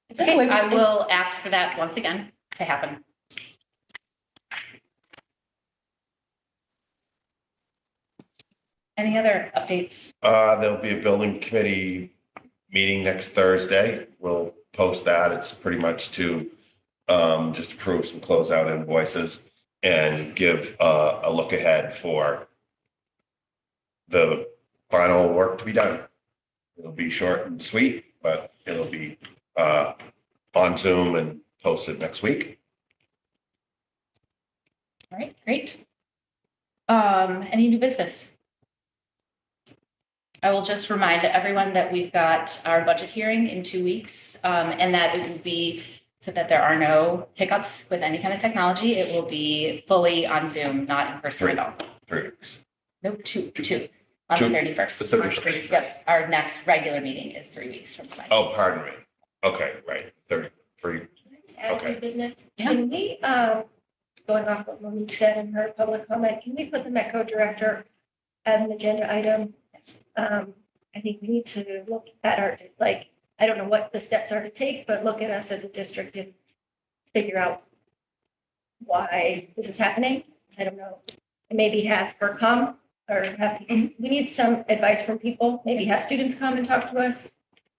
Is there a way Okay, I we- will ask for that once again to happen. Any other updates? There'll be a building committee meeting next Thursday. We'll post that. It's pretty much to just approve some closeout invoices and give a look ahead for the final work to be done. It'll be short and sweet, but it'll be on Zoom and posted next week. All right, great. Any new business? I will just remind everyone that we've got our budget hearing in 2 weeks, and that it will be so that there are no hiccups with any kind of technology. It will be fully on Zoom, not in person at all. 3 weeks. Nope, two, on the 31st. The 31st. Yep, our next regular meeting is 3 weeks from tonight. Oh, pardon me. Okay, right. 33. Just add Okay. new business. Yeah. Can we, going off what Monique said in her public comment, can we put the Metco director as an agenda item? I think we need to look at our, like, I don't know what the steps are to take, but look at us as a district and figure out why this is happening. I don't know. And maybe have her come or have, we need some advice from people, maybe have students come and talk to us.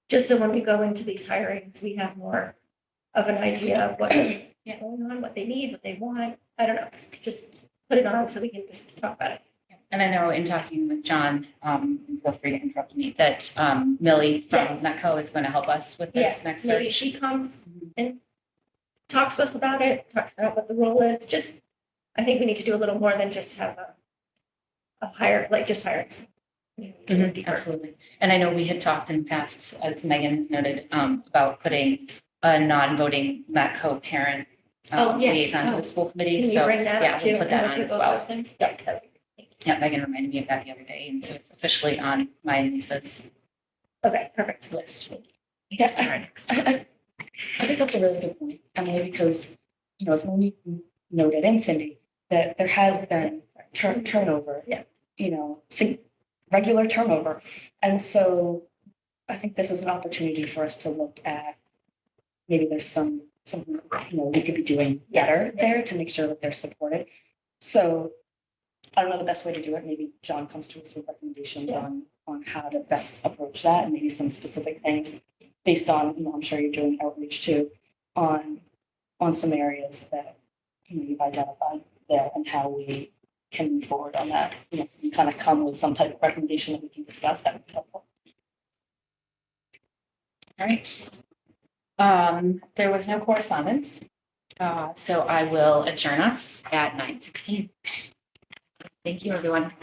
Just so when we go into these hirings, we have more of an idea of what's going on, what they need, what they want. I don't know, just put it on so we can just talk about it. And I know in talking with John, feel free to interrupt me, that Millie from Yes. NetCo is going to help us with this next Maybe search. she comes and talks to us about it, talks about what the role is, just, I think we need to do a little more than just have a hire, like just hiring. Mhm, absolutely. And I know we had talked in the past, as Megan has noted, about putting a non-voting NetCo parent Oh, yes. liaison to Oh. the school committee. Can you So bring that yeah, up too? we'll put that and on look as at well. those things? Yeah, that'd be great. Yeah, Megan reminded me of that the other day, and so it's officially on my niece's Okay, perfect. list. Yes, I think that's a really good point, Emily, because, as Monique noted and Cindy, that there has been turnover. Yeah. Regular turnover. And so I think this is an opportunity for us to look at, maybe there's something, we could be doing better there to make sure that they're supported. So I don't know the best way to do it. Maybe John comes to us with recommendations on how to best approach that, and maybe some specific things based on, I'm sure you're doing outreach too, on some areas that, you've identified there and how we can move forward on that. You kind of come with some type of recommendation that we can discuss, that would be helpful. All right. There was no correspondence, so I will adjourn us at 9:16. Thank you, everyone.